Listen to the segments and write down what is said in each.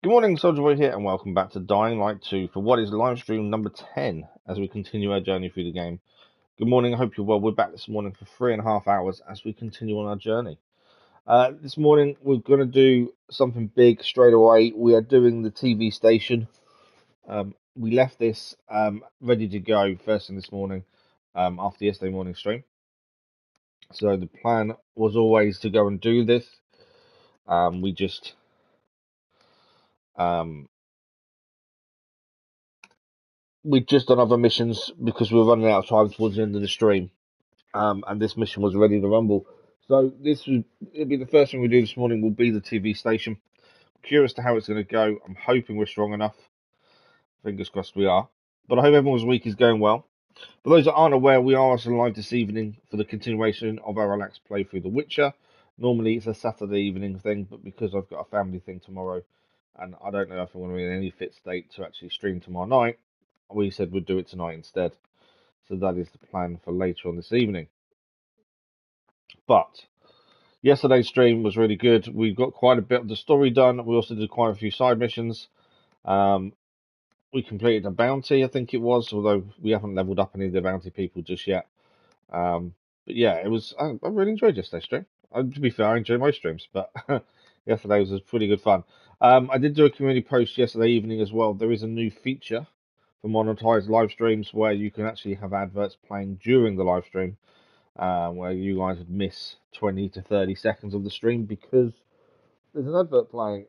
Good morning, Soldier Boy here, and welcome back to Dying Light 2 for what is live stream number 10 as we continue our journey through the game. Good morning, I hope you're well. We're back this morning for 3.5 hours as we continue on our journey. This morning, we're going to do something big straight away. We are doing the TV station. We left this ready to go first thing this morning after yesterday morning stream. So the plan was always to go and do this. We just we'd just done other missions because we were running out of time towards the end of the stream, and this mission was ready to rumble. So it'll be the first thing we do this morning. Will be the TV station. Curious to how it's going to go. I'm hoping we're strong enough. Fingers crossed we are. But I hope everyone's week is going well. For those that aren't aware, we are also live this evening for the continuation of our relaxed play through The Witcher. Normally it's a Saturday evening thing, but because I've got a family thing tomorrow, and I don't know if I want to be in any fit state to actually stream tomorrow night, we said we'd do it tonight instead. So that is the plan for later on this evening. But yesterday's stream was really good. We got quite a bit of the story done. We also did quite a few side missions. We completed a bounty, I think it was, although we haven't leveled up any of the bounty people just yet. But yeah, it was. I really enjoyed yesterday's stream. To be fair, I enjoy most streams, but yesterday was pretty good fun. I did do a community post yesterday evening as well. There is a new feature for monetized live streams where you can actually have adverts playing during the live stream, where you guys would miss 20 to 30 seconds of the stream because there's an advert playing.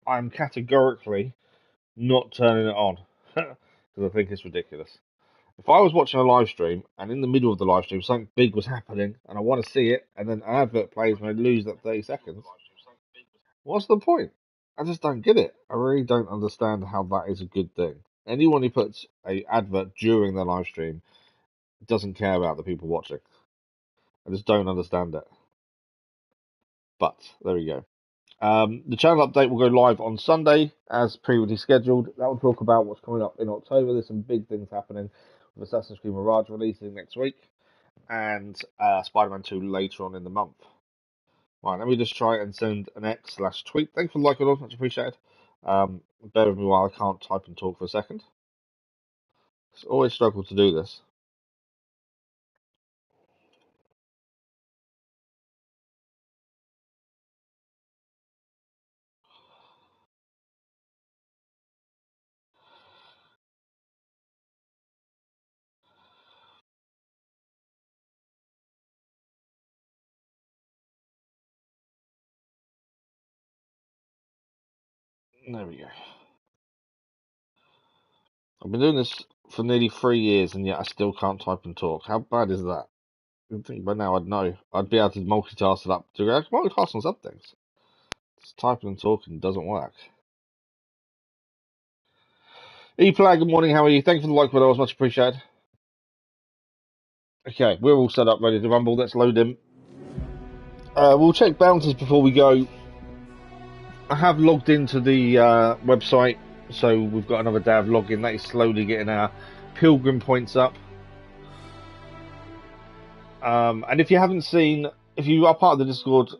I'm categorically not turning it on because I think it's ridiculous. If I was watching a live stream and in the middle of the live stream something big was happening and I want to see it and then an advert plays and I lose that 30 seconds, what's the point? I just don't get it. I really don't understand how that is a good thing. Anyone who puts a advert during their live stream doesn't care about the people watching. I just don't understand it. But there we go. The channel update will go live on Sunday as previously scheduled. That will talk about what's coming up in October. There's some big things happening with Assassin's Creed Mirage releasing next week and Spider-Man 2 later on in the month. Right, let me just try and send an X/tweet. Thanks for the like, much appreciated. Bear with me while I can't type and talk for a second. It's always struggle to do this. There we go. I've been doing this for nearly 3 years and yet I still can't type and talk. How bad is that? I think by now I'd know. I'd be able to multitask it up to multitask on some things. Just typing and talking doesn't work. E-Play, good morning, how are you? Thank you for the like, but I was much appreciated. Okay, we're all set up, ready to rumble. Let's load in. We'll check bounties before we go. I have logged into the website, so we've got another day of login. That is slowly getting our pilgrim points up. And if you haven't seen, if you are part of the Discord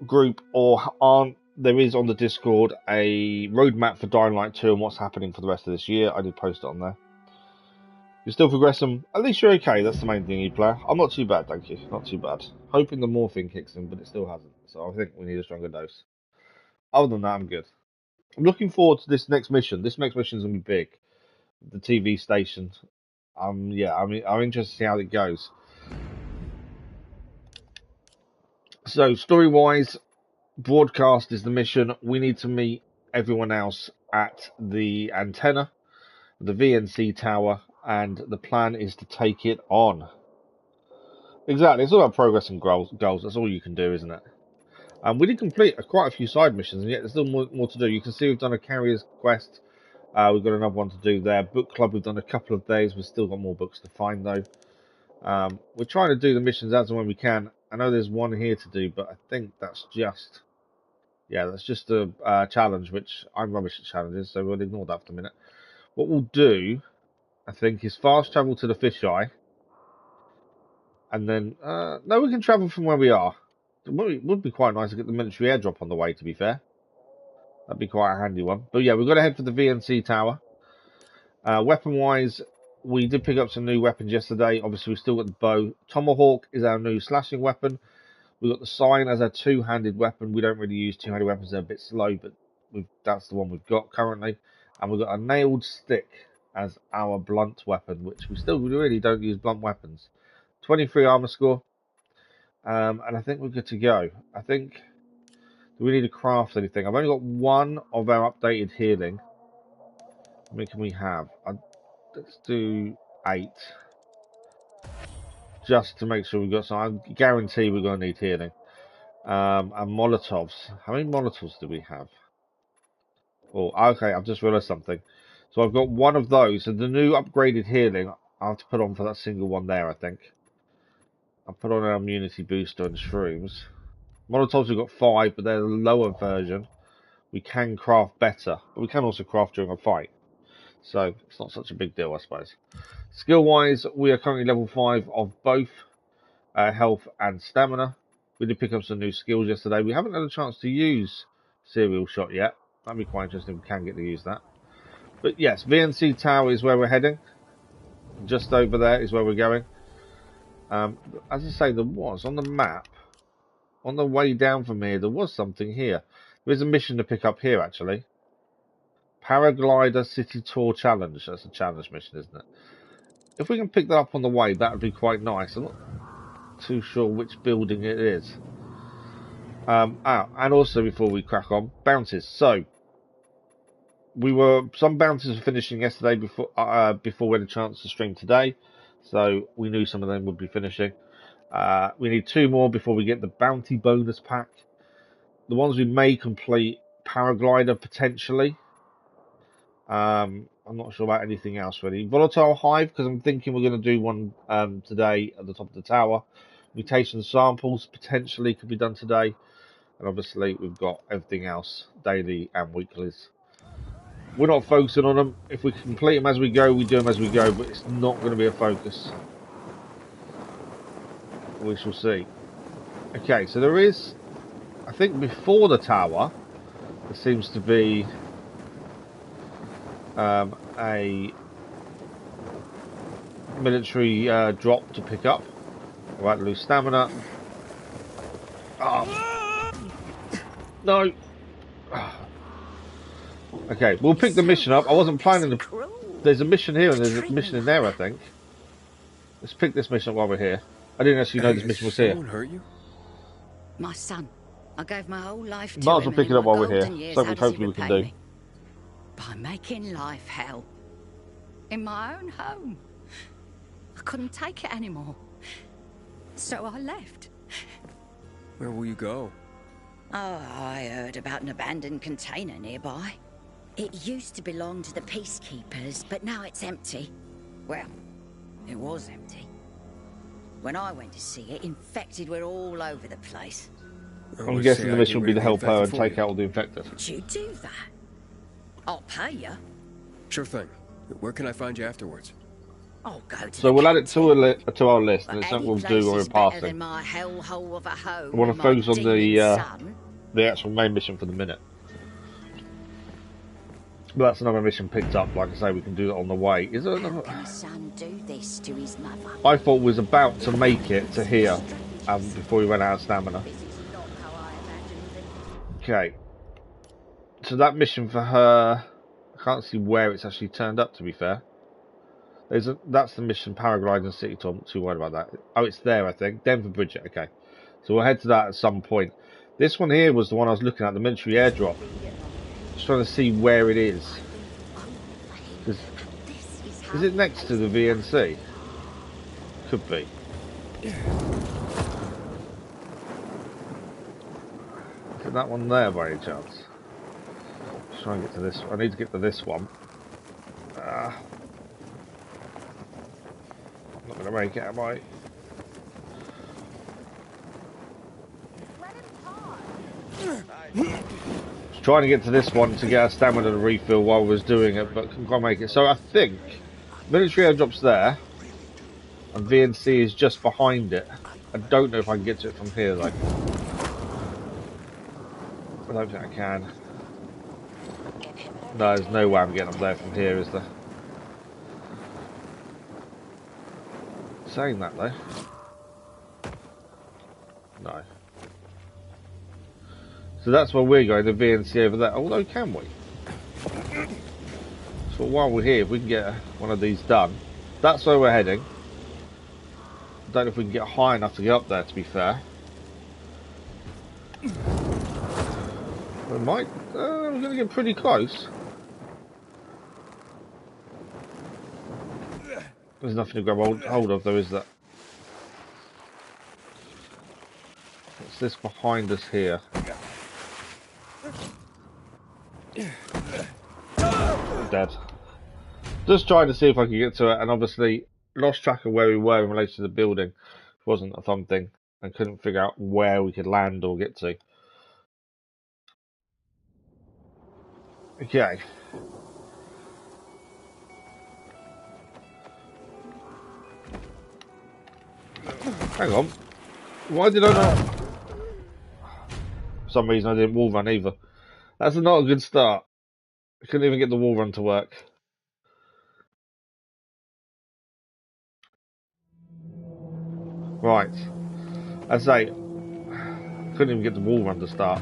group or aren't, there is on the Discord a roadmap for Dying Light 2 and what's happening for the rest of this year. I did post it on there. You're still progressing. At least you're okay. That's the main thing, E-Player. I'm not too bad, thank you. Not too bad. Hoping the morphine kicks in, but it still hasn't. So I think we need a stronger dose. Other than that, I'm good. I'm looking forward to this next mission. This next mission is going to be big. The TV station. Yeah, I'm interested to see how it goes. So, story-wise, broadcast is the mission. We need to meet everyone else at the antenna, the VNC tower, and the plan is to take it on. Exactly, it's all about progress and goals. That's all you can do, isn't it? We did complete quite a few side missions, and yet there's still more to do. You can see we've done a carrier's quest. We've got another one to do there. Book club, we've done a couple of days. We've still got more books to find, though. We're trying to do the missions as and when we can. I know there's one here to do, but I think that's just... Yeah, that's just a challenge, which I'm rubbish at challenges, so we'll ignore that for a minute. What we'll do, I think, is fast travel to the fisheye. And then... no, we can travel from where we are. It would be quite nice to get the military airdrop on the way, to be fair. That'd be quite a handy one. But yeah, we've got to head for the VNC tower. Weapon-wise, we did pick up some new weapons yesterday. Obviously, we've still got the bow. Tomahawk is our new slashing weapon. We've got the sign as our two-handed weapon. We don't really use two-handed weapons. They're a bit slow, but that's the one we've got currently. And we've got a nailed stick as our blunt weapon, which we really don't use blunt weapons. 23 armor score. And I think we're good to go. I think... Do we need to craft anything? I've only got one of our updated healing. How many can we have? Let's do 8. Just to make sure we've got some. I guarantee we're going to need healing. And Molotovs. How many Molotovs do we have? Oh, okay, I've just realised something. So I've got one of those. So the new upgraded healing, I'll have to put on for that single one there, I think. I'll put on our immunity booster and shrooms. Molotovs, we've got 5, but they're the lower version. We can craft better, but we can also craft during a fight. So it's not such a big deal, I suppose. Skill-wise, we are currently level 5 of both health and stamina. We did pick up some new skills yesterday. We haven't had a chance to use Serial Shot yet. That'd be quite interesting if we can get to use that. But yes, VNC Tower is where we're heading. Just over there is where we're going. As I say, there was on the map, on the way down from here, there was something here. There is a mission to pick up here, actually. Paraglider City Tour Challenge. That's a challenge mission, isn't it? If we can pick that up on the way, that would be quite nice. I'm not too sure which building it is. And also, before we crack on, bounties. So, some bounties were finishing yesterday before we had a chance to stream today. So, we knew some of them would be finishing. We need 2 more before we get the bounty bonus pack. The ones we may complete, Paraglider potentially. I'm not sure about anything else really. Volatile Hive, because I'm thinking we're going to do one today at the top of the tower. Mutation samples potentially could be done today. And obviously we've got everything else, daily and weeklies. We're not focusing on them. If we complete them as we go, we do them as we go, but it's not going to be a focus. We shall see. Okay, so there is, I think before the tower, there seems to be a military drop to pick up. Right, lose stamina. Oh. No. Okay, we'll pick the mission up. I wasn't planning to... There's a mission here and there's a mission in there, I think. Let's pick this mission up while we're here. I didn't actually know this mission was here. Hurt you? My son. I gave my whole life to him. Might as well pick it up while we're here. Something hopefully we can do. By making life hell. In my own home. I couldn't take it anymore. So I left. Where will you go? Oh, I heard about an abandoned container nearby. It used to belong to the peacekeepers, but now it's empty. Well, it was empty. When I went to see it, infected were all over the place. I'm guessing the mission would be to help her and take out all the infected. Would you do that? I'll pay you. Sure thing. Where can I find you afterwards? I'll go to so we'll add it to our list, and it's something we'll do when we're passing. My hellhole of a home. I want to focus on the actual main mission for the minute. But that's another mission picked up. Like I say, we can do that on the way. Is there another? How can a son do this to his mother? I thought we was about to make it to here before we ran out of stamina. Okay. So that mission for her, I can't see where it's actually turned up. To be fair, that's the mission, Paragliding City Tour. I'm not too worried about that. Oh, it's there, I think. Denver Bridget. Okay, so we'll head to that at some point. This one here was the one I was looking at, the military airdrop. Just trying to see where it is. Is it next to the VNC? Could be. Is it that one there by any chance? Let's try and get to this. I need to get to this one. I'm not going to make it, am I? Trying to get to this one to get our stamina to refill while we was doing it, but couldn't quite make it. So I think military airdrop's there, and VNC is just behind it. I don't know if I can get to it from here though. I don't think I can. No, there's no way I'm getting up there from here, is there? Saying that though. No. So that's where we're going, the VNC over there. Although, can we? So while we're here, if we can get one of these done, that's where we're heading. I don't know if we can get high enough to get up there, to be fair. We might. We're going to get pretty close. There's nothing to grab hold of, though, is there? What's this behind us here? Dead. Just trying to see if I can get to it, and obviously lost track of where we were in relation to the building. It wasn't a fun thing, and couldn't figure out where we could land or get to. Okay. Hang on. Why did I not? For some reason I didn't wall run either. That's not a good start. I couldn't even get the wall run to work. Right. I say, couldn't even get the wall run to start.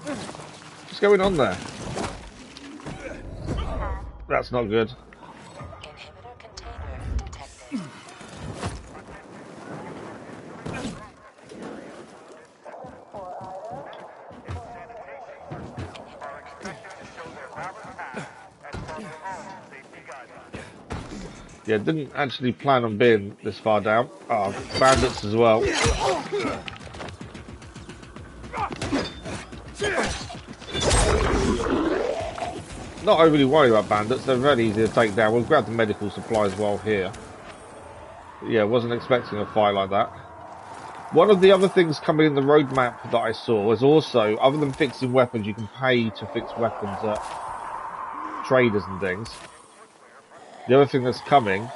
What's going on there? That's not good. Yeah, didn't actually plan on being this far down. Oh, bandits as well. Not overly worried about bandits, they're very easy to take down. We'll grab the medical supplies while here. But yeah, wasn't expecting a fight like that. One of the other things coming in the roadmap that I saw is also, other than fixing weapons, you can pay to fix weapons at traders and things. The other thing that's coming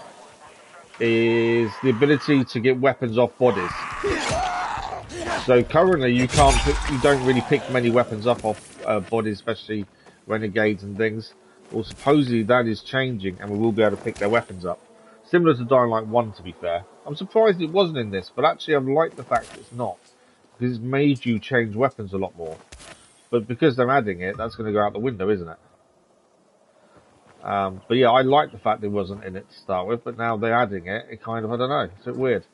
is the ability to get weapons off bodies. So currently you don't really pick many weapons up off bodies, especially renegades and things. Well, supposedly that is changing, and we will be able to pick their weapons up. Similar to Dying Light 1, to be fair. I'm surprised it wasn't in this, but actually I like the fact it's not, because it's made you change weapons a lot more. But because they're adding it, that's going to go out the window, isn't it? But yeah, I like the fact it wasn't in it to start with, but now they're adding it, it kind of, I don't know, it's a bit weird.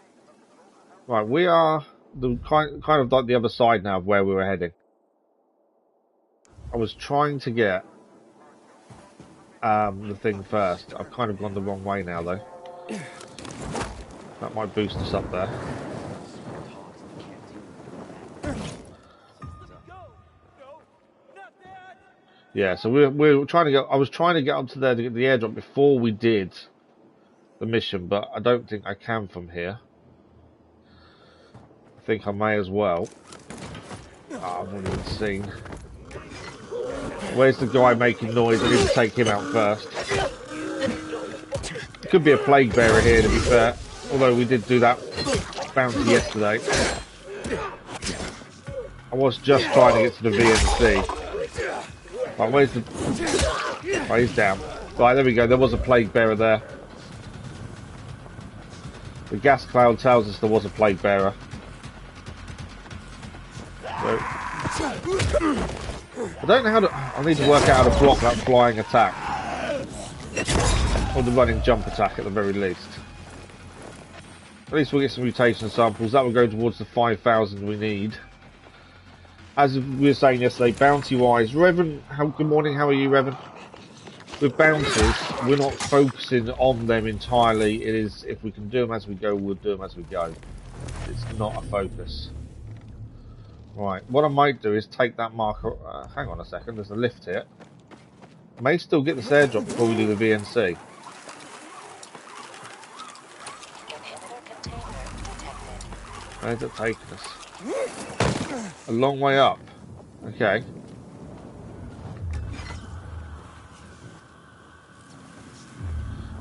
Right, we are the kind of like the other side now of where we were heading. I was trying to get the thing first. I've kind of gone the wrong way now, though. That might boost us up there. Yeah, so we're trying to get. I was trying to get up to there to get the airdrop before we did the mission, but I don't think I can from here. I think I may as well. Oh, I've not even seen. Where's the guy making noise? I need to take him out first. Could be a plague bearer here, to be fair. Although we did do that bounty yesterday. I was just trying to get to the VNC. Right, where's the... Oh, he's down. Right, there we go. There was a plague bearer there. The gas cloud tells us there was a plague bearer. So, I don't know how to... I need to work out how to block that flying attack. Or the running jump attack at the very least. At least we'll get some mutation samples. That will go towards the 5,000 we need. As we were saying yesterday, bounty-wise, Revan, good morning, how are you, Revan? With bounties, we're not focusing on them entirely. It is, if we can do them as we go, we'll do them as we go. It's not a focus. Right, what I might do is take that marker... hang on a second, there's a lift here. May still get this airdrop before we do the VNC. Where's it taking us? A long way up. Okay.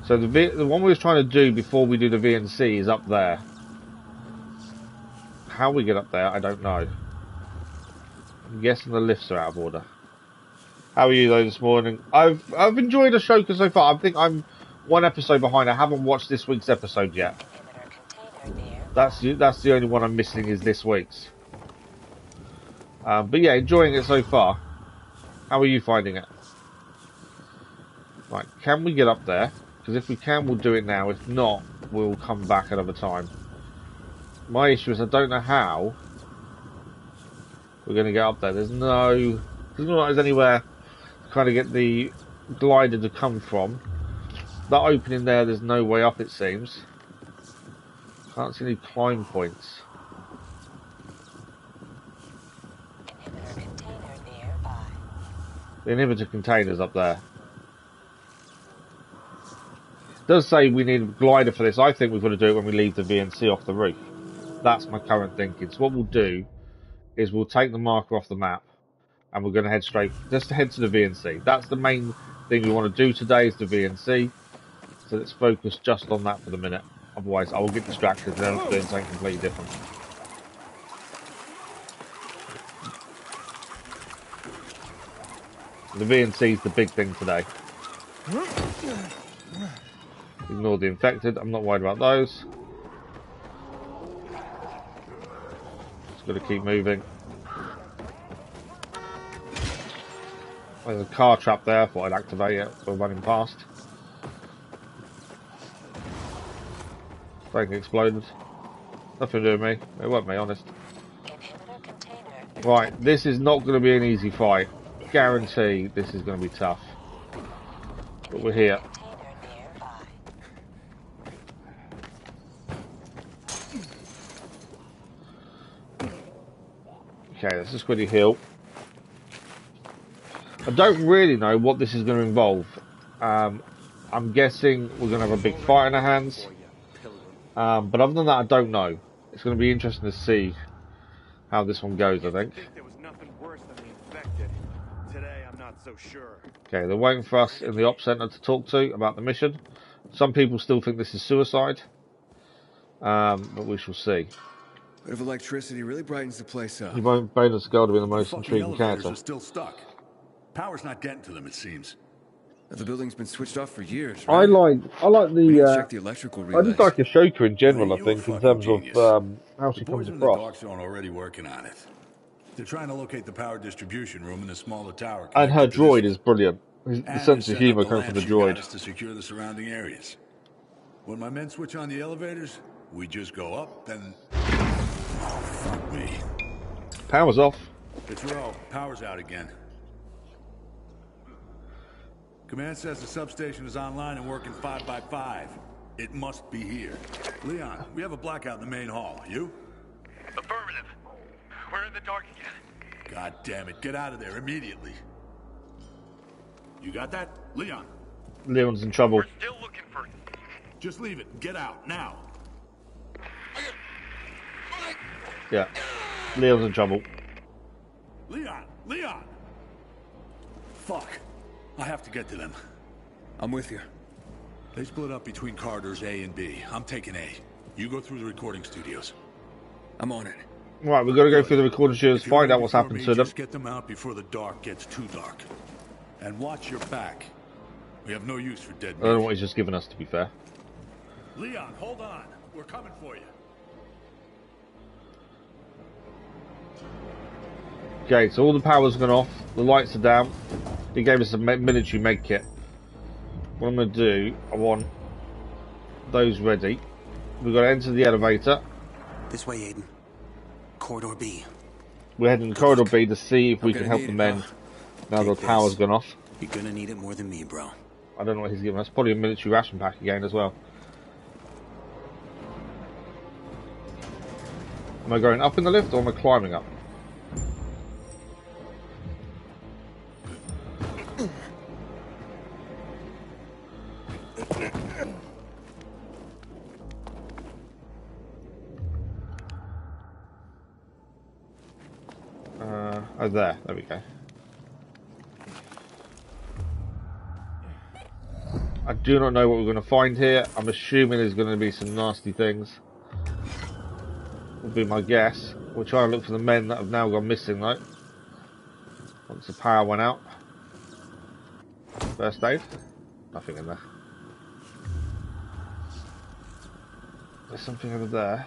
So the one we was trying to do before we do the VNC is up there. How we get up there, I don't know. I'm guessing the lifts are out of order. How are you though this morning? I've enjoyed the show so far. I think I'm one episode behind. I haven't watched this week's episode yet. That's the only one I'm missing is this week's. But yeah, enjoying it so far. How are you finding it? Right, can we get up there? Because if we can, we'll do it now. If not, we'll come back another time. My issue is I don't know how we're going to get up there. There's not like there's anywhere to kind of get the glider to come from. That opening there, there's no way up, it seems. Can't see any climb points. The inhibitor container's up there. It does say we need a glider for this. I think we've got to do it when we leave the VNC off the roof. That's my current thinking. So what we'll do is we'll take the marker off the map and we're going to head straight, just to head to the VNC. That's the main thing we want to do today is the VNC. So let's focus just on that for the minute. Otherwise I will get distracted and I'm doing something completely different. The VNC is the big thing today. Ignore the infected. I'm not worried about those. Just got to keep moving. There's a car trap there. I thought I'd activate it. We're running past. Something exploded. Nothing to do with me. It wasn't me, honest. Right, this is not going to be an easy fight. Guarantee this is going to be tough. But we're here. Okay, let's just quickly heal. I don't really know what this is going to involve. I'm guessing we're going to have a big fight in our hands. But other than that, I don't know. It's going to be interesting to see how this one goes, I think. Okay, they're waiting for us in the op center to talk to about the mission. Some people still think this is suicide. But we shall see. Bit of electricity really brightens the place up. You won't Baylor's girl to be the most intriguing character. Are still stuck. Power's not getting to them, it seems. The building's been switched off for years, right? I like the check the electrical relays. I just like Ashoka in general, I think, in terms of how she comes across. The Dark Zone are already working on it. They're trying to locate the power distribution room in the smaller tower. And her droid is brilliant. The sense of humor comes from the droid. To secure the surrounding areas. When my men switch on the elevators, we just go up and... Oh, fuck me. Power's off. It's Rowe. Power's out again. Command says the substation is online and working 5x5. It must be here. Leon, we have a blackout in the main hall. You? Affirmative. We're in the dark again. God damn it. Get out of there immediately. You got that? Leon? Leon's in trouble. We're still looking for... Just leave it. Get out, now. Yeah. Leon's in trouble. Leon! Leon! Fuck. I have to get to them. I'm with you. They split up between corridors A and B. I'm taking A. You go through the recording studios. I'm on it. Right, we've got to go through the recording studios, find out what's happened to them. Just get them out before the dark gets too dark. And watch your back. We have no use for dead men. I don't know what he's just given us, to be fair. Leon, hold on. We're coming for you. Okay, so all the power's gone off, the lights are down. He gave us a military med kit. What I'm going to do, I want those ready. We've got to enter the elevator. This way, Aiden. Corridor B. We're heading to Corridor B to see if we can help the men now the power's gone off. You're gonna need it more than me, bro. I don't know what he's giving us. Probably a military ration pack again as well. Am I going up in the lift or am I climbing up? Oh, there we go. I do not know what we're going to find here. I'm assuming there's going to be some nasty things. Would be my guess. We'll try and look for the men that have now gone missing though. Once the power went out. First aid? Nothing in there. There's something over there.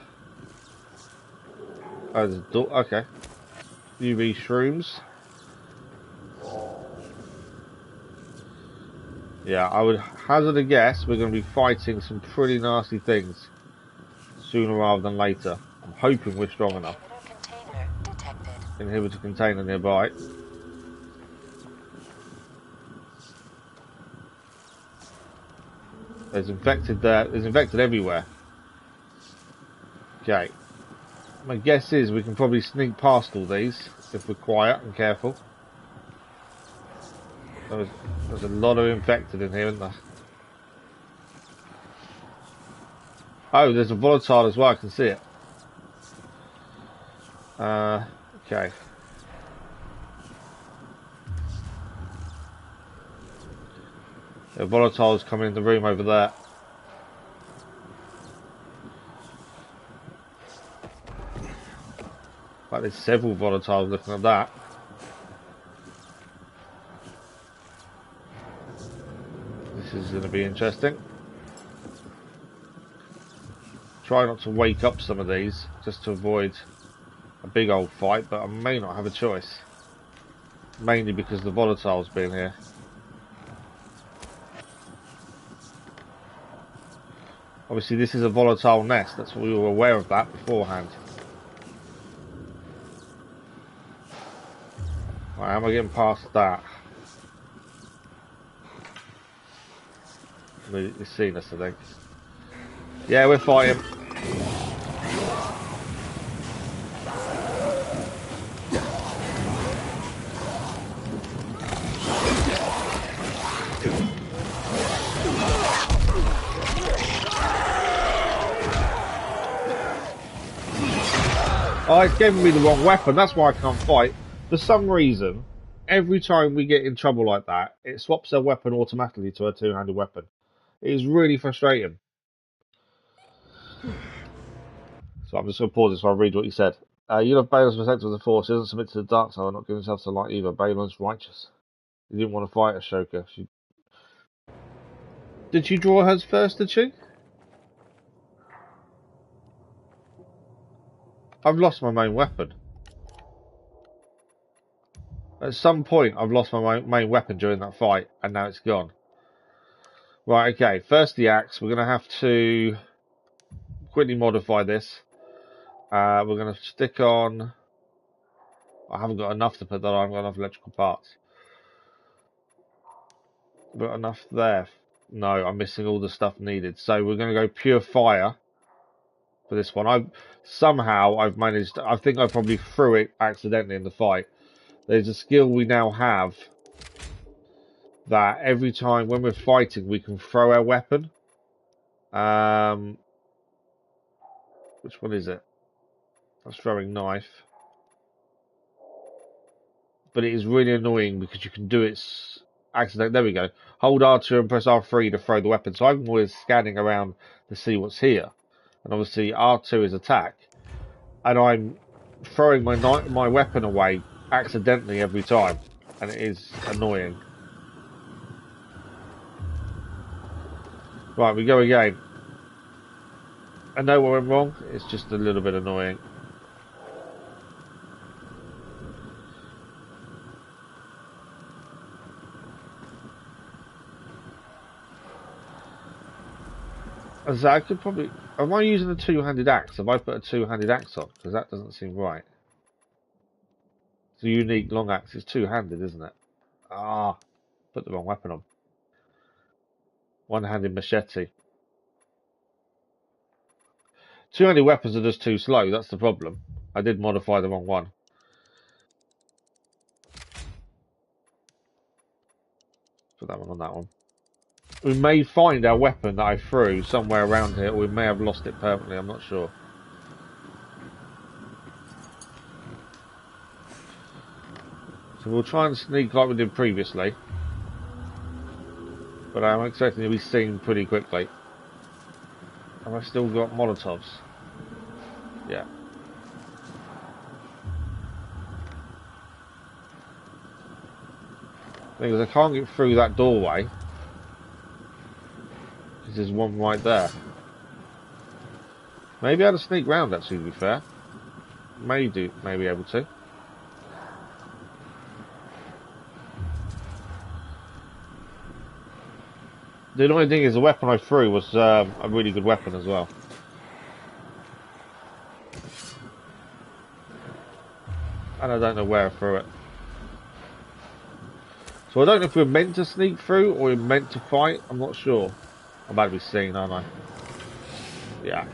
Oh, there's a door. Okay. UV shrooms. Yeah, I would hazard a guess we're going to be fighting some pretty nasty things sooner rather than later. I'm hoping we're strong enough. Inhibitor container nearby. There's infected there. There's infected everywhere. Okay. My guess is we can probably sneak past all these if we're quiet and careful. There's a lot of infected in here, isn't there? Oh, there's a volatile as well. I can see it. Okay. The volatile's coming in the room over there. Like there's several volatiles looking at that. This is going to be interesting. Try not to wake up some of these, just to avoid a big old fight, but I may not have a choice. Mainly because the volatiles being here. Obviously this is a volatile nest, that's what we were aware of that beforehand. Right, how am I getting past that? He's seen us, I think. Yeah, we're fighting. Oh, it's giving me the wrong weapon, that's why I can't fight. For some reason, every time we get in trouble like that, it swaps their weapon automatically to a two-handed weapon. It is really frustrating. So I'm just going to pause this while I read what you said. You love Balin's protector of the Force. He doesn't submit to the dark side, not giving himself to light either. Balin's righteous. He didn't want to fight Ashoka. Did she draw hers first, did she? I've lost my main weapon. At some point, I've lost my main weapon during that fight, and now it's gone. Right, okay. First the axe. We're going to have to quickly modify this. We're going to stick on... I haven't got enough to put that on. I haven't got enough electrical parts. Got enough there? No, I'm missing all the stuff needed. So we're going to go pure fire for this one. I've managed... I think I probably threw it accidentally in the fight. There's a skill we now have that every time when we're fighting we can throw our weapon. Which one is it? That's throwing knife. But it is really annoying because you can do it accidentally. There we go. Hold R2 and press R3 to throw the weapon. So I'm always scanning around to see what's here. And obviously R2 is attack. And I'm throwing my weapon away accidentally every time. And it is annoying. Right, we go again. I know what went wrong. It's just a little bit annoying. As I could probably... Am I using a two-handed axe? Have I put a two-handed axe on? Because that doesn't seem right. It's a unique long axe. It's two-handed, isn't it? Ah, put the wrong weapon on. One-handed machete. Two-handed weapons are just too slow. That's the problem. I did modify the wrong one. Put that one on that one. We may find our weapon that I threw somewhere around here, or we may have lost it permanently. I'm not sure. So we'll try and sneak like we did previously. But I'm expecting to be seen pretty quickly. Have I still got Molotovs? Yeah. Because I can't get through that doorway. Because there's one right there. Maybe I had to sneak round, actually, to be fair. May be able to. The only thing is, the weapon I threw was a really good weapon as well. And I don't know where I threw it. So I don't know if we're meant to sneak through or we're meant to fight. I'm not sure. I'm about to be seen, aren't I? Yeah.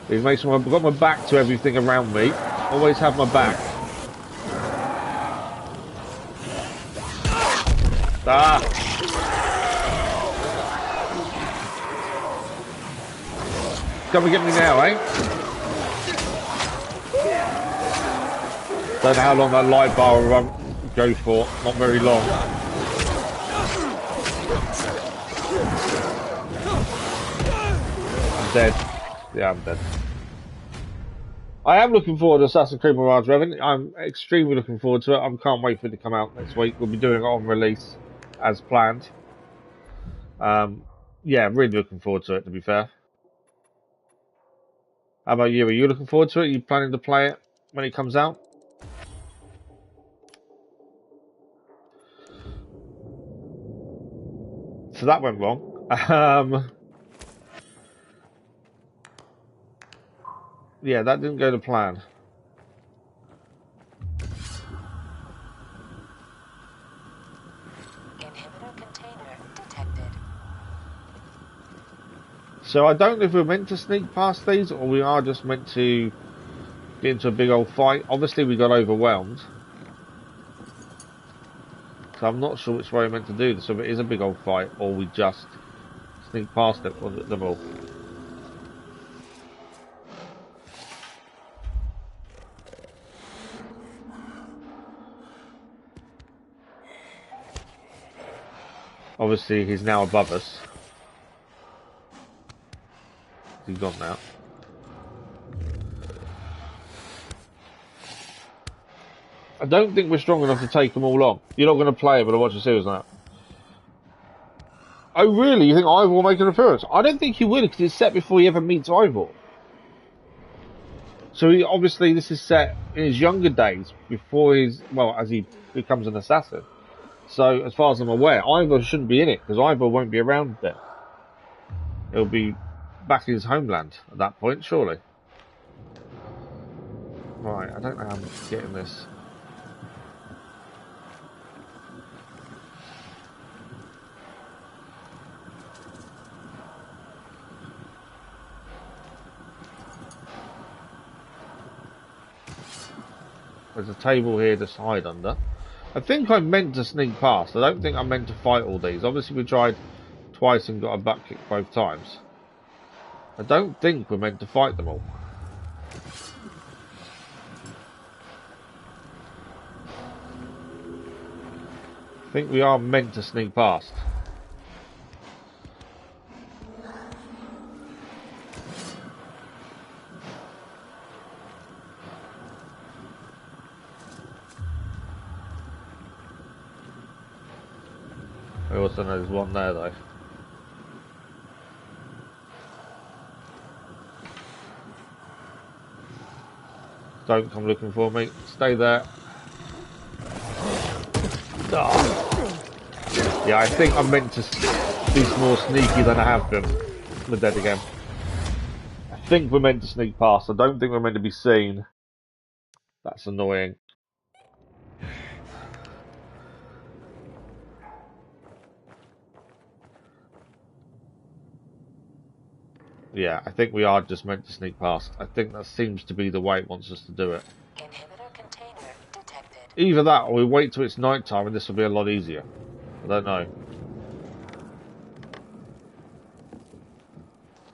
Please make sure I've got my back to everything around me. Always have my back. Ah! Come and get me now, eh? Don't know how long that light bar will go for. Not very long. I'm dead. Yeah, I'm dead. I am looking forward to Assassin's Creed Mirage Revenant. I'm extremely looking forward to it. I can't wait for it to come out next week. We'll be doing it on release as planned. Yeah, really looking forward to it, to be fair. How about you? Are you looking forward to it? Are you planning to play it when it comes out? So that went wrong. Yeah, that didn't go to plan. Inhibitor container detected. So I don't know if we're meant to sneak past these or we are just meant to get into a big old fight. Obviously we got overwhelmed. So I'm not sure which way we're meant to do this. So if it is a big old fight or we just sneak past it or them all. Obviously he's now above us. He's gone now. I don't think we're strong enough to take them all on. You're not going to play it, but I'll watch the series now. Oh, really? You think Ivor will make an appearance? I don't think he will, because it's set before he ever meets Ivor. So obviously this is set in his younger days, before as he becomes an assassin. So, as far as I'm aware, Ivor shouldn't be in it, because Ivor won't be around then. He'll be back in his homeland at that point, surely. Right, I don't know how I'm getting this. There's a table here to hide under. I think I'm meant to sneak past. I don't think I'm meant to fight all these. Obviously we tried twice and got a butt kick both times. I don't think we're meant to fight them all. I think we are meant to sneak past. I also know there's one there though. Don't come looking for me. Stay there. Oh. Yeah, I think I'm meant to be more sneaky than I have been. We're dead again. I think we're meant to sneak past. I don't think we're meant to be seen. That's annoying. Yeah, I think we are just meant to sneak past. I think that seems to be the way it wants us to do it. Inhibitor container detected. Either that or we wait till it's night time and this will be a lot easier. I don't know.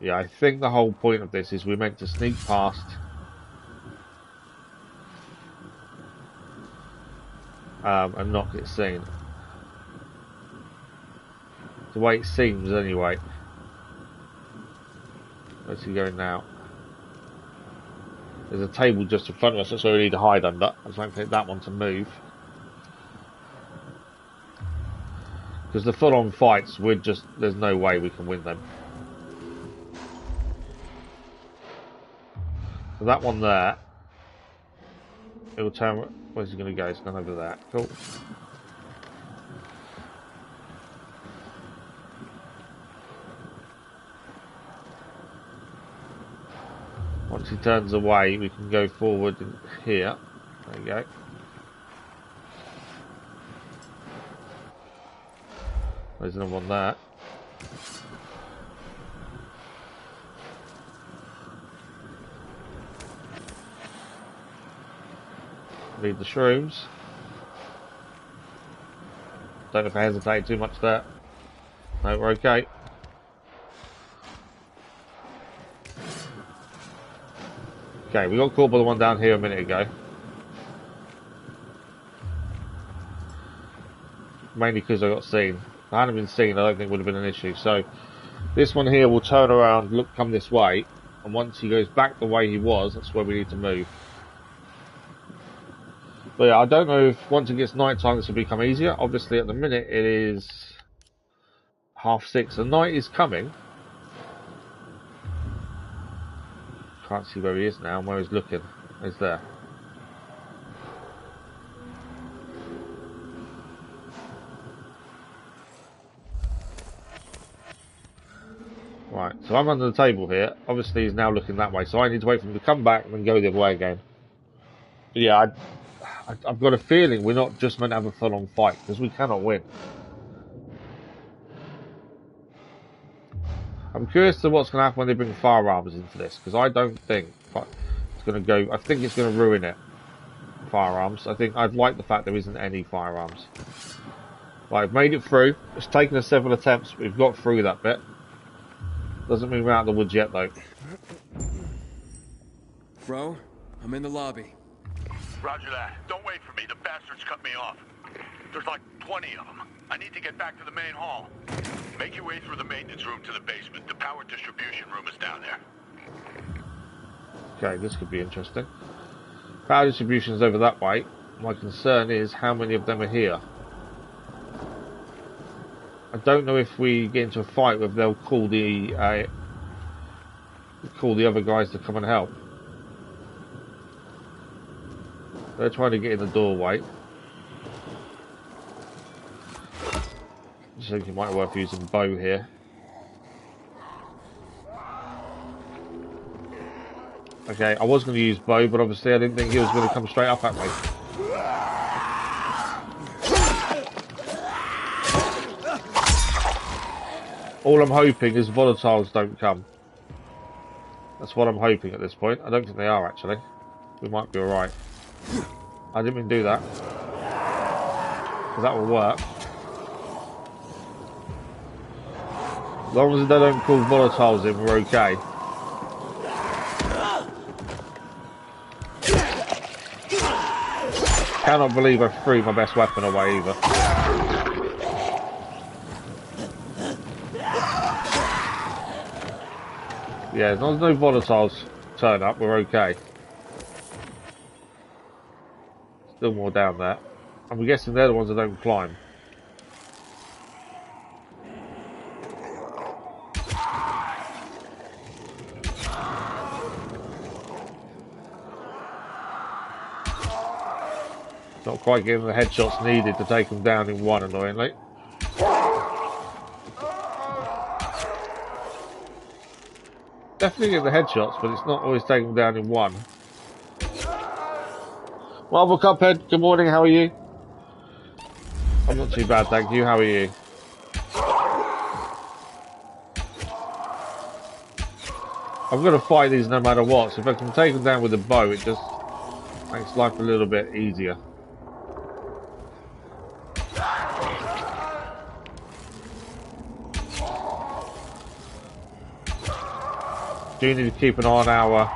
Yeah, I think the whole point of this is we're meant to sneak past. And not get seen. The way it seems anyway. Where's he going now? There's a table just in front of us, that's where we need to hide under. I just won't take that one to move. Because the full-on fights, there's no way we can win them. So that one there, it will turn, where's he going to go? It's going over there. Cool. Once he turns away, we can go forward in here. There you go. There's another one there. Leave the shrooms. Don't know if I hesitate too much there. No, we're okay. Okay, we got caught by the one down here a minute ago. Mainly because I got seen. If I hadn't been seen, I don't think it would have been an issue. So, this one here will turn around, come this way, and once he goes back the way he was, that's where we need to move. But yeah, I don't know if once it gets night time this will become easier. Obviously at the minute it is 6:30. The night is coming. Can't see where he is now and where he's looking. He's there. Right, so I'm under the table here. Obviously he's now looking that way, so I need to wait for him to come back and then go the other way again. But yeah, I've got a feeling we're not just meant to have a full-on fight, because we cannot win. I'm curious to what's going to happen when they bring firearms into this, because I don't think it's going to go... I think it's going to ruin it, firearms. I'd like the fact there isn't any firearms. Right, I've made it through. It's taken us several attempts, but we've got through that bit. Doesn't mean we're out of the woods yet, though. Bro, I'm in the lobby. Roger that. Don't wait for me. The bastards cut me off. There's like 20 of them. I need to get back to the main hall. Make your way through the maintenance room to the basement. The power distribution room is down there. Okay, this could be interesting. Power distribution is over that way. My concern is how many of them are here. I don't know if we get into a fight whether they'll call the other guys to come and help. They're trying to get in the doorway. I think it might be worth using bow here. Okay, I was going to use bow, but obviously I didn't think he was going to come straight up at me. All I'm hoping is volatiles don't come. That's what I'm hoping at this point. I don't think they are, actually. We might be alright. I didn't mean to do that. Because that will work. As long as they don't call volatiles in, we're okay. Cannot believe I threw my best weapon away either. Yeah, as long as no volatiles turn up, we're okay. Still more down there. I'm guessing they're the ones that don't climb. Not quite getting the headshots needed to take them down in one, annoyingly. Definitely get the headshots, but it's not always taking them down in one. Marvel Cuphead, good morning, how are you? I'm not too bad, thank you, how are you? I'm going to fight these no matter what, so if I can take them down with a bow, it just makes life a little bit easier. Do need to keep an eye on our...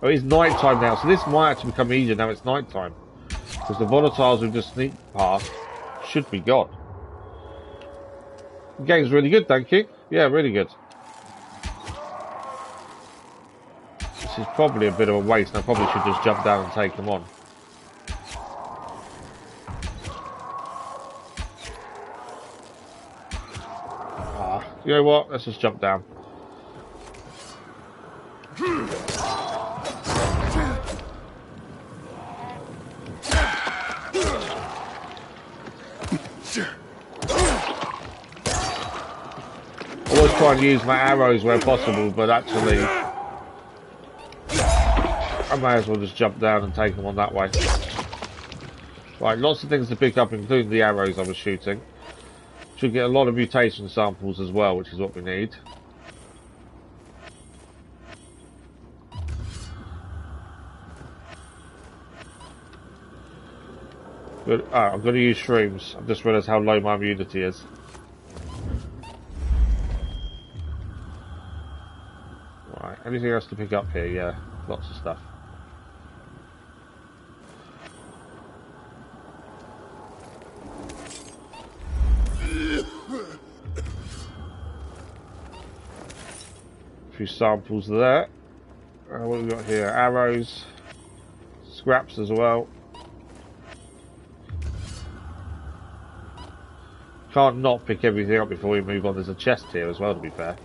Oh, it's night time now, so this might actually become easier now it's night time. Because the volatiles we've just sneaked past should be gone. The game's really good, thank you. Yeah, really good. is probably a bit of a waste, and I probably should just jump down and take them on. You know what? Let's just jump down. I always try and use my arrows where possible, but actually I may as well just jump down and take them on that way. Right, lots of things to pick up, including the arrows I was shooting. Should get a lot of mutation samples as well, which is what we need. Good. Oh, I'm going to use shrooms. I've just realised how low my immunity is. Right, anything else to pick up here? Yeah, lots of stuff. A few samples there. What have we got here? Arrows, scraps as well. Can't not pick everything up before we move on. There's a chest here as well, to be fair.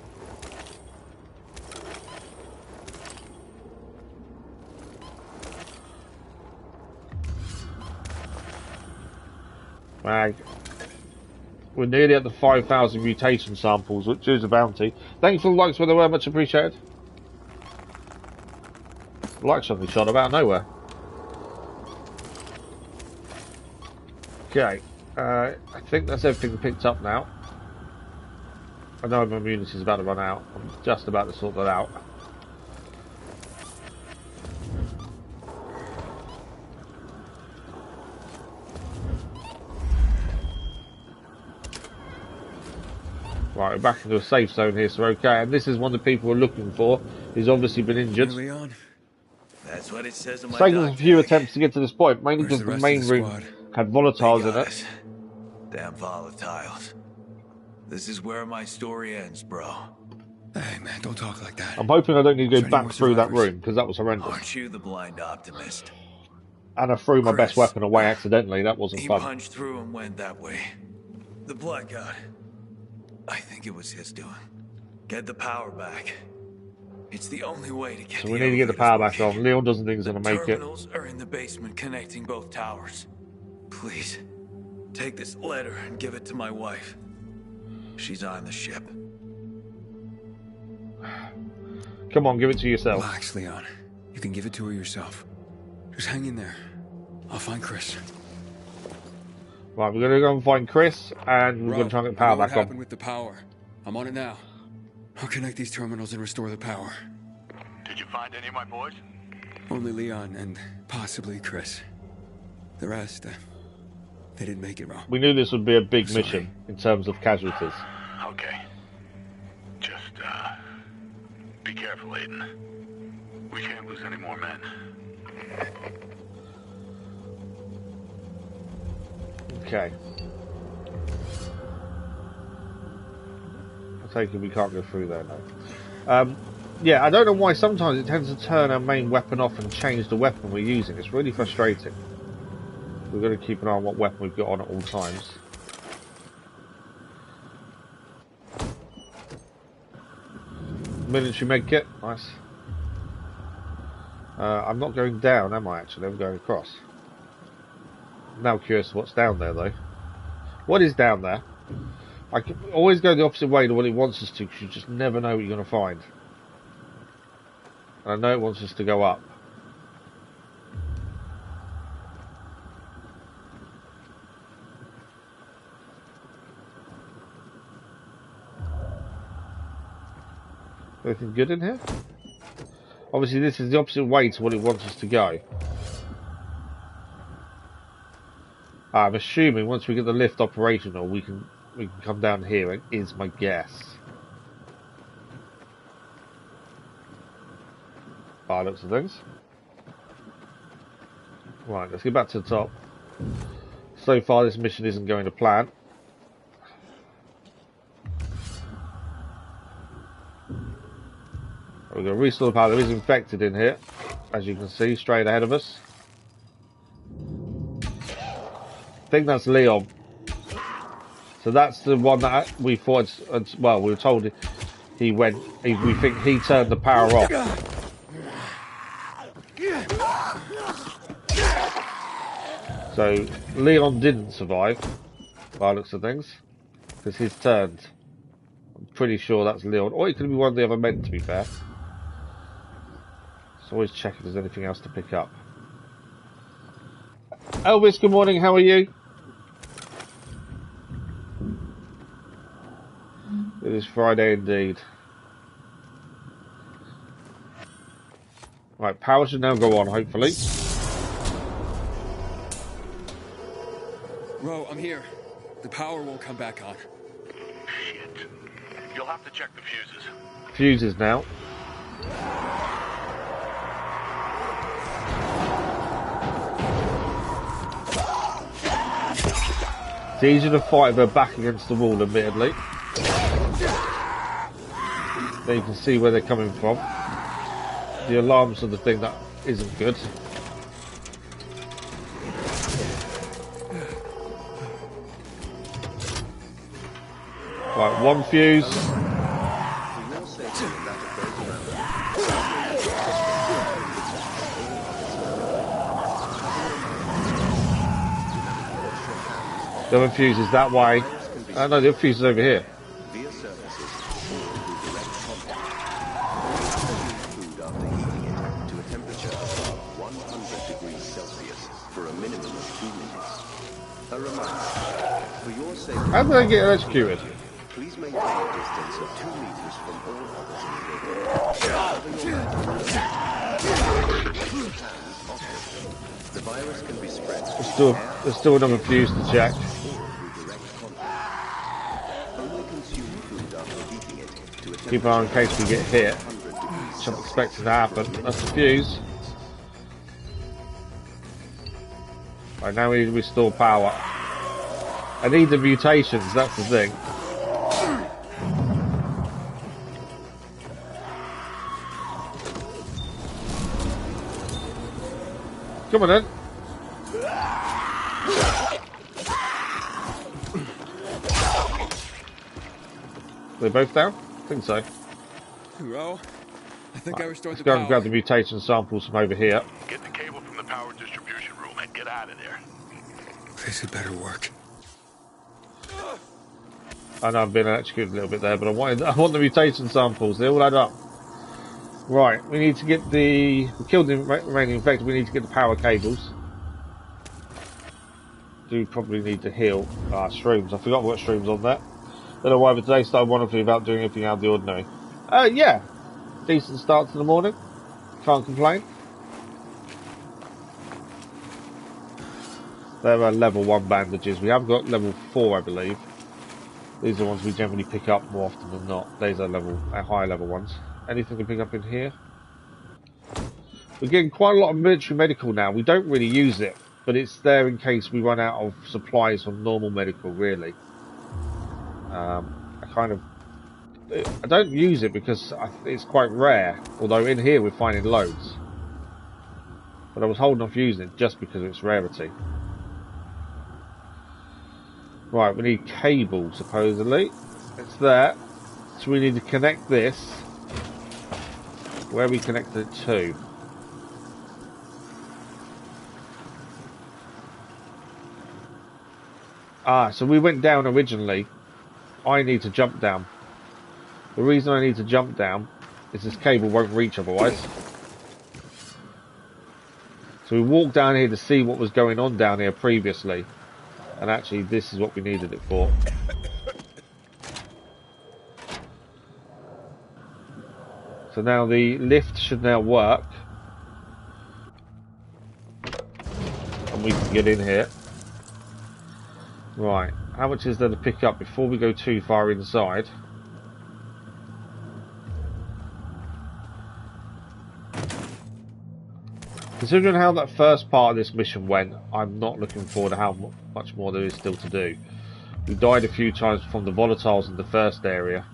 Mag. We're nearly at the 5,000 mutation samples, which is a bounty. Thanks for the likes, whether were much appreciated. Like something shot about nowhere. Okay, I think that's everything picked up now. I know my immunity is about to run out. I'm just about to sort that out. Right, we're back into a safe zone here, so okay. And this is one of the people we're looking for. He's obviously been injured. Leon? That's what it says on my Taken a few attempts to get to this point, mainly because the main room had volatiles in it. Damn volatiles. This is where my story ends, bro. Hey, man, don't talk like that. I'm hoping I don't need to go back through that room, because that was horrendous. Aren't you the blind optimist? And I threw my Chris, best weapon away accidentally. That wasn't He fun. punched through and went that way. The blackout. I think it was his doing. Get the power back. It's the only way to get So we need to get the power back on. Leon doesn't think he's going to make it. The terminals are in the basement connecting both towers. Please, take this letter and give it to my wife. She's on the ship. Come on, give it to yourself. Relax, Leon. You can give it to her yourself. Just hang in there. I'll find Chris. Right, we're going to go and find Chris, and we're going to try and get power what back happened on. with the power? I'm on it now. I'll connect these terminals and restore the power. Did you find any of my boys? Only Leon and possibly Chris. The rest, they didn't make it, wrong. We knew this would be a big mission in terms of casualties. Okay. Just, be careful, Aiden. We can't lose any more men. Okay. I take it we can't go through there now. Yeah, I don't know why sometimes it tends to turn our main weapon off and change the weapon we're using. It's really frustrating. We've got to keep an eye on what weapon we've got on at all times. Military med kit, nice. I'm not going down, am I actually? I'm going across. I'm now curious what's down there though. What is down there? I can always go the opposite way to what it wants us to, because you just never know what you're going to find. And I know it wants us to go up. Anything good in here? Obviously this is the opposite way to what it wants us to go. I'm assuming once we get the lift operational we can come down here, is my guess. By looks of things. Right, let's get back to the top. So far this mission isn't going to plan. We're going to restore the power. There is infected in here, as you can see, straight ahead of us. I think that's Leon. So that's the one that we thought, well, we were told he went, we think he turned the power off. So Leon didn't survive, by the looks of things, because his turned. I'm pretty sure that's Leon, or it could be one of the other men, to be fair. So always check if there's anything else to pick up. Elvis, good morning, how are you? It is Friday indeed. Right, power should now go on, hopefully. Ro, I'm here. The power won't come back on. Shit. You'll have to check the fuses. Fuses now. It's easier to fight with her back against the wall, admittedly. There you can see where they're coming from. The alarms are the thing that isn't good. Right, one fuse. The other fuse is that way. No, the other fuse is over here. How did I get electrocuted? Please maintain a distance of 2 meters from all others in the building. The virus can be spread. There's still another fuse to check. Keep an eye in case we get hit, which I'm expecting to happen. That's the fuse. Right, now we need to restore power. I need the mutations, that's the thing. Come on then. They're both down? I think so. Ro, I think I restored the power. Let's go and grab the mutation samples from over here. Get the cable from the power distribution room and get out of there. This had better work. I know I've been electrocuted a little bit there, but I want the mutation samples. They all add up. Right, we need to get we killed the remaining infected. We need to get the power cables. Do probably need to heal. Shrooms. I forgot what shrooms on that. Don't know why, but today started wonderfully without doing anything out of the ordinary. Yeah. Decent start to the morning. Can't complain. There are level 1 bandages. We have got level 4, I believe. These are the ones we generally pick up more often than not. These are higher level ones. Anything to pick up in here? We're getting quite a lot of military medical now. We don't really use it, but it's there in case we run out of supplies on normal medical, really. I don't use it because it's quite rare, although in here we're finding loads. But I was holding off using it just because of its rarity. Right, we need cable, supposedly. It's there. So we need to connect this. Where are we connected it to? So we went down originally. I need to jump down. The reason I need to jump down is this cable won't reach otherwise. So we walked down here to see what was going on down here previously. And actually this is what we needed it for. So now the lift should now work. And we can get in here. Right, how much is there to pick up before we go too far inside? Considering how that first part of this mission went, I'm not looking forward to how much more there is still to do. We died a few times from the volatiles in the first area.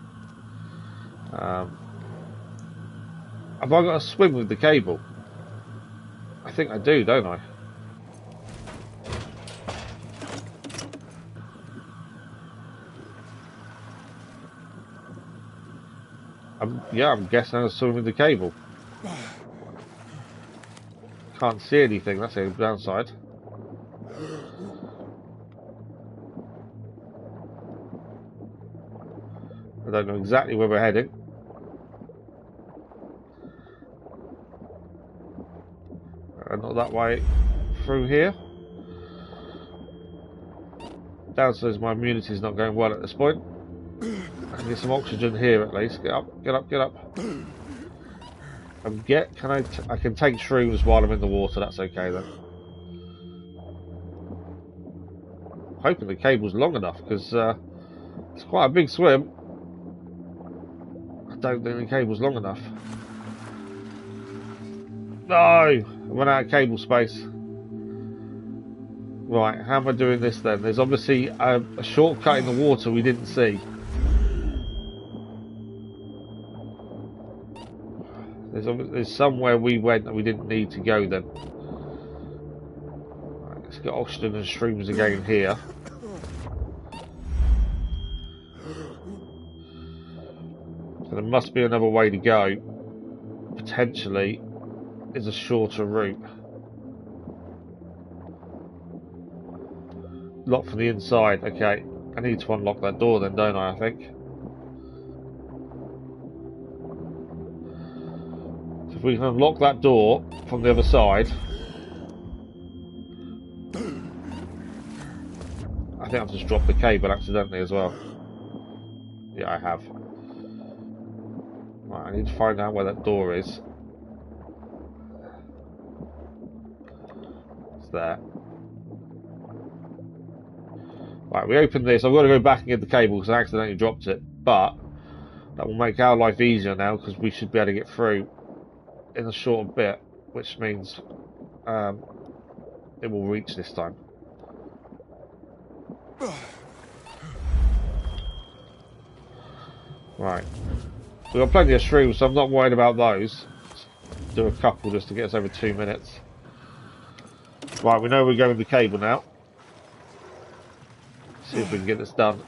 Have I got to swim with the cable? I think I do, don't I? I'm guessing I was swimming with the cable. Can't see anything, that's the downside. I don't know exactly where we're heading. Not that way through here. Downstairs, my immunity is not going well at this point. I can get some oxygen here at least. Get up, get up, get up. I can take shrooms while I'm in the water, that's okay then. I'm hoping the cable's long enough because it's quite a big swim. I don't think the cable's long enough. No! I went out of cable space. Right, how am I doing this then? There's obviously a shortcut in the water we didn't see. There's somewhere we went that we didn't need to go then. Right, let's get oxygen and shrooms again here. So there must be another way to go. Potentially is a shorter route. Lock from the inside, okay. I need to unlock that door then, don't I think? So if we can unlock that door from the other side. I think I've just dropped the cable accidentally as well. Yeah, I have. Right, I need to find out where that door is. It's there. Right, we open this. I've got to go back and get the cable because I accidentally dropped it. But that will make our life easier now because we should be able to get through in a short bit, which means it will reach this time. Right. We've got plenty of shrooms, so I'm not worried about those. Let's do a couple just to get us over 2 minutes. Right, we know we're going with the cable now. See if we can get this done.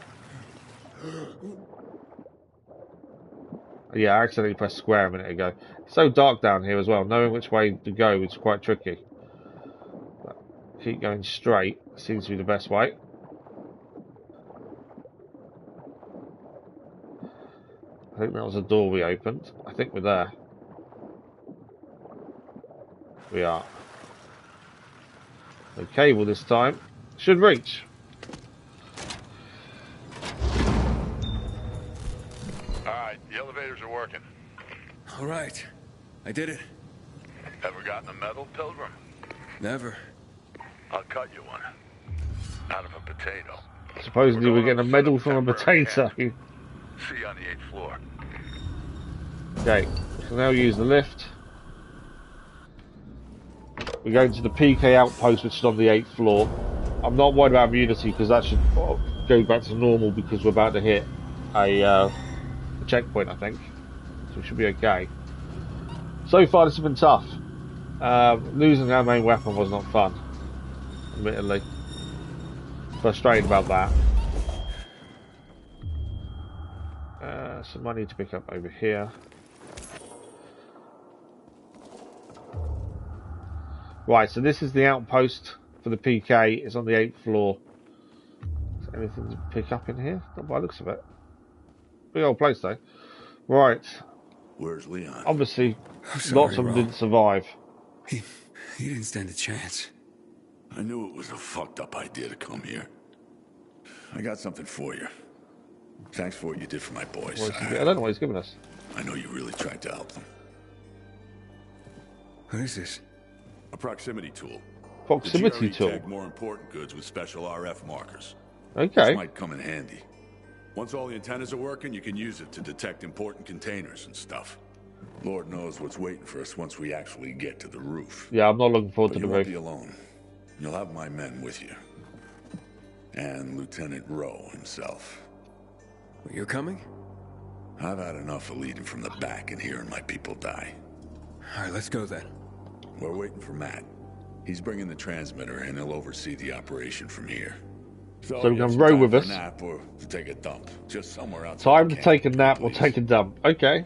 Yeah, I accidentally pressed square a minute ago. It's so dark down here as well. Knowing which way to go is quite tricky. But keep going straight seems to be the best way. I think that was a door we opened. I think we're there. We are. The cable this time should reach. Alright, the elevators are working. Alright. I did it. Ever gotten a medal, Pilgrim? Never. I'll cut you one. Out of a potato. Supposedly we're getting a medal from a potato. See you on the 8th floor. Okay, we can now use the lift. We're going to the PK outpost, which is on the 8th floor. I'm not worried about immunity because that should go back to normal because we're about to hit a checkpoint, I think. So we should be okay. So far, this has been tough. Losing our main weapon was not fun, admittedly. Frustrated about that. Some money to pick up over here. Right, so this is the outpost for the PK. It's on the 8th floor. Is there anything to pick up in here? Not by the looks of it. Big old place though. Right. Where's Leon? Obviously, Sorry, lots of them Ro. didn't survive. He didn't stand a chance. I knew it was a fucked up idea to come here. I got something for you. Thanks for what you did for my boys. I don't know what he's giving us. I know you really tried to help them. What is this? A proximity tool. Proximity The GRE tool. tag more important goods with special RF markers. Okay. This might come in handy. Once all the antennas are working, you can use it to detect important containers and stuff. Lord knows what's waiting for us once we actually get to the roof. Yeah, I'm not looking forward But to you the won't roof. be alone. You'll have my men with you. And Lieutenant Rowe himself. You're coming? I've had enough of leading from the back and hearing my people die. All right, let's go then. We're waiting for Matt. He's bringing the transmitter, and he'll oversee the operation from here. So we you have can some row time with for us. a nap or to take a dump. Just somewhere outside Time the to camp, take a nap or please. take a dump. Okay.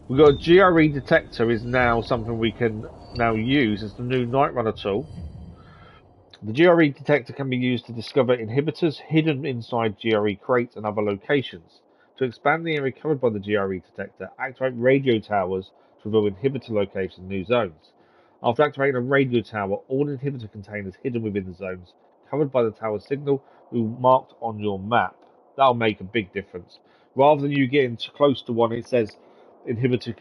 We've got a GRE detector is now something we can now use as the new Night Runner tool. The GRE detector can be used to discover inhibitors hidden inside GRE crates and other locations. To expand the area covered by the GRE detector, activate radio towers to reveal inhibitor locations in new zones. After activating a radio tower, all inhibitor containers hidden within the zones covered by the tower signal will be marked on your map. That'll make a big difference. Rather than you getting too close to one, it says inhibitor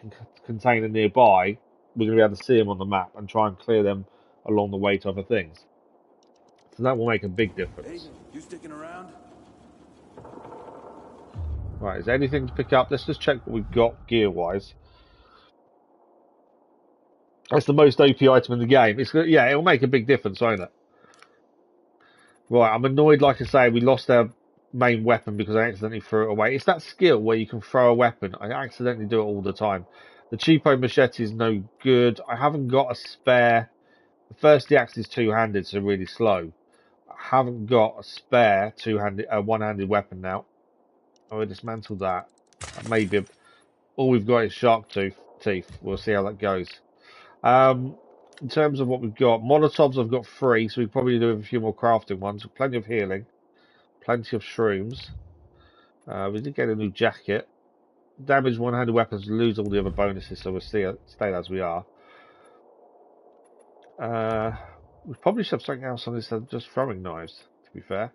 container nearby, we're going to be able to see them on the map and try and clear them along the way to other things. So that will make a big difference. You sticking around? Right, is there anything to pick up? Let's just check what we've got gear-wise. That's the most OP item in the game. Yeah, it'll make a big difference, won't it? Right, I'm annoyed, like I say, we lost our main weapon because I accidentally threw it away. It's that skill where you can throw a weapon. I accidentally do it all the time. The cheapo machete is no good. I haven't got a spare. The first the axe is two-handed, so really slow. I haven't got a spare one-handed weapon now. Oh, I dismantled that. Maybe all we've got is shark teeth. We'll see how that goes. In terms of what we've got, Molotovs I've got 3, so we probably do a few more crafting ones. Plenty of healing, plenty of shrooms. We did get a new jacket. Damage one-handed weapons, lose all the other bonuses, so we'll stay as we are. We probably should have something else on this than just throwing knives, to be fair.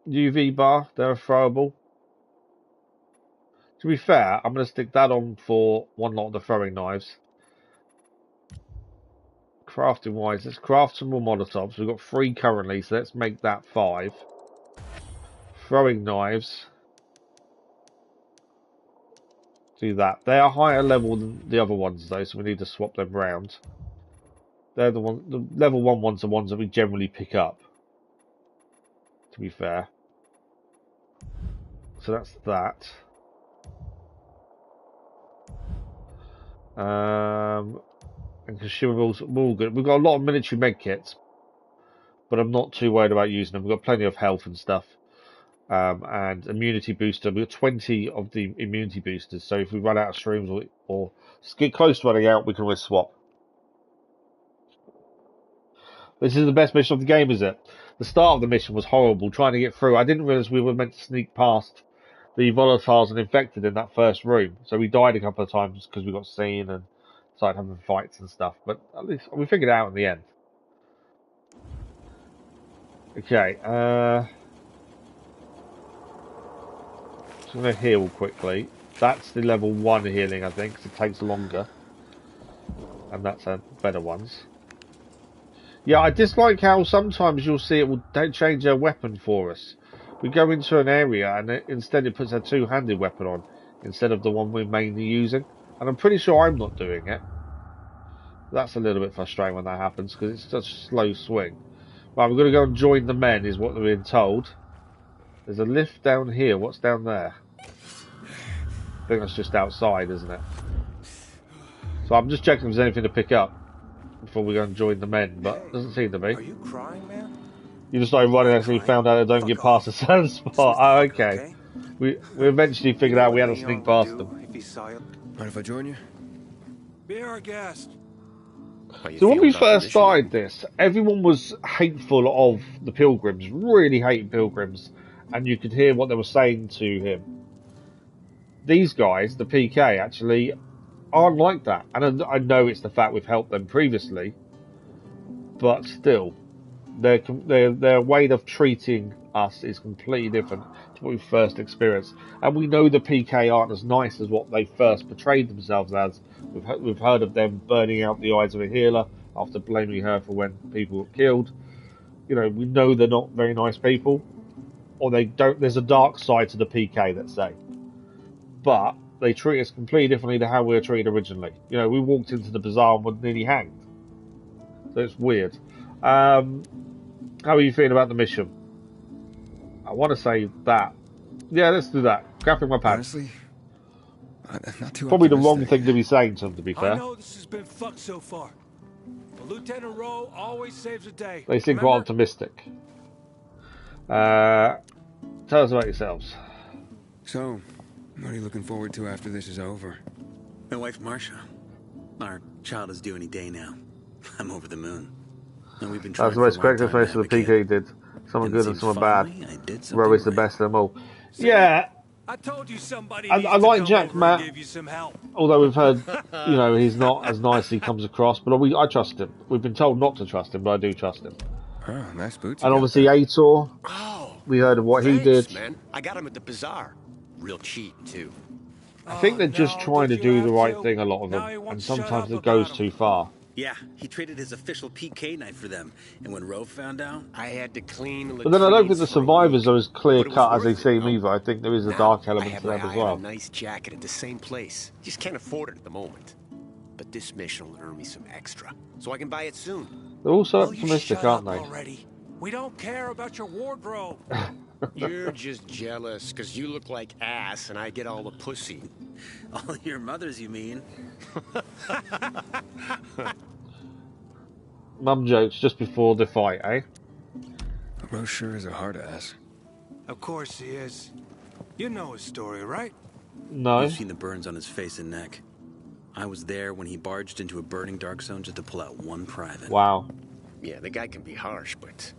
UV bar, they're throwable. To be fair, I'm going to stick that on for one lot of the throwing knives. Crafting wise, let's craft some more Molotovs. We've got 3 currently, so let's make that 5. Throwing knives. Do that. They are higher level than the other ones though, so we need to swap them round. They're the level 1 ones are ones that we generally pick up. To be fair. So that's that. And consumables, all good. We've got a lot of military medkits, but I'm not too worried about using them. We've got plenty of health and stuff. And immunity booster. We've got 20 of the immunity boosters, so if we run out of shrooms or get close to running out, we can always swap. This is the best mission of the game, is it? The start of the mission was horrible, trying to get through. I didn't realise we were meant to sneak past the volatiles and infected in that first room, so we died a couple of times because we got seen and started having fights and stuff, but at least we figured it out in the end. Okay, just going to heal quickly. That's the level 1 healing, I think, because it takes longer. And that's a better ones. Yeah, I dislike how sometimes you'll see it will change their weapon for us. We go into an area and instead it puts a two-handed weapon on instead of the one we're mainly using. And I'm pretty sure I'm not doing it. That's a little bit frustrating when that happens because it's such a slow swing. Right, we're going to go and join the men is what we're being told. There's a lift down here. What's down there? I think that's just outside, isn't it? So I'm just checking if there's anything to pick up before we go and join the men, but it doesn't seem to be. Are you crying, man? You just started running and we found out they don't get past a certain spot. Oh, okay. We eventually figured out we had to sneak past them. Mind if I join you? Be our guest. So when we first started this, everyone was hateful of the pilgrims, really hated pilgrims, and you could hear what they were saying to him. These guys, the PK, actually aren't like that. And I know it's the fact we've helped them previously, but still, their way of treating us is completely different to what we first experienced. And we know the PK aren't as nice as what they first portrayed themselves as. We've heard of them burning out the eyes of a healer after blaming her for when people got killed. You know, we know they're not very nice people, or they don't. There's a dark side to the PK, let's say, but they treat us completely differently to how we were treated originally. You know, we walked into the bazaar and were nearly hanged. So it's weird. How are you feeling about the mission? I want to say that. Yeah, let's do that. Grabbing my pants. Honestly, Not too Probably the wrong optimistic. thing to be saying to them, to be I fair. know this has been fucked so far, but Lieutenant Rowe always saves a day. They seem quite Remember? optimistic. Tell us about yourselves. So, what are you looking forward to after this is over? My wife, Marcia. Our child is due any day now. I'm over the moon. And we've been trying That's the most for a long correct time to explanation of the have a PK kid. did. Someone And it good and seems someone bad. finally I did something Roe is the right. best of them all. See? Yeah, I told you somebody I needs like to come Jack over Matt. and give you some help. Although we've heard, you know, he's not as nice as he comes across, but I trust him. We've been told not to trust him, but I do trust him. Oh, nice boots. And you got obviously there. Aitor, Oh, we heard of what he thanks, did. man. I got him at the bazaar. Real cheap, too. I think they're just no, trying to did you do the have right to? thing, a lot of Now them, he won't and shut sometimes up it goes about too him. far. Yeah, he traded his official PK knife for them. And when Roe found out, I had to clean the But then I don't think the latrines for a survivors week. are as clear But it was cut as they worth it, seem no? either. I think there is a Now, dark I element have to my them as eye on well. a nice jacket at the same place. Just can't afford it at the moment. But this mission will earn me some extra, so I can buy it soon. They're also Will you optimistic, shut aren't up they? already? We don't care about your wardrobe. You're just jealous because you look like ass and I get all the pussy. all your mothers, you mean? Mum jokes just before the fight, eh? Roe sure is a hard ass. Of course he is. You know his story, right? No. You've seen the burns on his face and neck. I was there when he barged into a burning dark zone just to pull out one private. Wow. Yeah, the guy can be harsh, but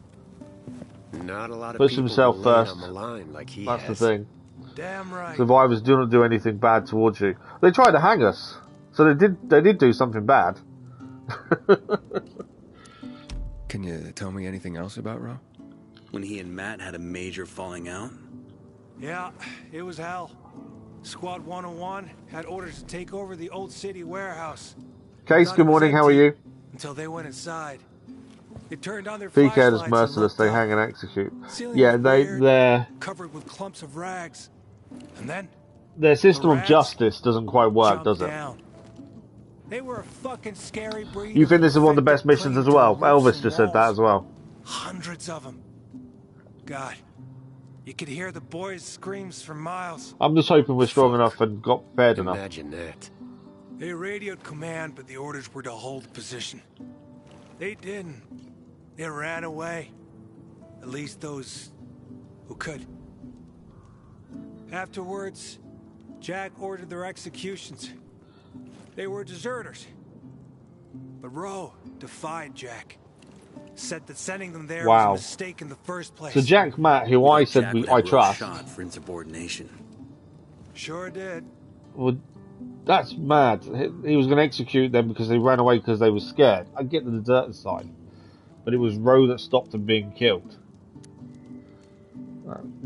not a lot of Puts people himself will lay it first. on the line like he That's has. the thing. Damn right. Survivors do not do anything bad towards you. They tried to hang us, so they did do something bad. Can you tell me anything else about Roe? When he and Matt had a major falling out, Yeah, it was hell. Squad 101 had orders to take over the old city warehouse. Case, Thought good it was morning. How are empty you? Until they went inside. They turned on their PK flashlights is merciless. and They looked hang up. and execute. Ceiling Yeah, was weird, they're covered with clumps of rags. And then their system of rags justice doesn't quite work, jumped does it? down. They were a fucking scary breed. You of think this is one of the infected best missions as clinging to well? roofs Elvis and just said that walls. as well. Hundreds of them. God, you could hear the boys' screams for miles. I'm just hoping we're strong enough and got prepared enough. Imagine that. They radioed command, but the orders were to hold position. They didn't. They ran away. At least those who could. Afterwards, Jack ordered their executions. They were deserters. But Roe defied Jack. Said that sending them there Wow. was a mistake in the first place. So Jack Matt, who I said Jack would I have Roe trust, shot for insubordination. Sure did. would that's mad. He was going to execute them because they ran away because they were scared. I get the deserter side, but it was Roe that stopped them being killed.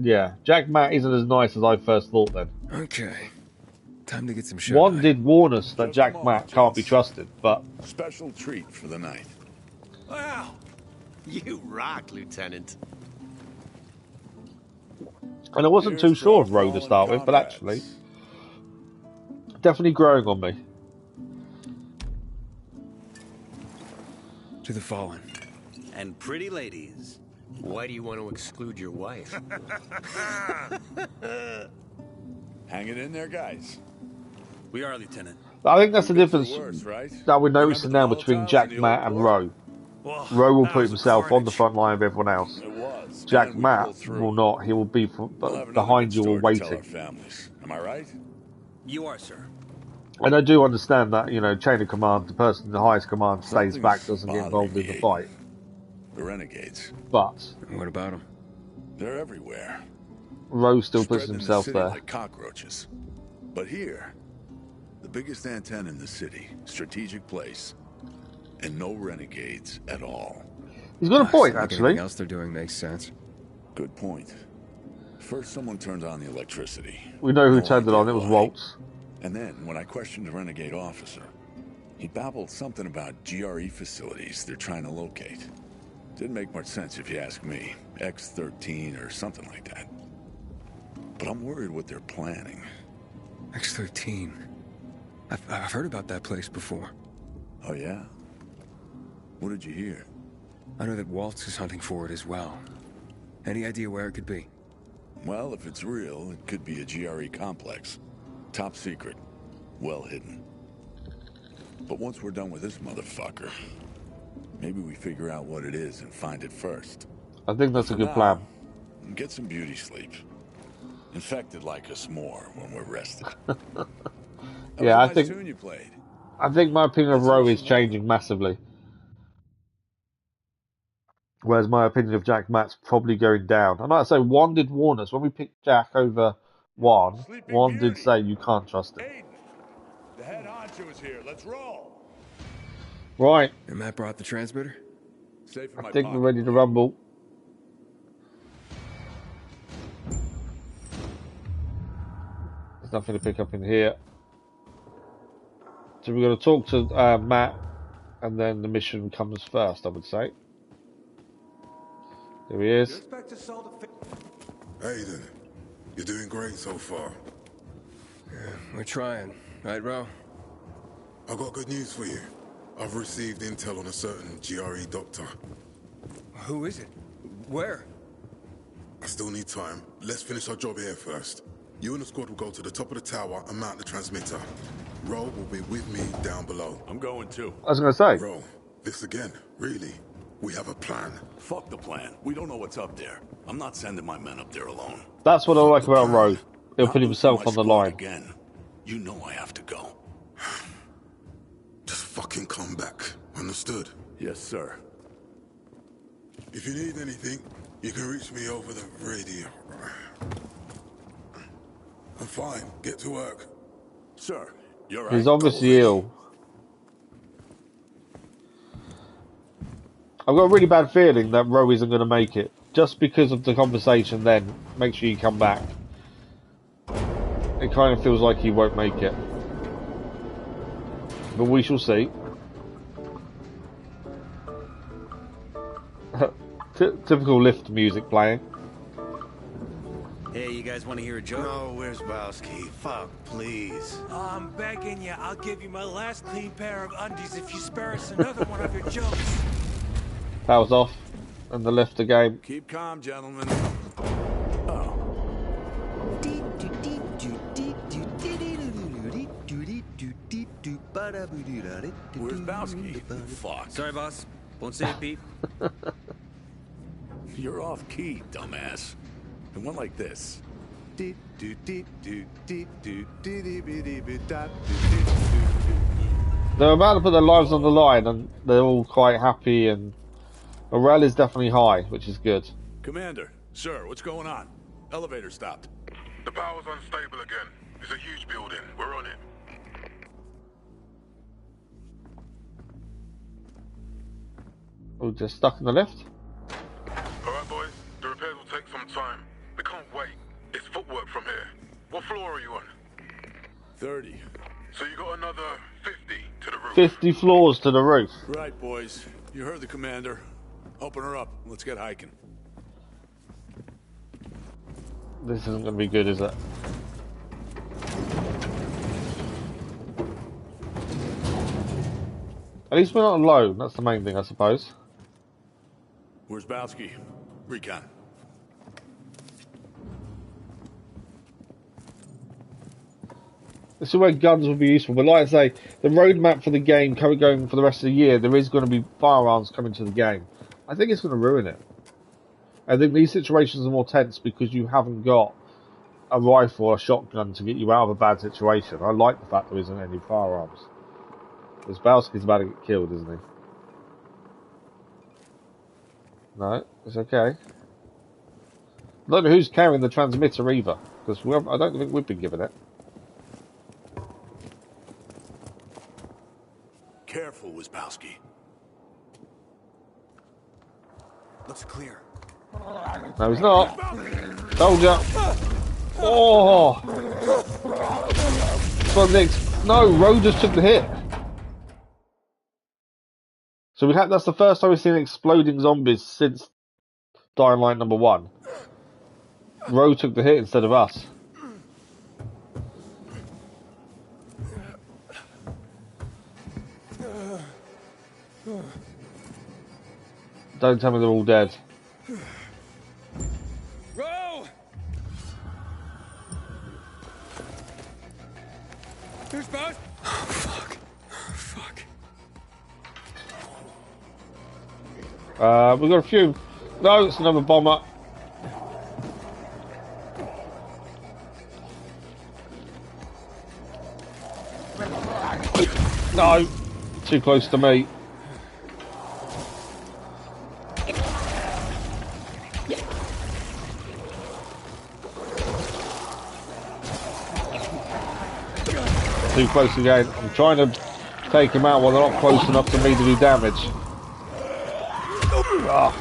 Yeah, Jack Matt isn't as nice as I first thought. Then Okay. Time to get some shut one eye. did warn us that Just a Jack moment, Matt can't be gents. trusted, but Special treat for the night. Wow. You rock, Lieutenant. and I wasn't too Here's sure our of Roe to fallen start with, but comrades. actually, definitely growing on me. To the fallen. And pretty ladies. Why do you want to exclude your wife? Hang it in there, guys. We are, Lieutenant. I think that's the Good for difference worse, right? that we're noticing now Remember the between Molotovs Jack in the Matt old and war? Roe. Well, Roe will that put was himself on the carnage. front line of everyone else. It was. Jack and we Matt pulled through. will not. He will be We'll have another behind good you or story to tell waiting. our families. Am I right? You are, sir. And I do understand that, you know, chain of command, the person in the highest command stays Something's back, doesn't get involved in bothering the me, fight. The renegades. But What about him? They're everywhere. Roe still puts Spreading in the himself city there. like cockroaches. But here, the biggest antenna in the city, strategic place, and no renegades at all. He's got a point, Like actually. anything else they're doing makes sense. Good point. First, someone turned on the electricity. We know who No turned it on. idea It was why. Waltz. And then, when I questioned the renegade officer, he babbled something about GRE facilities they're trying to locate. Didn't make much sense if you ask me. X-13 or something like that. But I'm worried what they're planning. X-13. I've heard about that place before. Oh, yeah? What did you hear? I know that Waltz is hunting for it as well. Any idea where it could be? Well, if it's real, it could be a GRE complex. Top secret. well hidden. But once we're done with this motherfucker, maybe we figure out what it is and find it first. I think that's a For good now, plan. Get some beauty sleep. Infected like us more when we're rested. Yeah, I nice think tune you played. I think my opinion of Roe is changing massively. Whereas my opinion of Jack Matt's probably going down. And like I say, one did warn us when we picked Jack over one. One did say you can't trust him. Aiden, the head honcho is here. Let's roll. Right, And Matt brought the transmitter? Safe in I my think we're pocket, ready to buddy. rumble. There's nothing to pick up in here. So we're going to talk to Matt, and then the mission comes first, I would say. There he is. Aiden, you're doing great so far. Yeah, we're trying. Right, Ro? I got good news for you. I've received intel on a certain GRE doctor. Who is it? Where? I still need time. Let's finish our job here first. You and the squad will go to the top of the tower and mount the transmitter. Ro will be with me down below. I'm going too. I was going to say. Ro, this again, really? We have a plan. Fuck the plan. We don't know what's up there. I'm not sending my men up there alone. That's what I like about Roe. He'll put himself on the line. Again. You know I have to go. Just fucking come back. Understood? Yes, sir. If you need anything, you can reach me over the radio. I'm fine. Get to work. Sir, you're right. He's obviously ill. I've got a really bad feeling that Roe isn't going to make it. Just because of the conversation then. Make sure you come back. It kind of feels like he won't make it. But we shall see. Typical lift music playing. Hey, you guys want to hear a joke? No, where's Bowski? Fuck, please. Oh, I'm begging you. I'll give you my last clean pair of undies if you spare us another one of your jokes. That was off. And the lift again. Keep calm, gentlemen. Where's Bowski? Fuck. Sorry, boss. Won't say it, Pete. You're off key, dumbass. It went like this. They're about to put their lives on the line, and they're all quite happy, and morale is definitely high, which is good. Commander, sir, what's going on? Elevator stopped. The power's unstable again. It's a huge building. We're on it. Oh, just stuck in the lift? Alright, boys. The repairs will take some time. We can't wait. It's footwork from here. What floor are you on? 30. So you got another 50 to the roof. 50 floors to the roof. Right, boys. You heard the commander. Open her up. Let's get hiking. This isn't going to be good, is it? At least we're not alone. That's the main thing, I suppose. Where's Bowski? Recon. This is where guns would be useful, but like I say, the roadmap for the game going for the rest of the year, there is going to be firearms coming to the game. I think it's going to ruin it. I think these situations are more tense because you haven't got a rifle or a shotgun to get you out of a bad situation. I like the fact there isn't any firearms. Because Bowski's about to get killed, isn't he? No, it's okay. I don't know who's carrying the transmitter either, because I don't think we've been given it. Careful, Wisbowski. Looks clear. No, he's not. Told ya. Oh! No, Roe just took the hit. So that's the first time we've seen exploding zombies since Dying Light number 1. Roe took the hit instead of us. Don't tell me they're all dead. Row! There's both. Oh, fuck. We've got a few. No, it's another bomber. No, too close to me. Too close again. I'm trying to take him out while they're not close enough to me to do damage. Oh.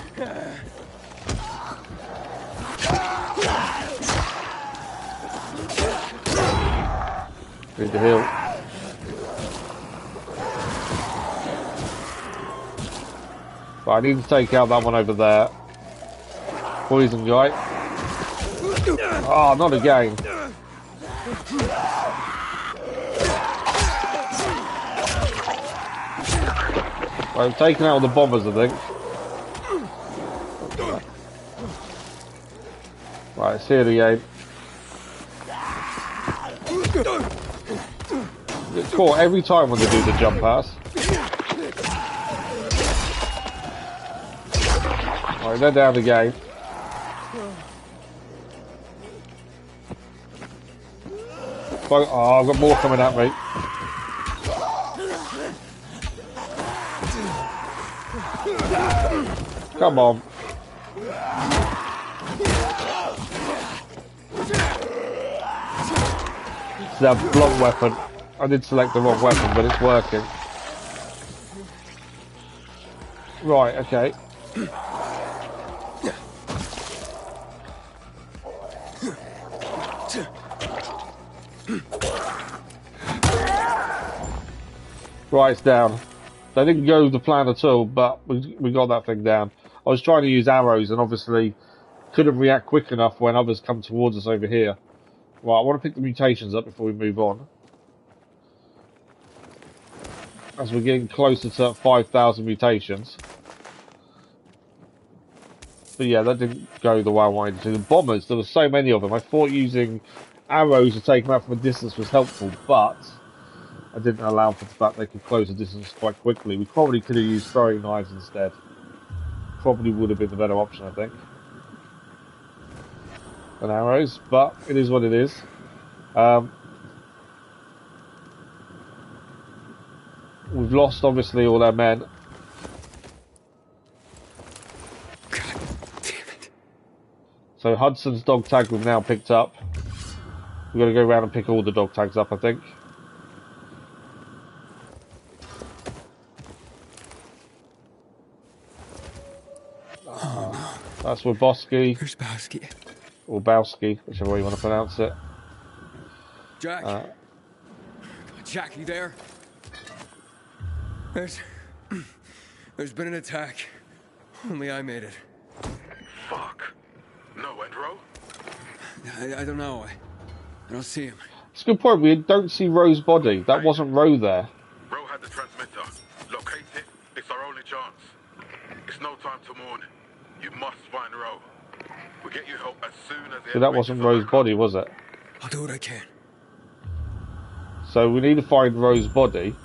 Need to heal. But I need to take out that one over there. Poison guy. Oh, not again. I'm taking out the bombers, I think. Right, it's here again. It's caught every time when they do the jump pass. Right, they're down again. Oh, I've got more coming at me. Come on. It's that block weapon. I did select the wrong weapon, but it's working. Right, okay. Right, it's down. They didn't go with the plan at all, but we got that thing down. I was trying to use arrows and obviously couldn't react quick enough when others come towards us over here. Right, I want to pick the mutations up before we move on. As we're getting closer to 5,000 mutations. But yeah, that didn't go the way I wanted to. The bombers, there were so many of them. I thought using arrows to take them out from a distance was helpful, but I didn't allow for the fact they could close the distance quite quickly. We probably could have used throwing knives instead. Probably would have been the better option, I think, than arrows, but it is what it is. We've lost, obviously, all our men. God damn it. So Hudson's dog tag we've now picked up. We've got to go around and pick all the dog tags up, I think. That's Wabowski. Where's Bowski? Or Bowski, whichever way you want to pronounce it. Jack? Jack, you there? There's been an attack. Only I made it. Fuck. No, and Ro? I don't know. I don't see him. It's a good point. We don't see Ro's body. That wasn't Ro there. Ro had the transmitter. Locate it. It's our only chance. It's no time to mourn. You must find Ro. We'll get you help as soon as... So that wasn't Ro's body, was it? I'll do what I can. So we need to find Ro's body.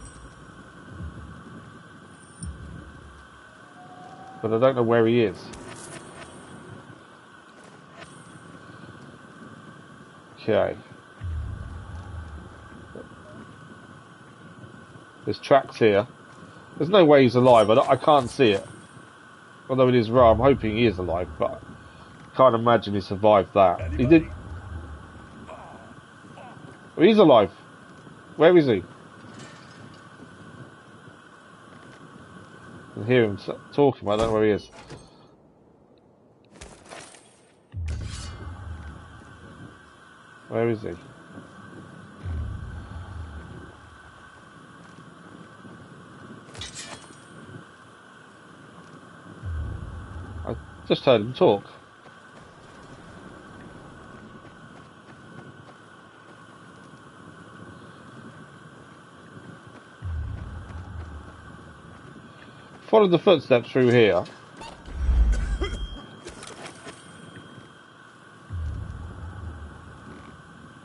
But I don't know where he is. Okay. There's tracks here. There's no way he's alive. I can't see it. Although it is Ro, I'm hoping he is alive, but I can't imagine he survived that. He did... Oh, he's alive. Where is he? I can hear him talking, but I don't know where he is. Where is he? I just heard him talk. Follow the footsteps through here.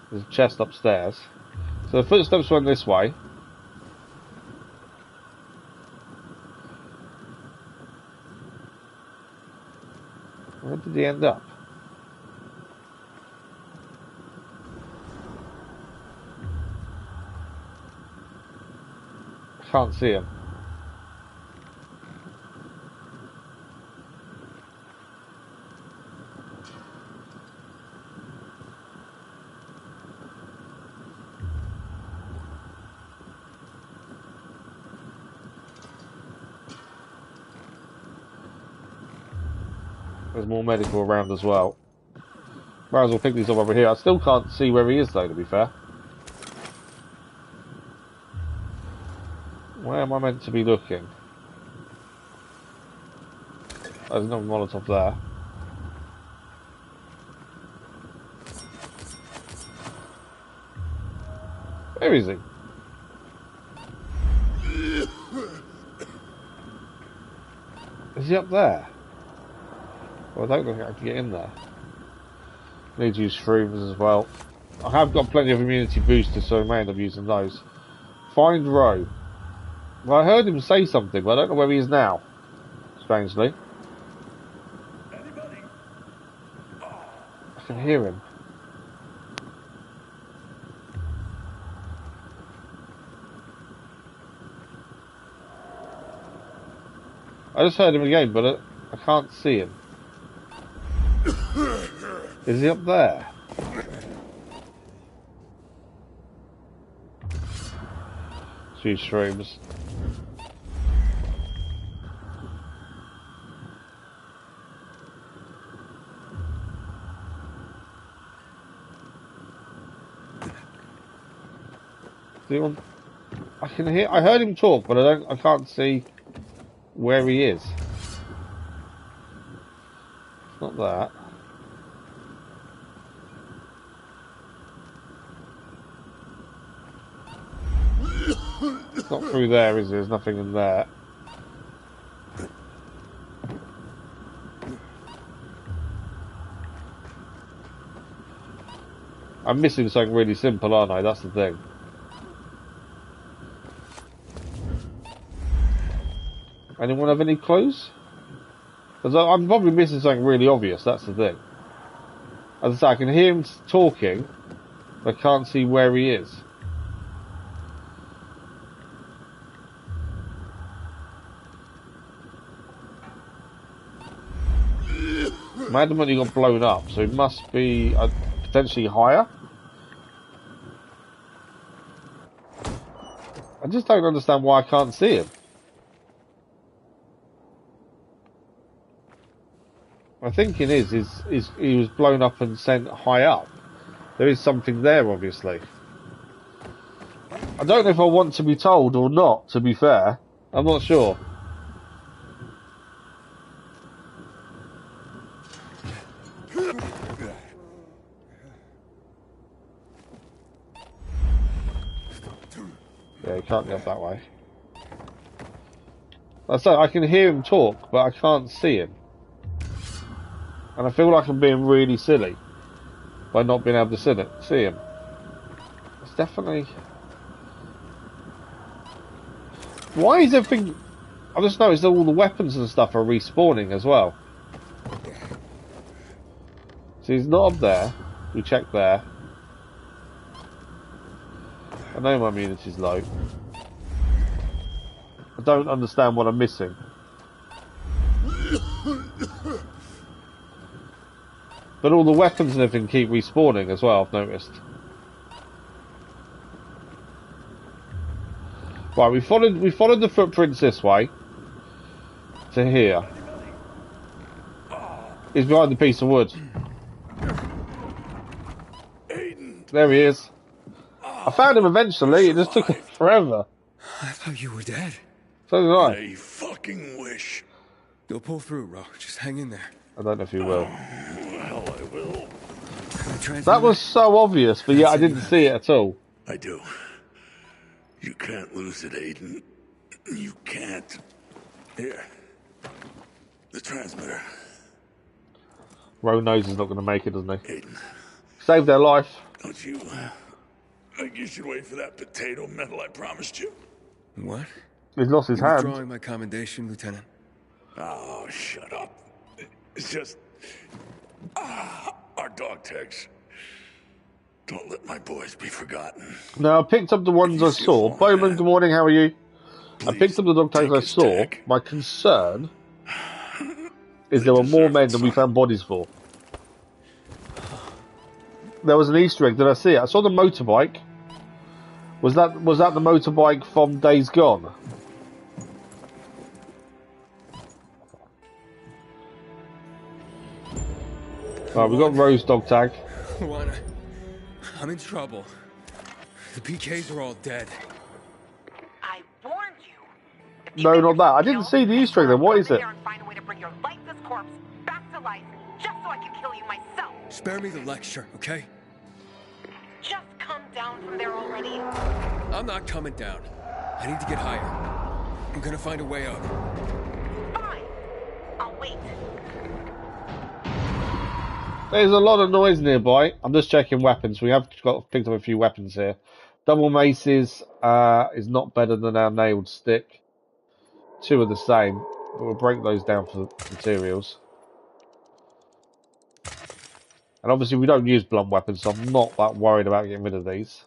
There's a chest upstairs. So the footsteps went this way. Where did he end up? I can't see him. There's more medical around as well. Might as well pick these up over here. I still can't see where he is though, to be fair. Where am I meant to be looking? There's another Molotov there. Where is he? Is he up there? Well, I don't think I can get in there. Need to use shrooms as well. I have got plenty of immunity boosters, so I may end up using those. Find Roe. Well, I heard him say something, but I don't know where he is now. Strangely. I can hear him. I just heard him again, but I can't see him. Is he up there? Few shrooms. I can hear. I heard him talk, but I can't see where he is. It's not that. It's not through there, is there? There's nothing in there. I'm missing something really simple, aren't I? That's the thing. Anyone have any clues? Because I'm probably missing something really obvious, that's the thing. As I say, I can hear him talking, but I can't see where he is. I'm adamant he got blown up, so it must be potentially higher. I just don't understand why I can't see him. My thinking is he was blown up and sent high up. There is something there, obviously. I don't know if I want to be told or not, to be fair. I'm not sure. Yeah, he can't get that way. Like I say, I can hear him talk, but I can't see him. And I feel like I'm being really silly by not being able to see him. It's definitely... Why is everything... I just noticed that all the weapons and stuff are respawning as well. So he's not up there. We checked there. I know my immunity's low. I don't understand what I'm missing. But all the weapons and everything keep respawning as well, I've noticed. Right, we followed the footprints this way to here. He's behind the piece of wood. There he is. I found him eventually, it just took forever. I thought you were dead. So did I. I fucking wish. You'll pull through, Ro. Just hang in there. I don't know if you will. Well, I will. That was so obvious, but yeah, I didn't see it at all. I do. You can't lose it, Aiden. You can't. Here. The transmitter. Ro knows he's not going to make it, doesn't he? Aiden. Saved their life. Don't you think you should wait for that potato medal I promised you. What? He's lost his You hand. withdrawing my commendation, Lieutenant? Oh, shut up. It's just... our dog tags. Don't let my boys be forgotten. Now, I picked up the ones I saw. Bowman, good morning, how are you? I picked up the dog tags I saw. My concern is there were more men than we found bodies for. There was an Easter egg. Did I see it? I saw the motorbike. Was that the motorbike from Days Gone? Right, we got Rose dog tag. Lawan, I'm in trouble. The PKs are all dead. I warned you. No, not that. I didn't see the Easter egg then. What is it? Find a way to bring your lifeless corpse back to life, just so I can kill you myself. Spare me the lecture, okay? Just come down from there already. I'm not coming down. I need to get higher. I'm gonna find a way up. Fine. I'll wait. There's a lot of noise nearby. I'm just checking weapons. We have picked up a few weapons here. Double maces is not better than our nailed stick. Two are the same, but we'll break those down for materials. And obviously we don't use blunt weapons, so I'm not that worried about getting rid of these.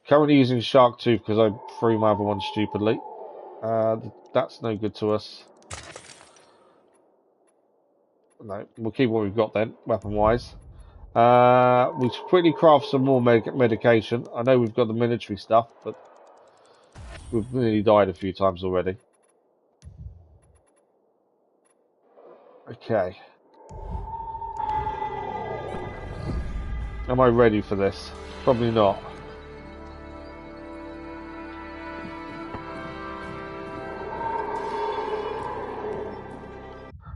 Currently using shark tooth because I threw my other one stupidly. That's no good to us. No, we'll keep what we've got then, weapon-wise. We should quickly craft some more medication. I know we've got the military stuff, but we've nearly died a few times already. Okay. Am I ready for this? Probably not.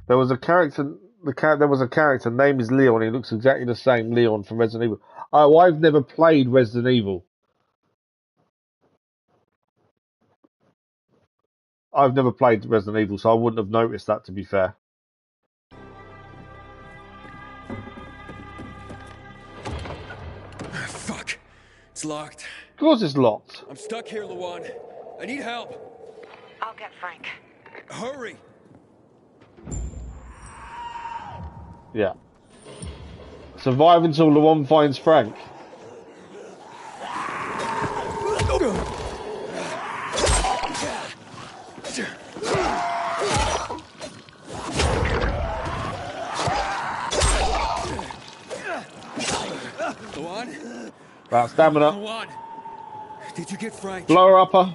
There was a character. There was a character. Name is Leon. He looks exactly the same. Leon from Resident Evil. Oh, I've never played Resident Evil. I've never played Resident Evil, so I wouldn't have noticed that. To be fair. Fuck. It's locked. Of course it's locked. I'm stuck here, Lawan. I need help. I'll get Frank. Hurry. Yeah. Survive until Lawan finds Frank. Lawan? About stamina. Lawan. Did you get Frank? Blower upper.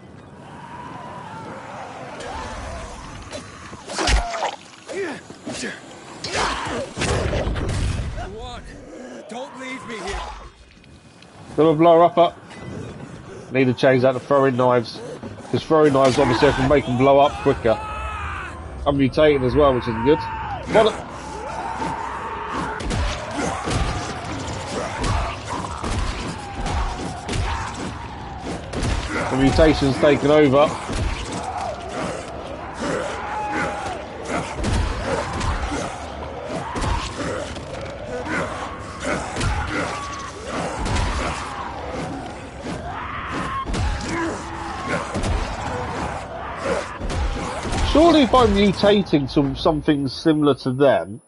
Lawan, don't leave me here. Got a blower upper. Need to change that to throwing knives. Because throwing knives obviously I can make them blow up quicker. I'm mutating as well, which is good. The mutation's taken over. Surely if I'm mutating to something similar to them,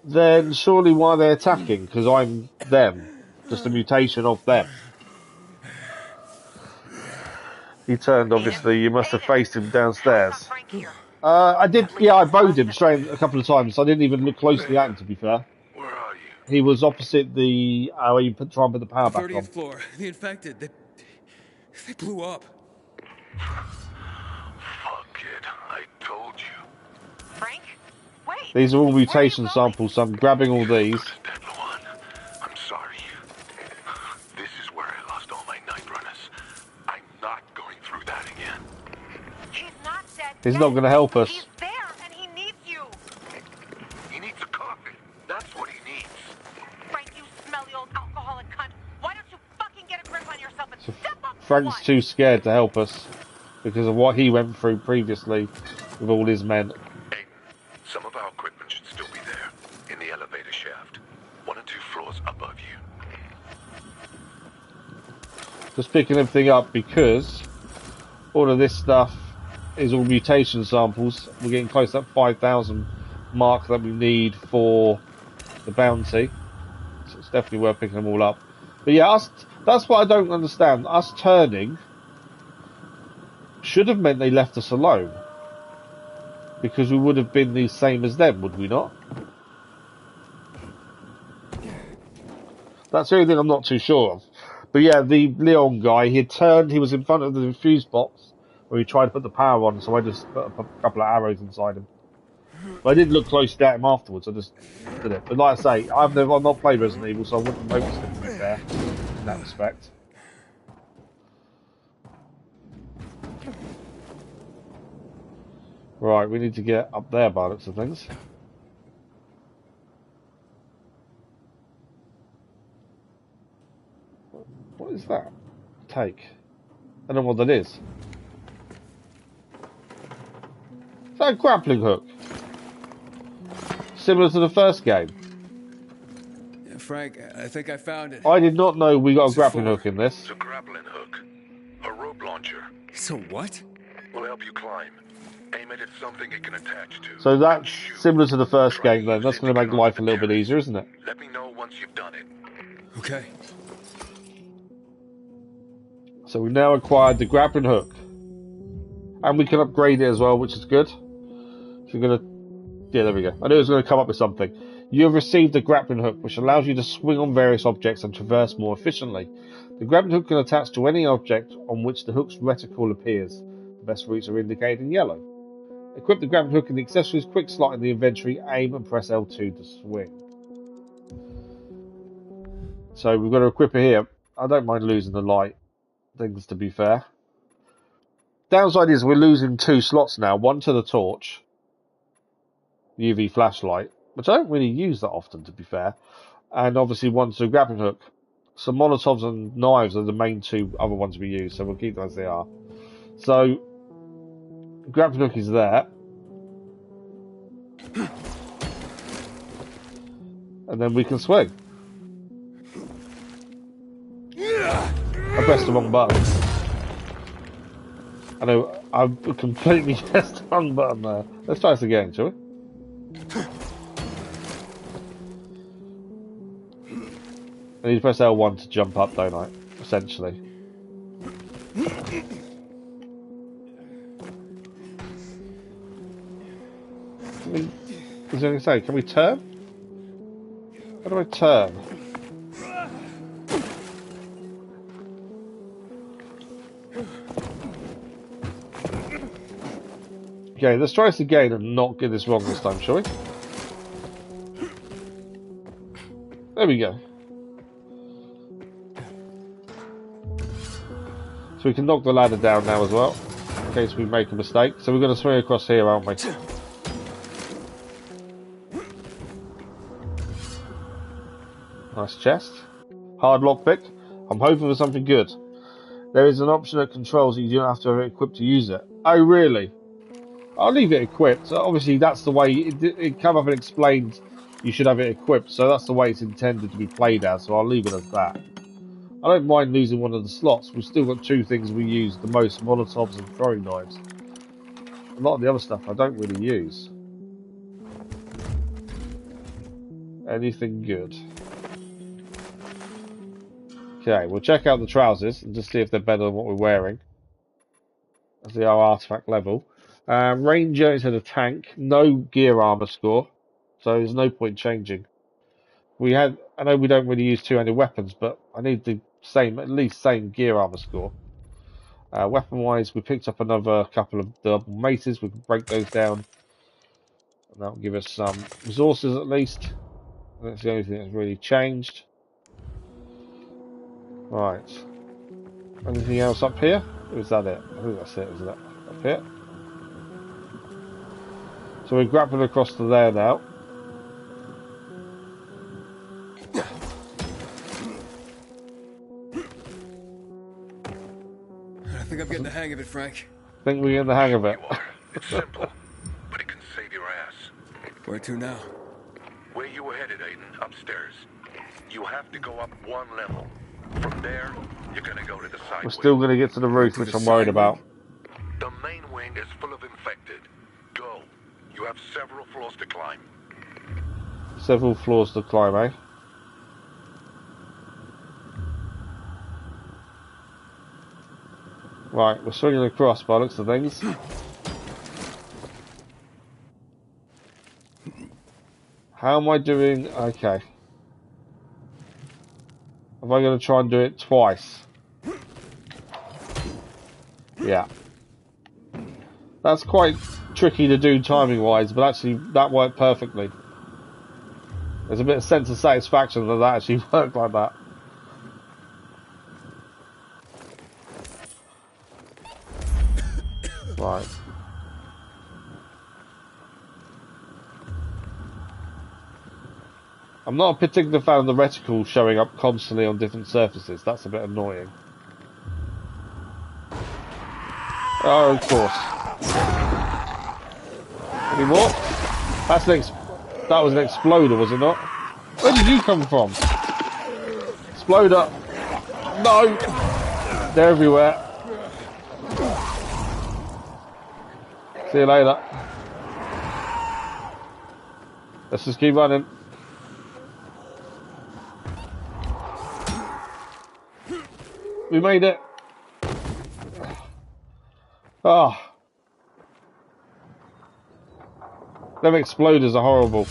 then surely why are they attacking? Because I'm them. Just a mutation of them. He turned, obviously. You must have faced him downstairs. I did, yeah, I bowed him straight a couple of times. I didn't even look closely at him, to be fair. Where are you? He was opposite the, where you try and put the power back on. 30th floor. The infected. They blew up. Fuck it. I told you. Frank? Wait. These are all mutation samples, so I'm grabbing all these. I'm sorry. This is where I lost all my night runners. I'm not going through that again. He's not dead. He's not going to help us. He's there and he needs you. He needs a coffee. That's what he needs. Frank, you smelly old alcoholic cunt. Why don't you fucking get a grip on yourself and step up? Frank's too scared to help us because of what he went through previously with all his men. Some of our equipment should still be there in the elevator. elevator shaft. 1 or 2 floors above you. Just picking everything up because all of this stuff is all mutation samples. We're getting close to that 5,000 mark that we need for the bounty. So it's definitely worth picking them all up. But yeah, that's what I don't understand. Us turning should have meant they left us alone. Because we would have been the same as them, would we not? That's the only thing I'm not too sure of. But yeah, the Leon guy, he was in front of the fuse box where he tried to put the power on, so I just put a couple of arrows inside him. But I did look close at him afterwards, I just did it. But like I say, I've not played Resident Evil, so I wouldn't have noticed it, to be fair, in that respect. Right, we need to get up there by the looks of things. What is that? Take. I don't know what that is. Is that a grappling hook? Similar to the first game. Yeah, Frank, I think I found it. I did not know we got a grappling hook in this. It's a grappling hook. A rope launcher. So what? Will help you climb. Aim it at something it can attach to. So that's similar to the first game then. That's going to make life a little bit easier, isn't it? Let me know once you've done it. Okay. So we've now acquired the grappling hook. And we can upgrade it as well, which is good. So we're going to... Yeah, there we go. I knew it was going to come up with something. You have received the grappling hook, which allows you to swing on various objects and traverse more efficiently. The grappling hook can attach to any object on which the hook's reticle appears. The best routes are indicated in yellow. Equip the grappling hook in the accessories quick slot in the inventory, aim and press L2 to swing. So we've got to equip it here. I don't mind losing the light things, to be fair. Downside is we're losing 2 slots now. One to the torch, UV flashlight, which I don't really use that often, to be fair. And obviously one to the grappling hook. So Molotovs and knives are the main 2 other ones we use, so we'll keep them as they are. So grappling hook is there. And then we can swing. I pressed the wrong button. I know, I've completely pressed the wrong button there. Let's try this again, shall we? I need to press L1 to jump up, don't I? Essentially. Is there anything to say? Can we turn? How do I turn? Okay, let's try this again and not get this wrong this time, shall we? There we go. So we can knock the ladder down now as well, in case we make a mistake. So we're going to swing across here, aren't we? Nice chest. Hard lockpick. I'm hoping for something good. There is an option that controls that you don't have to have it equipped to use it. Oh, really? I'll leave it equipped. So obviously, that's the way it came up and explained you should have it equipped. So that's the way it's intended to be played as. So I'll leave it as that. I don't mind losing one of the slots. We've still got 2 things we use the most: Molotovs and throwing knives. A lot of the other stuff I don't really use. Anything good? Okay, we'll check out the trousers and just see if they're better than what we're wearing, as they are artifact level. Ranger instead of tank, no gear armor score, so there's no point changing. I know we don't really use 2-handed weapons, but I need the same, at least same gear armor score. Weapon wise, we picked up another couple of double maces. We can break those down, and that'll give us some resources at least. And that's the only thing that's really changed. Right. Anything else up here? Or is that it? I think that's it, isn't it? Up here. So we're grappling across to there now. I think I'm getting the hang of it, Frank. Think we're getting the hang of it. It's simple, but it can save your ass. Where to now? Where you were we're headed, Aiden, upstairs. You have to go up one level. From there, you're gonna go to the side We're still going to get to the roof, which I'm worried about. The main wing is full of infected. Go. You have several floors to climb. Several floors to climb, eh? Right, we're swinging across by the looks of things. How am I doing? Okay. Am I going to try and do it twice? Yeah. That's quite tricky to do timing-wise, but actually that worked perfectly. There's a bit of sense of satisfaction that that actually worked like that. Right. I'm not a particular fan of the reticle showing up constantly on different surfaces. That's a bit annoying. Oh, of course. Any more? That was an exploder, was it not? Where did you come from? Exploder. No! They're everywhere. See you later. Let's just keep running. We made it. Ah. Them exploders are horrible.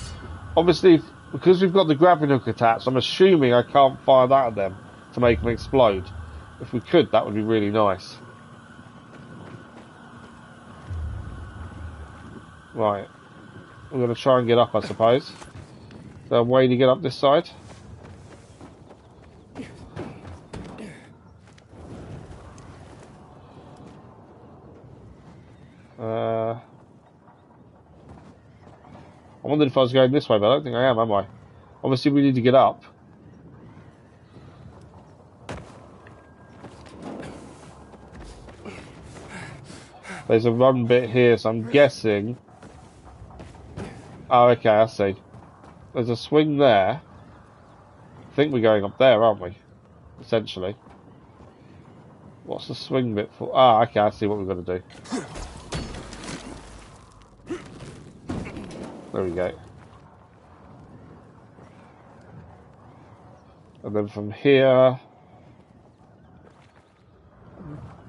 Obviously, because we've got the grappling hook attached, I'm assuming I can't fire that at them to make them explode. If we could, that would be really nice. Right. We're going to try and get up, I suppose. Is there a way to get up this side? I wondered if I was going this way, but I don't think I am I? Obviously, we need to get up. There's a run bit here, so I'm guessing... Oh, okay, I see. There's a swing there. I think we're going up there, aren't we? Essentially. What's the swing bit for? Ah, okay, I see what we've got to do. There we go. And then from here...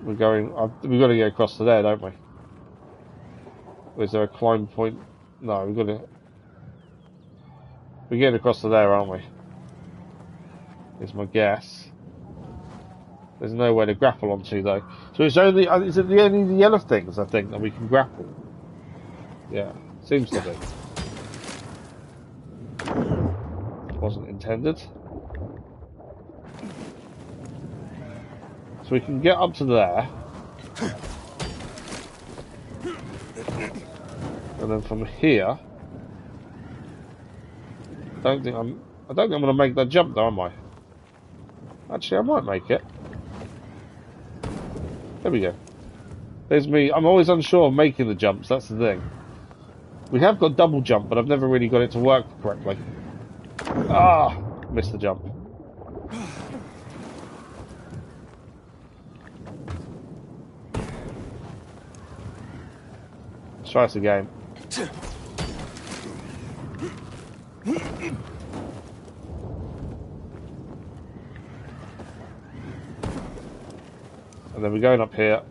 We're going... we've got to get across to there, don't we? Or is there a climb point? No, we've got to... We're getting across to there, aren't we? Is my guess. There's nowhere to grapple onto, though. So it's only... Is it only the yellow things, I think, that we can grapple? Yeah, seems to be. Wasn't intended. So we can get up to there. And then from here... I don't think I'm going to make that jump, though, am I? Actually, I might make it. There we go. There's me. I'm always unsure of making the jumps, that's the thing. We have got double jump, but I've never really got it to work correctly. Ah! Missed the jump. Let's try this again. And then we're going up here.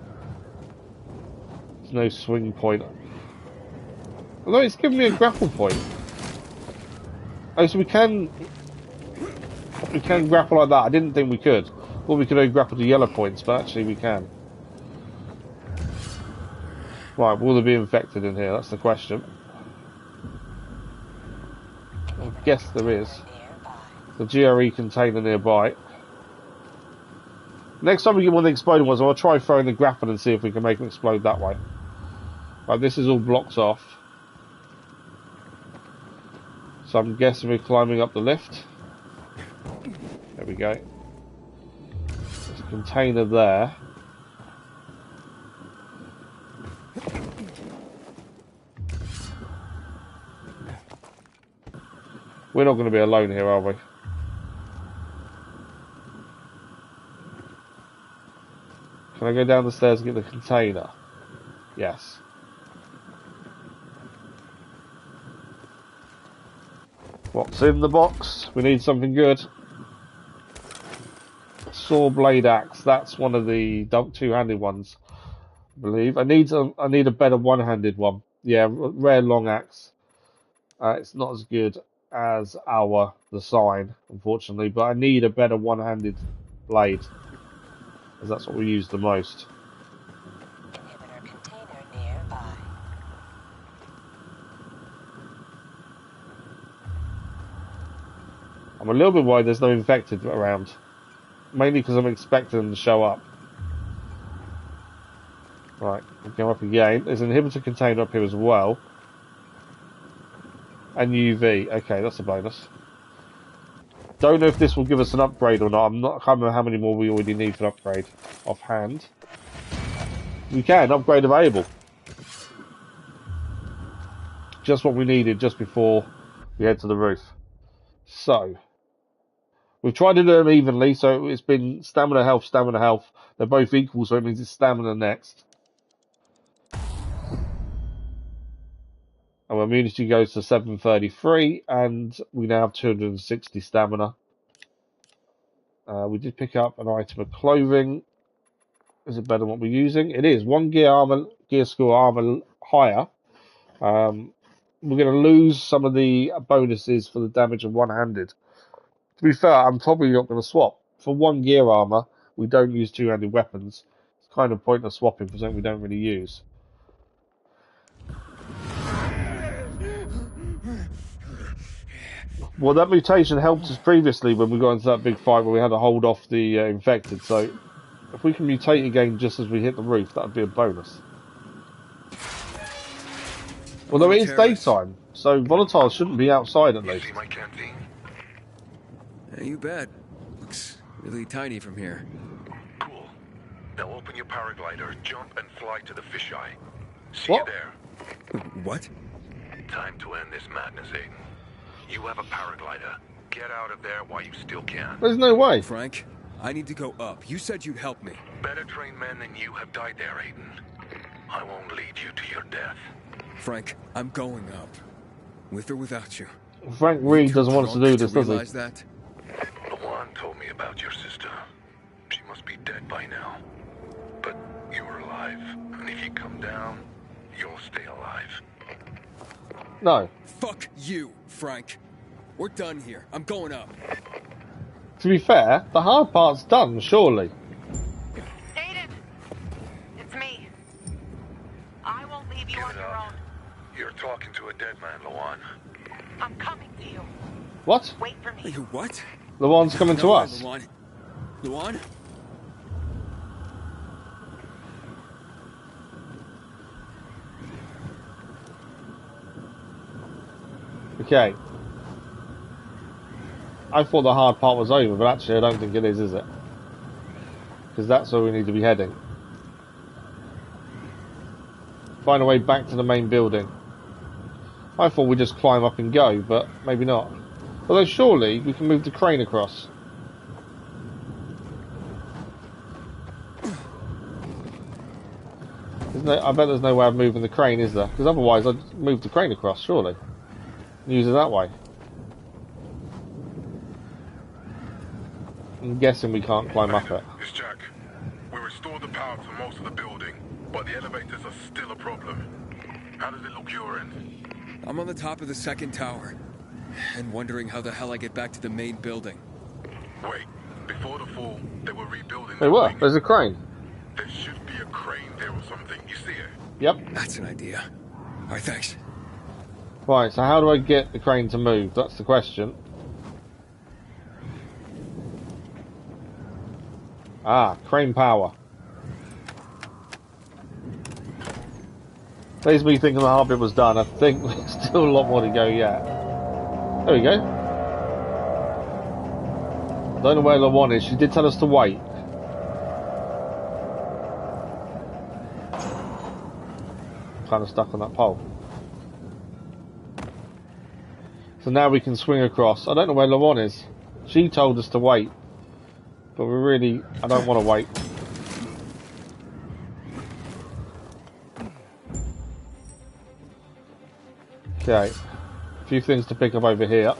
There's no swing point. Although it's giving me a grapple point. Oh, so we can grapple like that. I didn't think we could. Thought we could only grapple to yellow points, but actually we can. Right, will there be infected in here? That's the question. I guess there is. The GRE container nearby. Next time we get one of the exploding ones, I'll try throwing the grapple and see if we can make them explode that way. Right, this is all blocked off. So I'm guessing we're climbing up the lift. There we go. There's a container there. We're not going to be alone here, are we? Can I go down the stairs and get the container? Yes. What's in the box? We need something good. Saw blade axe. That's one of the two-handed ones, I believe. I need a better one-handed one. Yeah, rare long axe. It's not as good as the sign, unfortunately, but I need a better one-handed blade, as that's what we use the most. Inhibitor container nearby. I'm a little bit worried there's no infected around, mainly because I'm expecting them to show up. Right, we go up again. There's an inhibitor container up here as well. And UV. Okay, that's a bonus. Don't know if this will give us an upgrade or not. I can't remember how many more we already need for an upgrade offhand. We can. Upgrade available. Just what we needed just before we head to the roof. So, we've tried to do them evenly, so it's been stamina, health, stamina, health. They're both equal, so it means it's stamina next. Our immunity goes to 733, and we now have 260 stamina. We did pick up an item of clothing. Is it better than what we're using? It is. 1 gear score armor higher. We're going to lose some of the bonuses for the damage of one-handed. To be fair, I'm probably not going to swap. For 1 gear armor, we don't use two-handed weapons. It's kind of pointless swapping for something we don't really use. Well, that mutation helped us previously when we got into that big fight where we had to hold off the infected, so if we can mutate again just as we hit the roof, that would be a bonus. Although it is daytime, so volatiles shouldn't be outside at least. See my canteen? Yeah, you bet. Looks really tiny from here. Cool. Now open your paraglider, jump and fly to the fisheye. See What? you there. What? Time to end this madness, Aiden. You have a paraglider. Get out of there while you still can. There's no way. Frank, I need to go up. You said you'd help me. Better trained men than you have died there, Aiden. I won't lead you to your death. Frank, I'm going up. With or without you. Frank really doesn't want us to do this, does he? Realize that? Lawan told me about your sister. She must be dead by now. But you're alive. And if you come down, you'll stay alive. No. Fuck you, Frank. We're done here. I'm going up. To be fair, the hard part's done, surely. Aiden! It's me. I won't leave you on your own. You're talking to a dead man, Lawan. I'm coming to you. What? Wait for me. You what? Lawan's coming to us. Lawan? Lawan? Okay. I thought the hard part was over, but actually I don't think it is it? Because that's where we need to be heading. Find a way back to the main building. I thought we'd just climb up and go, but maybe not. Although surely we can move the crane across. I bet there's no way of moving the crane, is there? Because otherwise I'd move the crane across, surely. And use it that way. I'm guessing we can't climb up it. It's Jack. We restored the power to most of the building, but the elevators are still a problem. How does it look your end? I'm on the top of the second tower. And wondering how the hell I get back to the main building. Wait, before the fall, they were rebuilding. They were. There's a crane. There should be a crane there or something. You see it? Yep. That's an idea. Alright, thanks. Right, so how do I get the crane to move? That's the question. Ah, crane power. There's me thinking the hard bit was done. I think there's still a lot more to go yet. There we go. Don't know where Lawan is. She did tell us to wait. Kind of stuck on that pole. So now we can swing across. I don't know where Lawan is. She told us to wait. But we're really... I don't want to wait. Okay. A few things to pick up over here.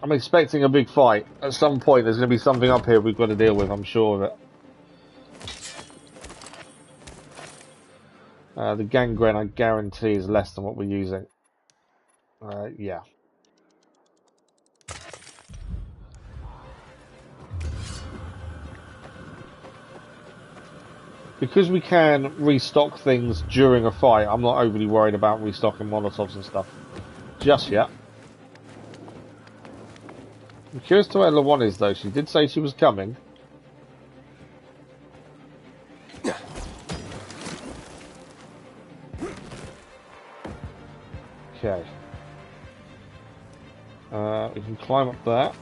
I'm expecting a big fight. At some point there's going to be something up here we've got to deal with, I'm sure of it. The gangrene, I guarantee, is less than what we're using. Yeah. Because we can restock things during a fight, I'm not overly worried about restocking Molotovs and stuff just yet. I'm curious to where Lawan is, though. She did say she was coming. Okay. We can climb up there.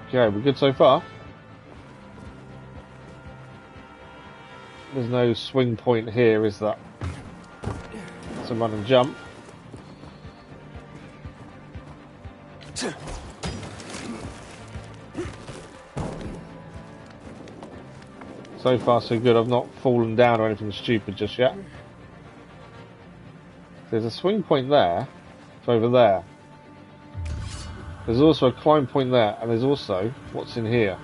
Okay, we're good so far. There's no swing point here, is there? So run and jump. So far so good. I've not fallen down or anything stupid just yet. There's a swing point there. It's over there. There's also a climb point there, and there's also what's in here.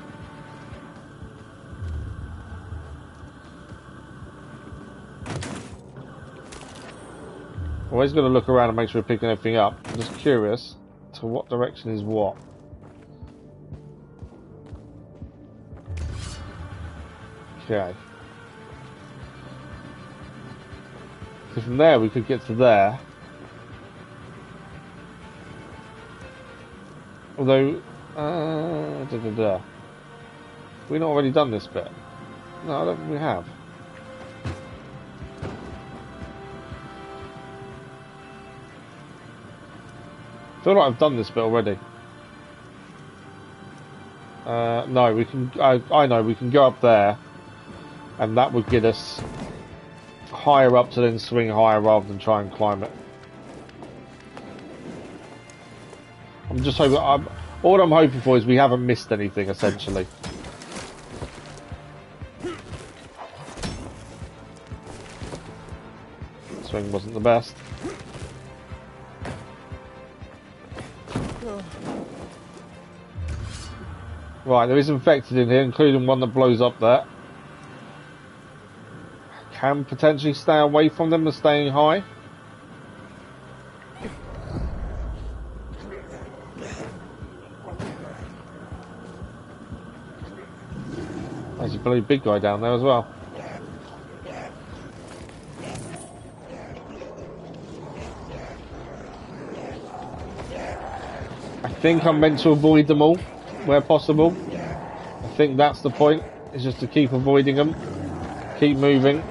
Always got to look around and make sure we're picking everything up. I'm just curious to what direction is what. Okay. So from there we could get to there. Although, we've not already done this bit. No, I don't think we have. I feel like I've done this bit already. No, we can. I know we can go up there, and that would get us higher up to then swing higher rather than try and climb it. I'm just hoping. All I'm hoping for is we haven't missed anything, essentially. Swing wasn't the best. Right, there is infected in here, including one that blows up there. Can potentially stay away from them and staying high. There's a bloody big guy down there as well. I think I'm meant to avoid them all where possible. I think that's the point, is just to keep avoiding them, keep moving.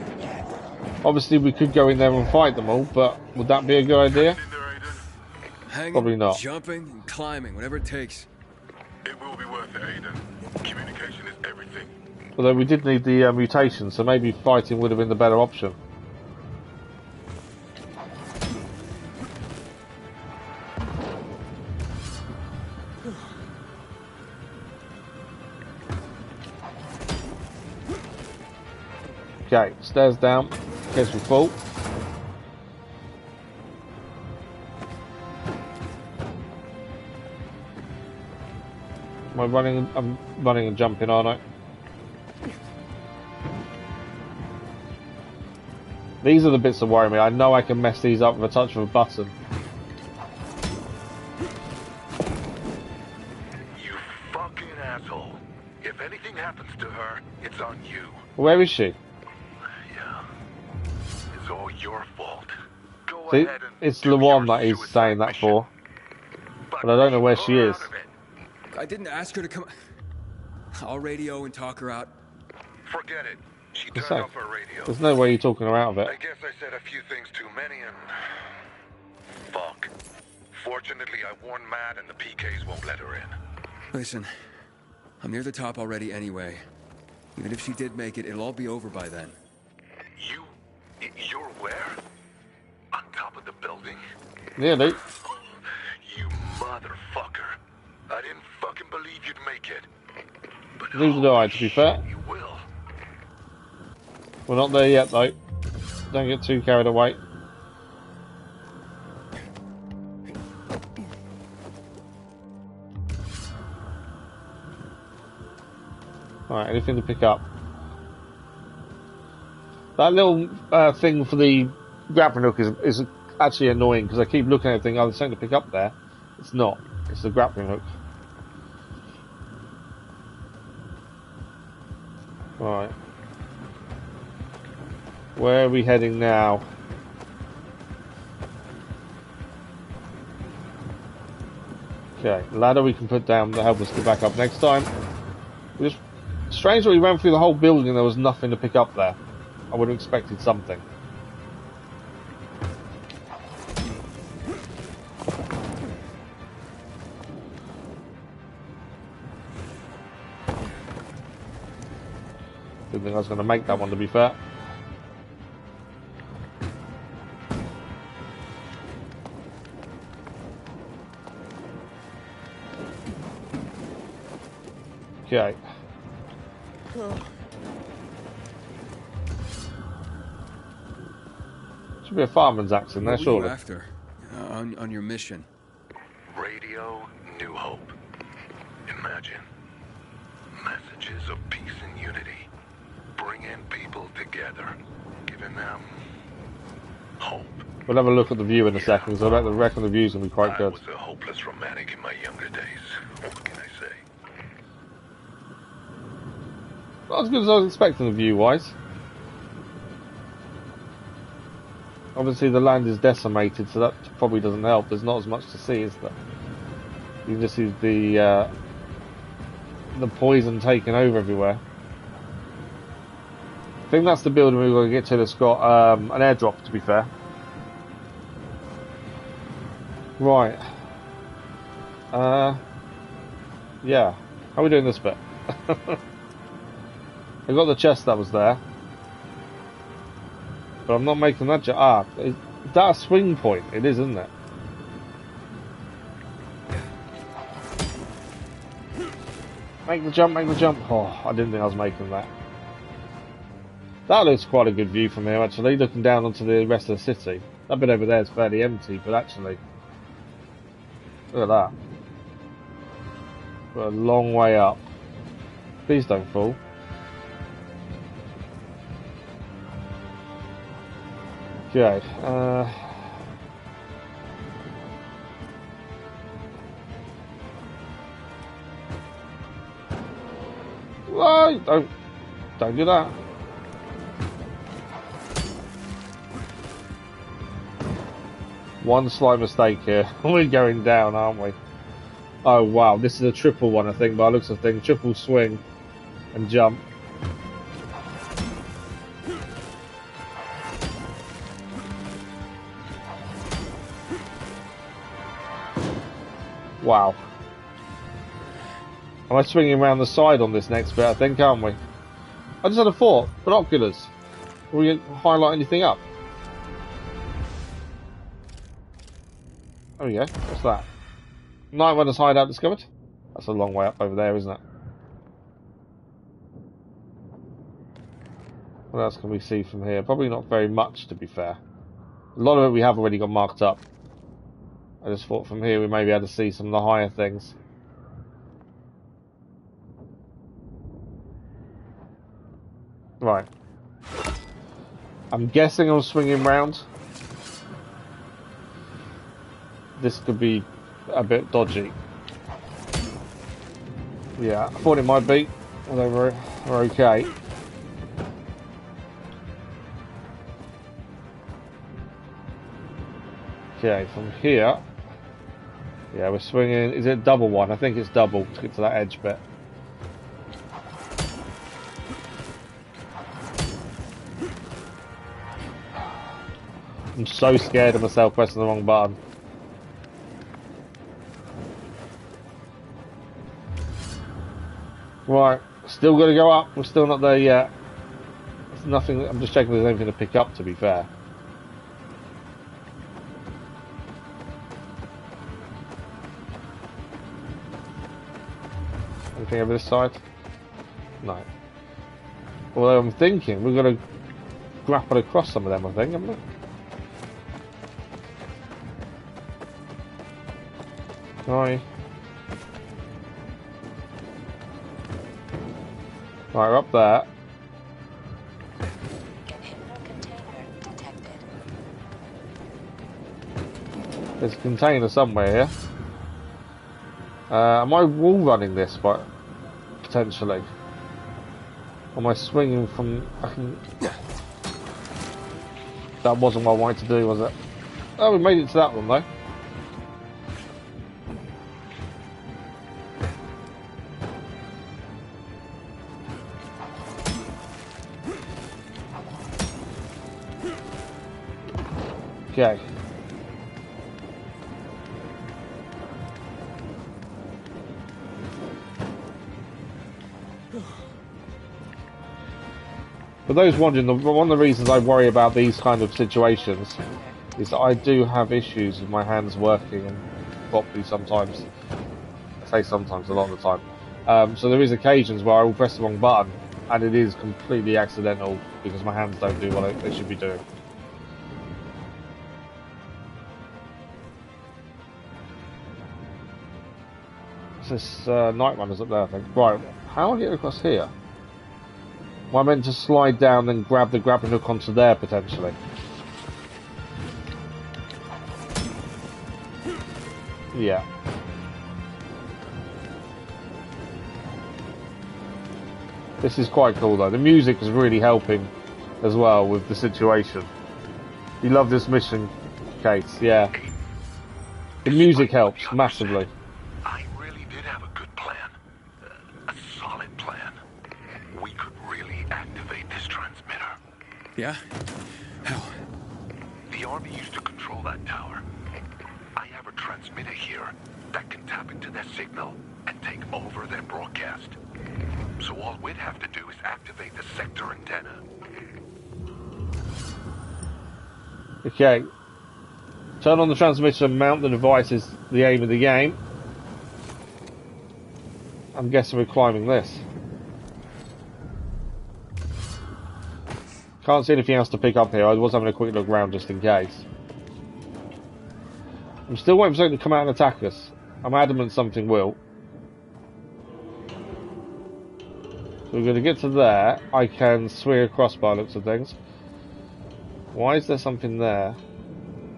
Obviously we could go in there and fight them all, but would that be a good idea? Hanging, probably not. Jumping and climbing, whatever it takes. It will be worth it, Aiden. Communication is everything. Although we did need the mutation, so maybe fighting would have been the better option. Okay, stairs down, in case we fall. I'm running and jumping, aren't I? These are the bits that worry me. I know I can mess these up with a touch of a button. You fucking asshole. If anything happens to her, it's on you. Where is she? Yeah. It's all your fault. Go See, ahead and it's do Lawan your that he's suicide saying that mission. for. But I don't know where she is. I didn't ask her to come. I'll radio and talk her out. Forget it. She What's that? turned off her radio. There's no way you're talking her out of it. I guess I said a few things too many and fuck. Fortunately, I warned Matt and the PKs won't let her in. Listen, I'm near the top already anyway. Even if she did make it, it'll all be over by then. You're where? On top of the building? Yeah, mate. You motherfucker. I didn't fucking believe you'd make it. But Neither do I, to be fair. you will. We're not there yet, though. Don't get too carried away. Alright, anything to pick up? That little thing for the grappling hook is actually annoying because I keep looking at everything. Oh, there's something to pick up there. It's not. It's the grappling hook. Right. Where are we heading now? Okay, ladder we can put down to help us get back up next time. Just strange that we ran through the whole building and there was nothing to pick up there. I would have expected something. Didn't think I was going to make that one, to be fair. Okay. Should be a fireman's axe in there, What were you surely. after? On your mission? Radio New Hope. Imagine. Messages of peace and unity. Bringing people together. Giving them hope. We'll have a look at the view in a second, so I bet the reckon the view's going to be quite good. I was a hopeless romantic in my younger days. What can I say? Not as good as I was expecting the view-wise. Obviously the land is decimated, so that probably doesn't help. There's not as much to see, is there? You can just see the poison taking over everywhere. I think that's the building we've got to get to that's got an airdrop, to be fair. Right. Yeah. How are we doing this bit? I got the chest that was there. But I'm not making that jump. Ah, is that a swing point? It is, isn't it? Make the jump, make the jump. Oh, I didn't think I was making that. That looks quite a good view from here, actually, looking down onto the rest of the city. That bit over there is fairly empty, but actually, look at that. We're a long way up. Please don't fall. Okay, whoa, don't do that. One slight mistake here. We're going down, aren't we? Oh wow, this is a triple one, I think, by the looks of things. Triple swing and jump. Wow. Am I swinging around the side on this next bit, I think, aren't we? I just had a thought. Binoculars. Will we highlight anything up? There we go. What's that? Night Runner's hideout discovered? That's a long way up over there, isn't it? What else can we see from here? Probably not very much, to be fair. A lot of it we have already got marked up. I just thought from here we may be able to see some of the higher things. Right. I'm guessing I'm swinging round. This could be a bit dodgy. Yeah, I thought it might be, although we're okay. Okay, from here, yeah, we're swinging. Is it double one? I think it's double to get to that edge bit. I'm so scared of myself pressing the wrong button. Right, still got to go up. We're still not there yet. There's nothing. I'm just checking if there's anything to pick up, to be fair. Anything over this side? No. Although I'm thinking we're going to grapple across some of them, I think, haven't we? Hi. Right, we're up there. There's a container somewhere here. Am I wall running this, but potentially? Am I swinging from? That wasn't what I wanted to do, was it? Oh, we made it to that one though. Okay. For those wondering, one of the reasons I worry about these kind of situations is that I do have issues with my hands working properly sometimes. I say sometimes, a lot of the time. So there is occasions where I will press the wrong button and it is completely accidental because my hands don't do what they should be doing. This night runner's up there, I think. Right, how do I get across here? Am I meant to slide down and grab the grappling hook onto there, potentially? Yeah. This is quite cool, though. The music is really helping as well with the situation. You love this mission, Kate, yeah. The music helps massively. I really did have a good plan. A solid plan. We could really activate this transmitter. Yeah? How? The Army used to control that tower. I have a transmitter here that can tap into their signal and take over their broadcast. So all we'd have to do is activate the sector antenna. Okay. Turn on the transmitter and mount the device is the aim of the game. I'm guessing we're climbing this. Can't see anything else to pick up here. I was having a quick look around just in case. I'm still waiting for something to come out and attack us. I'm adamant something will. So we're going to get to there. I can swing across by looks of things. Why is there something there?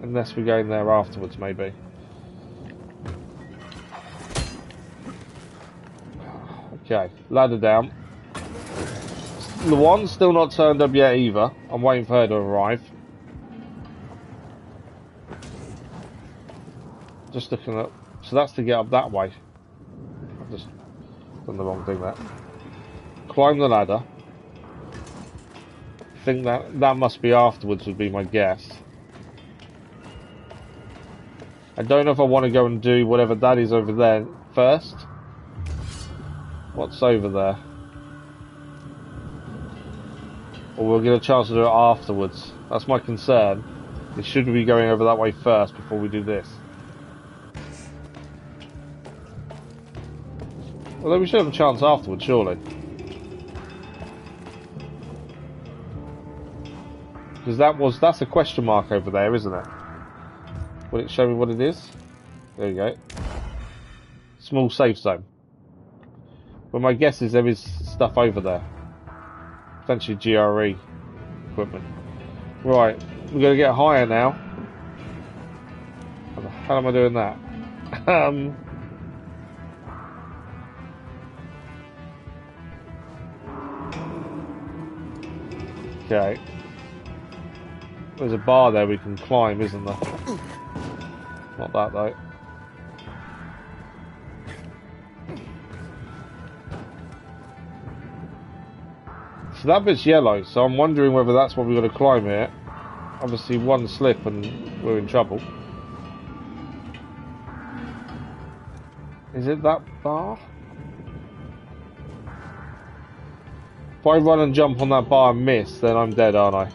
Unless we're going there afterwards, maybe. Okay, ladder down. Lawan's still not turned up yet either. I'm waiting for her to arrive. Just looking up. So that's to get up that way. I've just done the wrong thing there. Climb the ladder. I think that must be afterwards would be my guess. I don't know if I want to go and do whatever that is over there first. What's over there? Or we'll get a chance to do it afterwards. That's my concern. It should be going over that way first before we do this. Although we should have a chance afterwards, surely. Because that's a question mark over there, isn't it? Will it show me what it is? There you go. Small safe zone. But my guess is there is stuff over there. Potentially GRE equipment. Right, we're going to get higher now. How the hell am I doing that? Okay. There's a bar there we can climb, isn't there? Not that though. So that bit's yellow, so I'm wondering whether that's what we've got to climb here. Obviously one slip and we're in trouble. Is it that bar? If I run and jump on that bar and miss, then I'm dead, aren't I?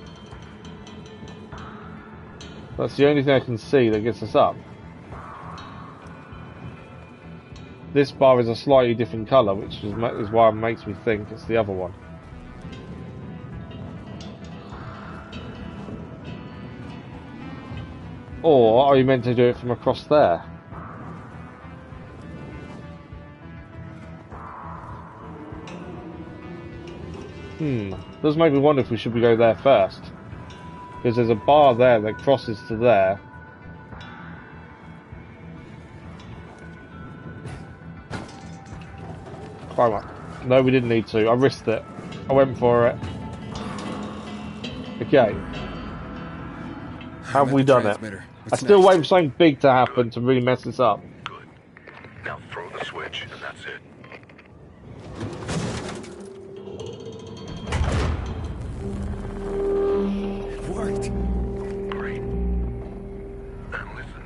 That's the only thing I can see that gets us up. This bar is a slightly different colour, which is why it makes me think it's the other one. Or are you meant to do it from across there? Does make me wonder if we should go there first. Because there's a bar there that crosses to there. Climb up. No, we didn't need to. I risked it. I went for it. Okay. Have we done it? I still wait for something big to happen to really mess this up. Good. Now throw the switch, and that's it. It worked. Great. And listen,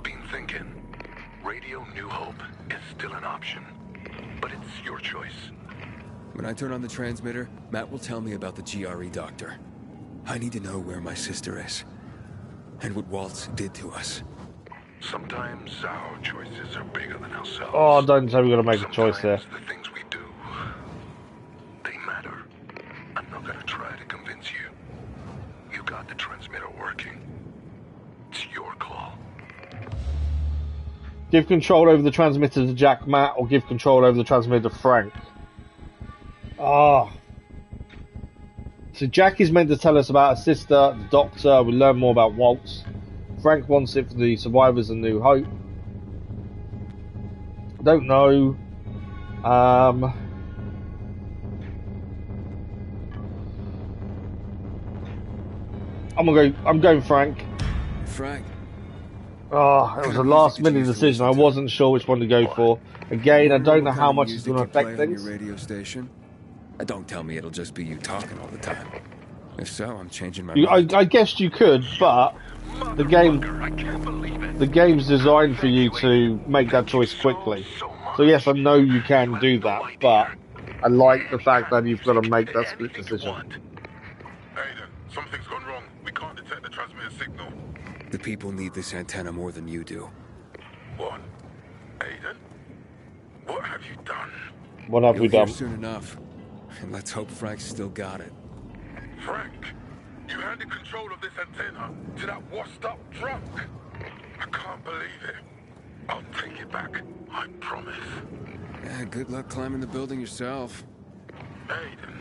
been thinking. Radio New Hope is still an option, but it's your choice. When I turn on the transmitter, Matt will tell me about the GRE doctor. I need to know where my sister is. And what Waltz did to us. Sometimes our choices are bigger than ourselves. Oh, don't say we're going to make a choice there. The things we do, they matter. I'm not going to try to convince you. You got the transmitter working. It's your call. Give control over the transmitter to Jack Matt, or give control over the transmitter to Frank. Ah. So Jack is meant to tell us about her sister, the doctor. We learn more about Waltz. Frank wants it for the survivors of New Hope. Don't know. I'm going Frank. Frank. Oh, it was a last minute decision. I wasn't sure which one to go for. Again, I don't know how much it's going to affect things. Your radio station. Don't tell me it'll just be you talking all the time. If so, I'm changing my mind. I guess you could, but the game's designed for you to make that choice quickly. So yes, I know you can do that, but I like the fact that you've got to make that split decision. Aiden, something's gone wrong. We can't detect the transmitter signal. The people need this antenna more than you do. What? Aiden? What have you done? What have we done? Soon enough. And let's hope Frank's still got it. Frank, you handed control of this antenna to that washed-up drunk. I can't believe it. I'll take it back. I promise. Yeah, good luck climbing the building yourself. Aiden,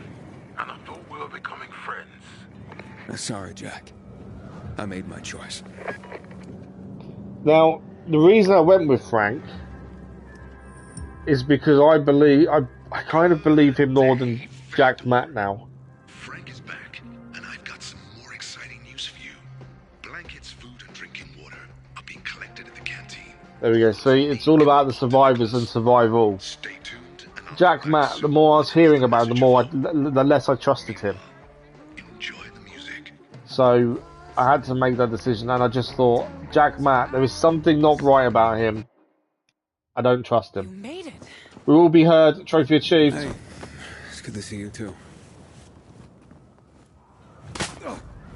and I thought we were becoming friends. Sorry, Jack. I made my choice. Now, the reason I went with Frank is because I kind of believe him more than Jack Matt now. Frank is back, and I've got some more exciting news for you. Blankets, food, and drinking water are being collected at the canteen. There we go. See, it's all about the survivors and survival. Stay tuned. Jack Matt, the more I was hearing about him, the less I trusted him. Enjoy the music. So I had to make that decision, and I just thought, Jack Matt, there is something not right about him. I don't trust him. You made it. We will be heard. Trophy achieved. Hey, it's good to see you too.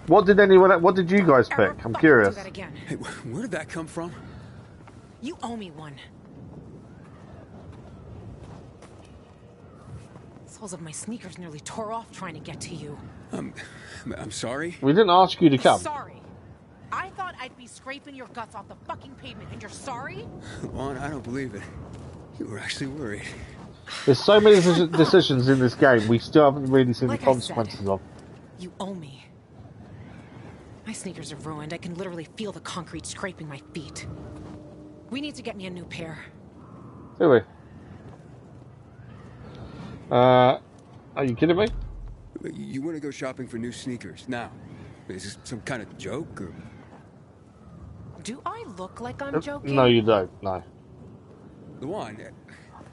What did you guys pick? I'm curious. Hey, where did that come from? You owe me one. Soles of my sneakers nearly tore off trying to get to you. I'm sorry. We didn't ask you to come. Sorry. I thought I'd be scraping your guts off the fucking pavement, and you're sorry? Lawan, I don't believe it. You were actually worried. There's so many decisions in this game we still haven't really seen the consequences of. You owe me. My sneakers are ruined. I can literally feel the concrete scraping my feet. We need to get me a new pair. Do we? Are you kidding me? You want to go shopping for new sneakers now? Is this some kind of joke, or...? Do I look like I'm joking? No, you don't. No. Lawan,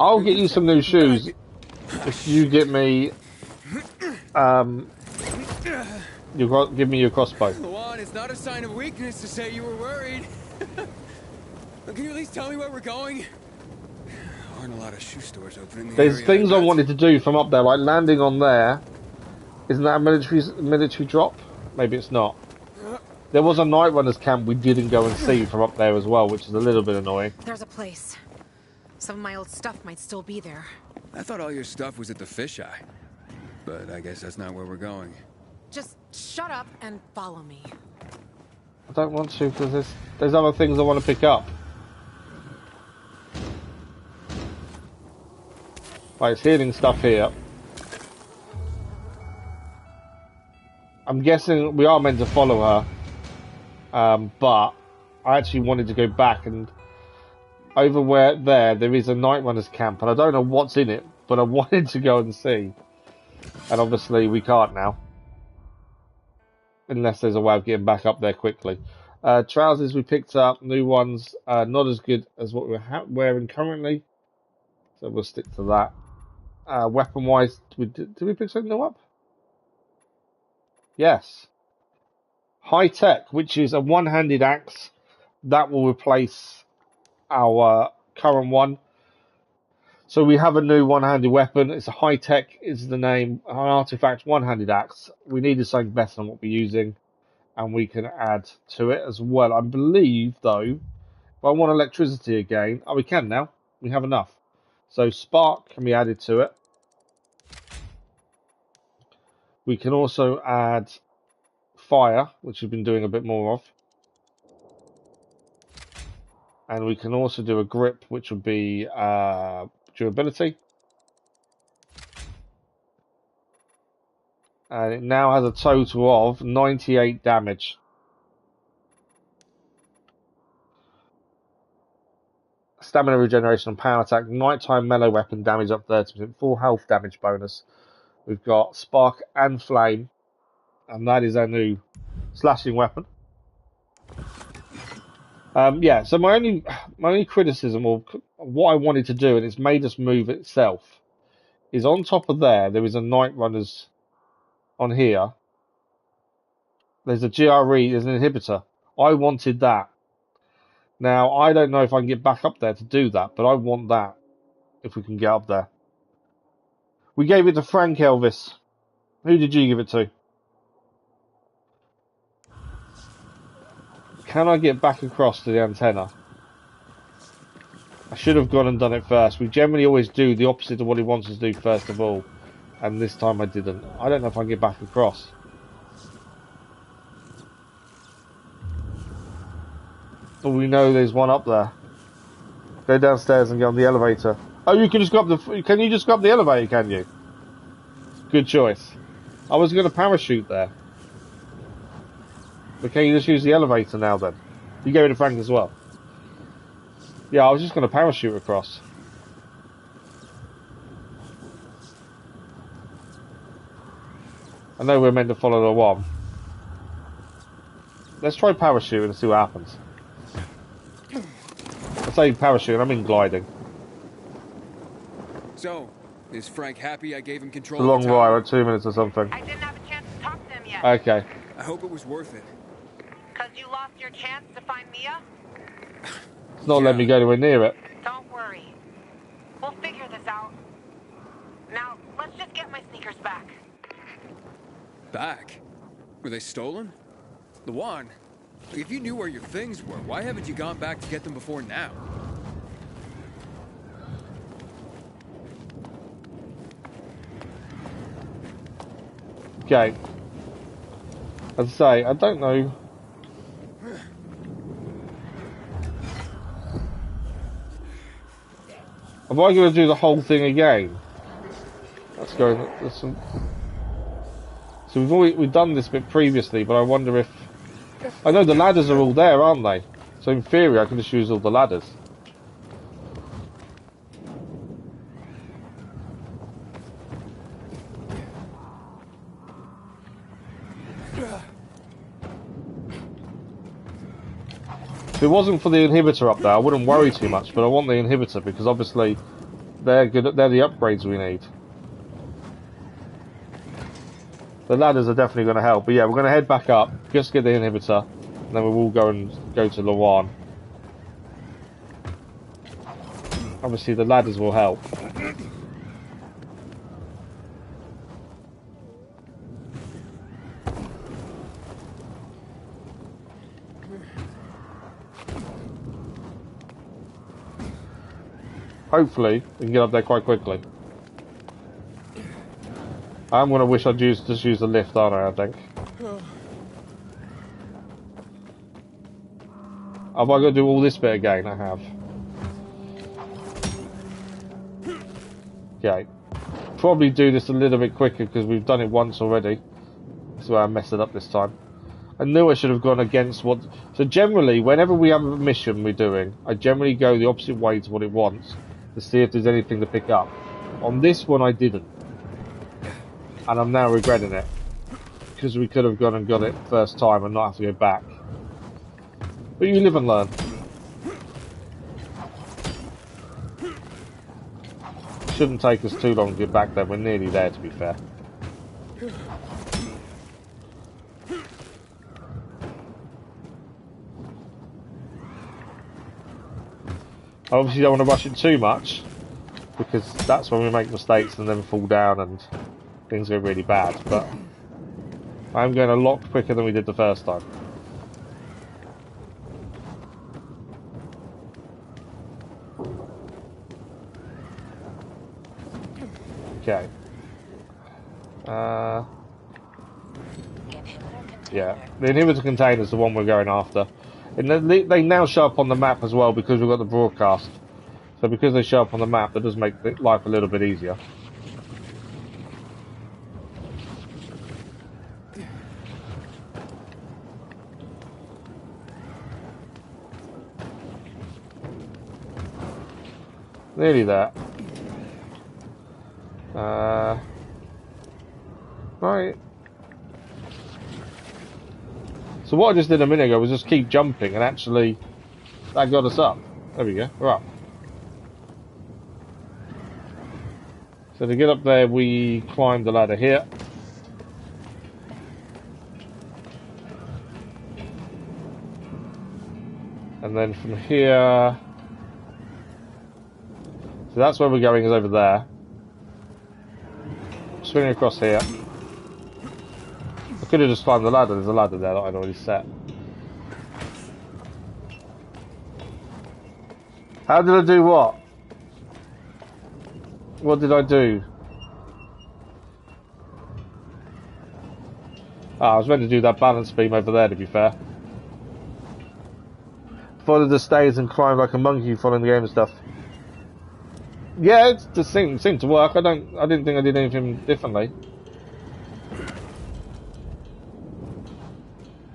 I'll get you some new shoes if you get me. You give me your crossbow. Lawan, it's not a sign of weakness to say you were worried. Can you at least tell me where we're going? aren't a lot of shoe stores open in the There's area. things I wanted to do from up there, like landing on there. Isn't that a military drop? Maybe it's not. There was a night runners camp we didn't go and see from up there as well, which is a little bit annoying. There's a place. Some of my old stuff might still be there. I thought all your stuff was at the fisheye. But I guess that's not where we're going. Just shut up and follow me. I don't want to, because there's other things I want to pick up. Right, it's healing stuff here. I'm guessing we are meant to follow her. But I actually wanted to go back, and over where there is a night runners camp, and I don't know what's in it, but I wanted to go and see. And obviously we can't now. Unless there's a way of getting back up there quickly. Trousers we picked up, new ones, not as good as what we're wearing currently. So we'll stick to that. Weapon-wise, did we pick something new up? Yes. High Tech, which is a one-handed axe. That will replace our current one. So we have a new one-handed weapon. It's a High Tech, is the name. An artifact one-handed axe. We needed something better than what we're using, and we can add to it as well. I believe, though, if I want electricity again, we can now. We have enough. So spark can be added to it. We can also add fire, which we've been doing a bit more of. And we can also do a grip, which would be durability. And it now has a total of 98 damage. Stamina regeneration and power attack. Nighttime melee weapon damage up 30%. Full health damage bonus. We've got spark and flame. And that is our new slashing weapon. Yeah, so my only criticism of what I wanted to do, and it's made us move itself, is on top of there is a night runners on here. There's a GRE, there's an inhibitor. I wanted that. Now, I don't know if I can get back up there to do that, but I want that if we can get up there. We gave it to Frank Elvis. Who did you give it to? Can I get back across to the antenna? I should have gone and done it first. We generally always do the opposite of what he wants us to do first of all. And this time I didn't. I don't know if I can get back across. But we know there's one up there. Go downstairs and get on the elevator. Oh, you can just go up the... Can you just go up the elevator, can you? Good choice. I was going to parachute there. But can you just use the elevator now then? You gave it to Frank as well. Yeah, I was just going to parachute across. I know we're meant to follow the one. Let's try parachuting and see what happens. I say parachuting, I mean gliding. So, is Frank happy I gave him control? It's a long ride, like 2 minutes or something. I didn't have a chance to talk to him yet. Okay. I hope it was worth it. Because you lost your chance to find Mia? It's not letting me go anywhere near it. Don't worry. We'll figure this out. Now, let's just get my sneakers back. Back? Were they stolen? Lawan, if you knew where your things were, why haven't you gone back to get them before now? Okay. As I say, I don't know. Am I going to do the whole thing again? Let's go. Listen. So we've done this bit previously, but I wonder if... I know the ladders are all there, aren't they? So in theory, I can just use all the ladders. If it wasn't for the inhibitor up there, I wouldn't worry too much, but I want the inhibitor because obviously they're good. They're the upgrades we need. The ladders are definitely going to help, but yeah, we're going to head back up, just get the inhibitor, and then we will go to Lawan. Obviously the ladders will help. Hopefully we can get up there quite quickly. I'm gonna wish I'd just use the lift, aren't I think. Have I got to do all this bit again? I have. Okay. Probably do this a little bit quicker because we've done it once already. That's why I messed it up this time. I knew I should have gone against what... So generally, whenever we have a mission we're doing, I generally go the opposite way to what it wants to see if there's anything to pick up. On this one I didn't. And I'm now regretting it. Because we could have gone and got it first time and not have to go back. But you live and learn. Shouldn't take us too long to get back there. We're nearly there, to be fair. I obviously don't want to rush it too much, because that's when we make mistakes and then fall down and things go really bad. But I'm going a lot quicker than we did the first time. Okay. Yeah, the inhibitor container is the one we're going after. And they now show up on the map as well because we've got the broadcast. So because they show up on the map, that does make life a little bit easier. Nearly there. Right. So what I just did a minute ago was just keep jumping, and actually that got us up. There we go, we're up. So to get up there we climb the ladder here. And then from here... So that's where we're going, is over there. Swinging across here. I could have just climbed the ladder, there's a ladder there that I'd already set. How did I do what? What did I do? I was meant to do that balance beam over there, to be fair. Follow the stairs and climb like a monkey following the game and stuff. Yeah, it just seemed to work. I didn't think I did anything differently.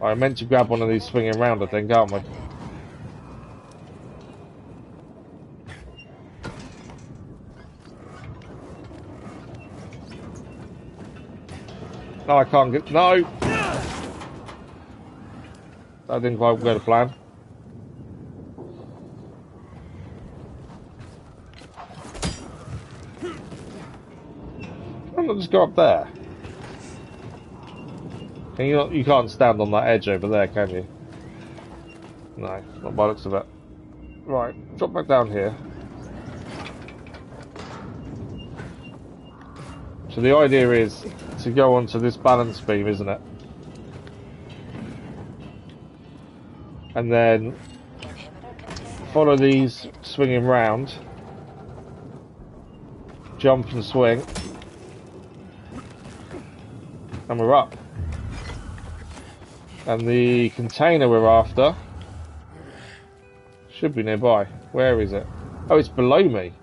I meant to grab one of these swinging round, I think, aren't we? No, I can't get... No! That didn't quite go to plan. Why not just go up there? Can you not, you can't stand on that edge over there, can you? No, not by the looks of it. Right, drop back down here. So the idea is to go onto this balance beam, isn't it? And then follow these swinging round. Jump and swing. And we're up. And the container we're after should be nearby. Where is it? Oh, it's below me.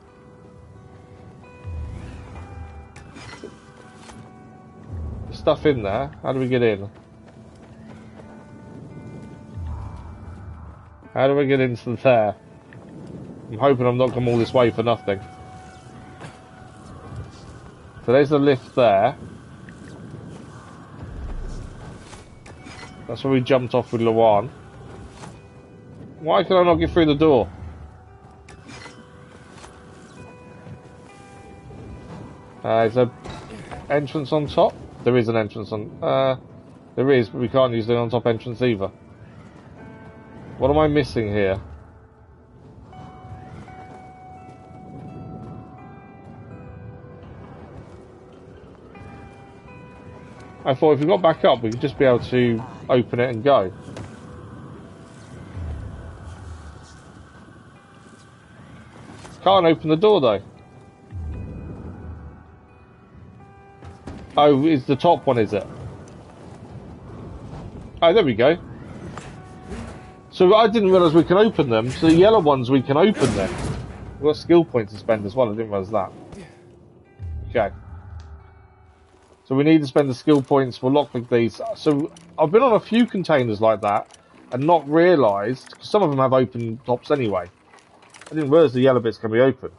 There's stuff in there. How do we get in? How do we get into there? I'm hoping I'm not come all this way for nothing. So there's the lift there. That's where we jumped off with Lawan. Why can I not get through the door? Is there entrance on top? There is an entrance on... there is, but we can't use the on top entrance either. What am I missing here? I thought if we got back up, we could just be able to open it and go. Can't open the door though. Oh, it's the top one, is it? Oh, there we go. So I didn't realise we can open them. So the yellow ones, we can open them. We've got skill points to spend as well. I didn't realise that. Okay. So we need to spend the skill points for lockpick these. So I've been on a few containers like that and not realised, because some of them have open tops anyway. I didn't realise the yellow bits can be opened.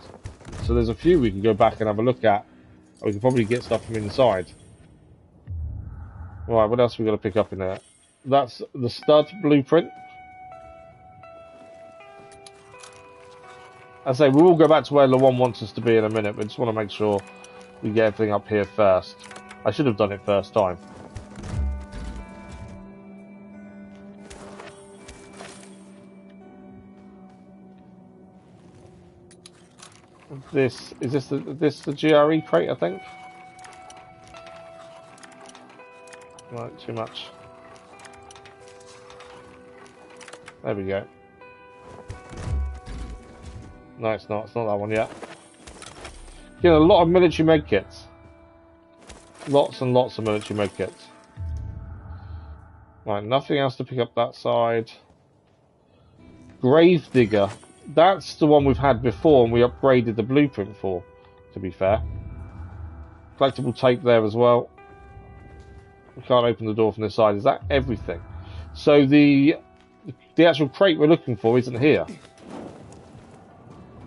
So there's a few we can go back and have a look at. And we can probably get stuff from inside. Right, what else have we got to pick up in there? That's the stud blueprint. I say we will go back to where Lawan wants us to be in a minute, but just want to make sure we get everything up here first. I should have done it first time. This is the GRE crate, I think. Right, too much. There we go. No, it's not. It's not that one yet. Get a lot of military medkits. Lots and lots of military medkits. Right, nothing else to pick up that side. Gravedigger. That's the one we've had before and we upgraded the blueprint for, to be fair. Collectible tape there as well. We can't open the door from this side. Is that everything? So the actual crate we're looking for isn't here.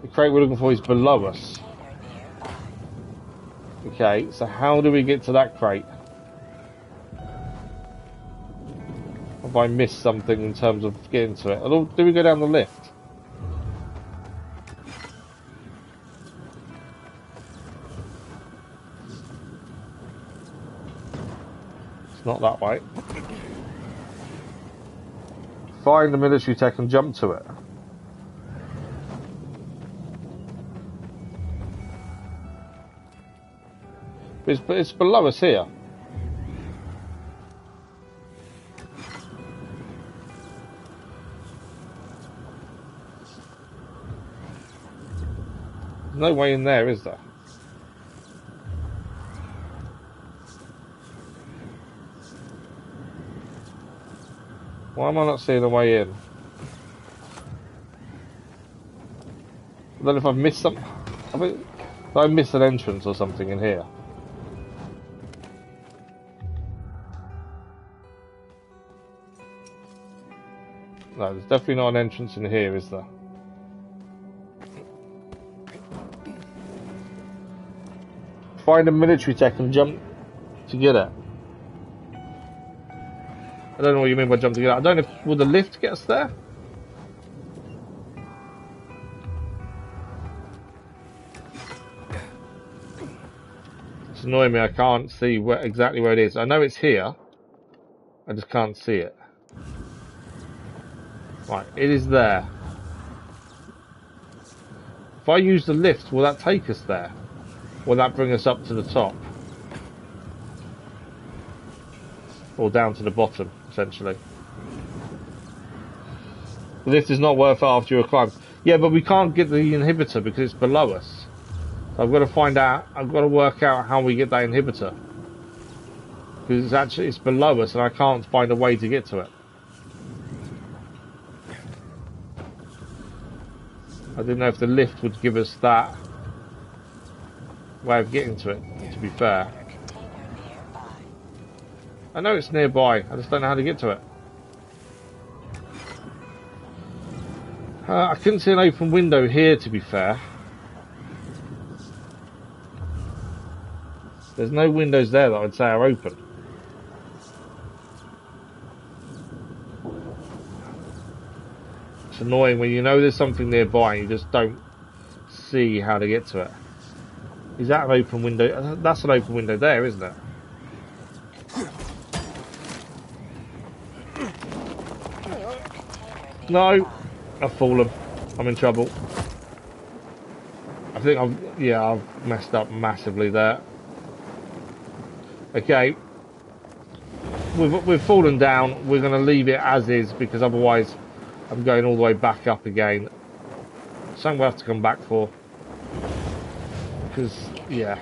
The crate we're looking for is below us. Okay, so how do we get to that crate? Have I missed something in terms of getting to it? Or do we go down the lift? It's not that way. Find the military tech and jump to it. It's below us here. There's no way in there, is there? Why am I not seeing a way in? Then if I've missed something, if I missed an entrance or something in here. No, there's definitely not an entrance in here, is there? Find a military tech and jump to get it. I don't know what you mean by jump to get it. I don't know if... Will the lift get us there? It's annoying me, I can't see exactly where it is. I know it's here. I just can't see it. Right, it is there. If I use the lift, will that take us there? Will that bring us up to the top? Or down to the bottom, essentially. The lift is not worth it after you climb. Yeah, but we can't get the inhibitor because it's below us. So I've got to find out, I've got to work out how we get that inhibitor. Because it's below us and I can't find a way to get to it. I didn't know if the lift would give us that way of getting to it, to be fair. I know it's nearby, I just don't know how to get to it. I couldn't see an open window here, to be fair. There's no windows there that I'd say are open. It's annoying when you know there's something nearby and you just don't see how to get to it. Is that an open window? That's an open window there, isn't it? No, I've fallen. I'm in trouble. I think I've messed up massively there. Okay, we've fallen down. We're going to leave it as is because otherwise I'm going all the way back up again. Something we'll have to come back for. Because, yeah.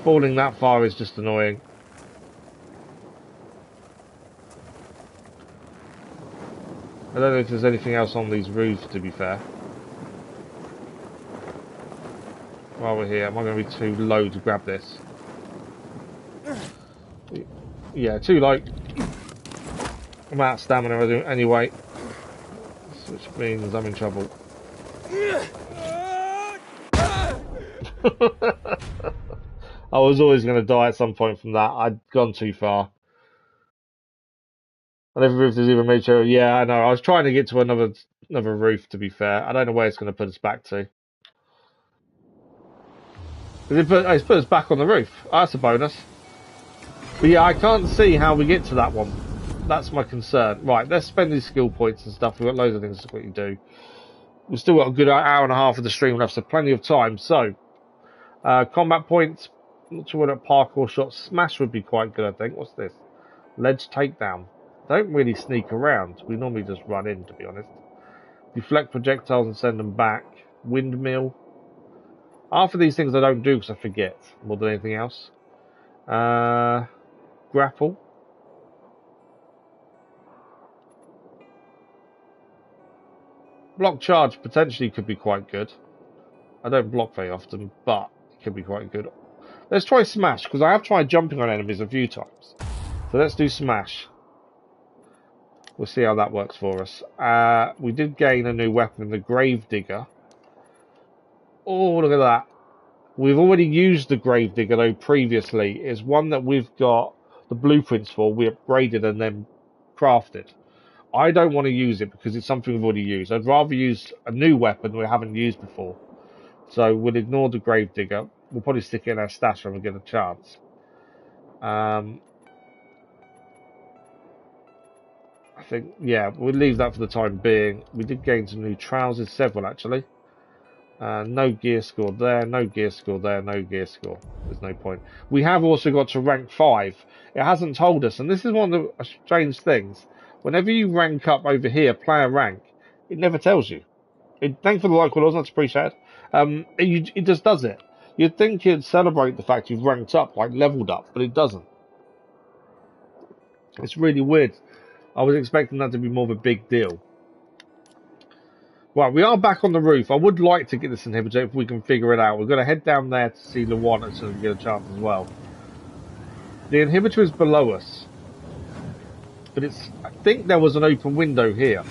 Falling that far is just annoying. I don't know if there's anything else on these roofs, to be fair. While we're here, am I going to be too low to grab this? Yeah, too low. I'm out of stamina anyway. Which means I'm in trouble. I was always going to die at some point from that. I'd gone too far. On every roof there's even made sure. Yeah, I know. I was trying to get to another roof, to be fair. I don't know where it's going to put us back to. It's put us back on the roof. Oh, that's a bonus. But yeah, I can't see how we get to that one. That's my concern. Right, let's spend these skill points and stuff. We've got loads of things to quickly do. We've still got a good hour and a half of the stream left, so plenty of time. So, combat points. Not sure what a parkour shot. Smash would be quite good, I think. What's this? Ledge takedown. Don't really sneak around. We normally just run in, to be honest. Deflect projectiles and send them back. Windmill. Half of these things I don't do because I forget more than anything else. Grapple. Block charge potentially could be quite good. I don't block very often, but it could be quite good. Let's try smash, because I have tried jumping on enemies a few times. So let's do smash. We'll see how that works for us. We did gain a new weapon, the Grave Digger. Oh, look at that. We've already used the Grave Digger, though, previously. It's one that we've got the blueprints for. We upgraded and then crafted. I don't want to use it because it's something we've already used. I'd rather use a new weapon we haven't used before. So we'll ignore the Grave Digger. We'll probably stick it in our stash when we get a chance. I think, yeah, we'll leave that for the time being. We did gain some new trousers, several actually. No gear score there, no gear score there, no gear score. There's no point. We have also got to rank 5. It hasn't told us, and this is one of the strange things. Whenever you rank up over here, player rank, it never tells you. Thanks for the like, Willows, that's appreciated. It just does it. You'd think it'd celebrate the fact you've ranked up, like leveled up, but it doesn't. It's really weird. I was expecting that to be more of a big deal. Right, we are back on the roof. I would like to get this inhibitor if we can figure it out. We're going to head down there to see Lawan as soon as we get a chance as well. The inhibitor is below us. But I think there was an open window here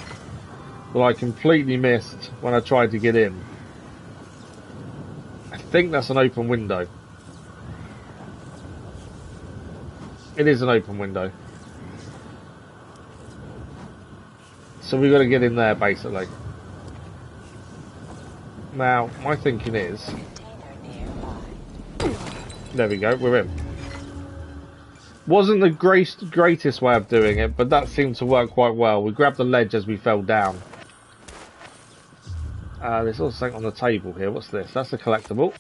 that I completely missed when I tried to get in. I think that's an open window. It is an open window. So we've got to get in there, basically. Now, my thinking is... There we go, we're in. Wasn't the greatest way of doing it, but that seemed to work quite well. We grabbed the ledge as we fell down. There's also something on the table here. What's this? That's a collectible.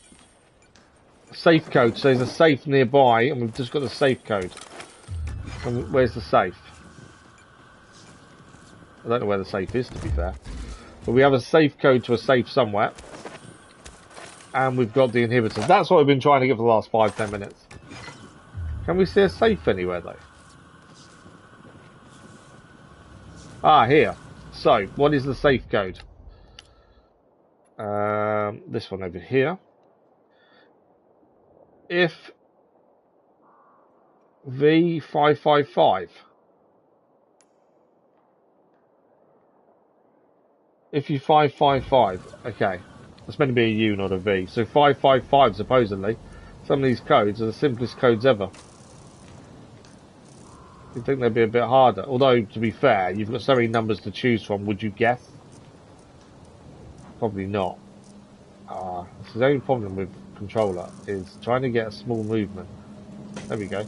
Safe code. So there's a safe nearby, and we've just got the safe code. And where's the safe? I don't know where the safe is, to be fair. But we have a safe code to a safe somewhere. And we've got the inhibitors. That's what we've been trying to get for the last 5-10 minutes. Can we see a safe anywhere, though? Ah, here. So, what is the safe code? This one over here. If V555. If you 555, okay. That's meant to be a U, not a V. So 555, supposedly. Some of these codes are the simplest codes ever. You'd think they'd be a bit harder. Although, to be fair, you've got so many numbers to choose from. Would you guess? Probably not. This is the only problem with controller, is trying to get a small movement. There we go.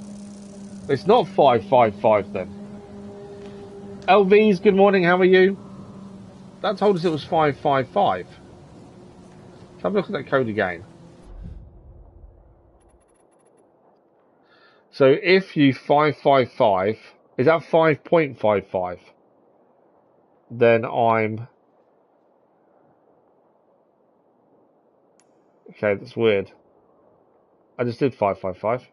It's not 555 then. LVs, good morning, how are you? That told us it was 555. Let's have a look at that code again. So if you 555, is that 5.55? Then I'm... Okay, that's weird. I just did 555.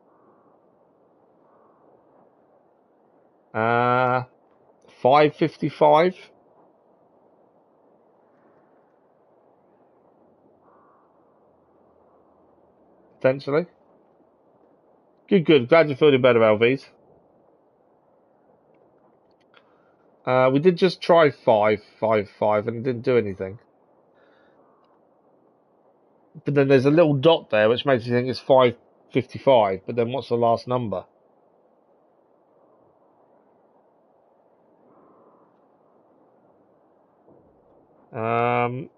555? Potentially. Good, good. Glad you're feeling better, LVs. We did just try 555 and it didn't do anything. But then there's a little dot there which makes you think it's 555, but then what's the last number? I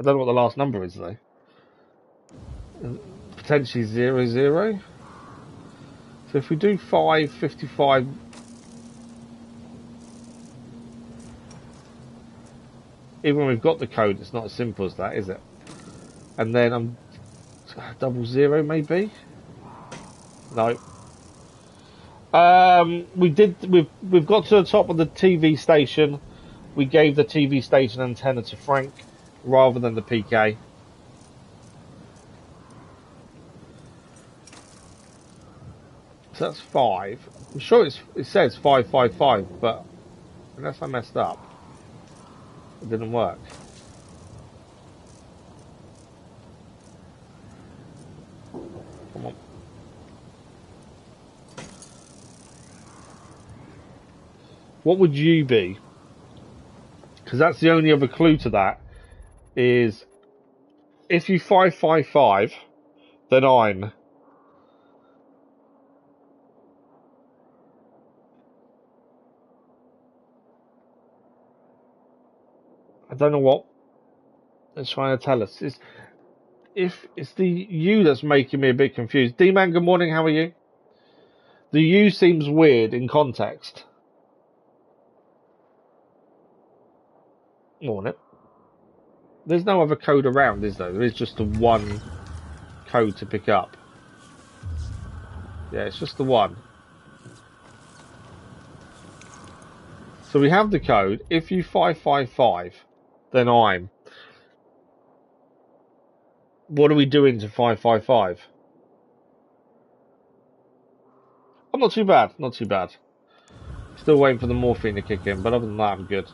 don't know what the last number is though. Potentially 00. So if we do 555, even when we've got the code, it's not as simple as that, is it? And then I'm 00 maybe. No. We've got to the top of the TV station. We gave the TV station antenna to Frank rather than the PK. So that's 5. I'm sure it says 555, but unless I messed up, it didn't work. Come on. What would you be? Because that's the only other clue to that is if you 555, then I'm. I don't know what it's trying to tell us. If it's the U that's making me a bit confused. D-Man, good morning, how are you? The U seems weird in context. Morning. There's no other code around, is there? There is just the one code to pick up. Yeah, it's just the one. So we have the code. If you 555, then I'm. What are we doing to 555? I'm not too bad. Not too bad. Still waiting for the morphine to kick in, but other than that, I'm good.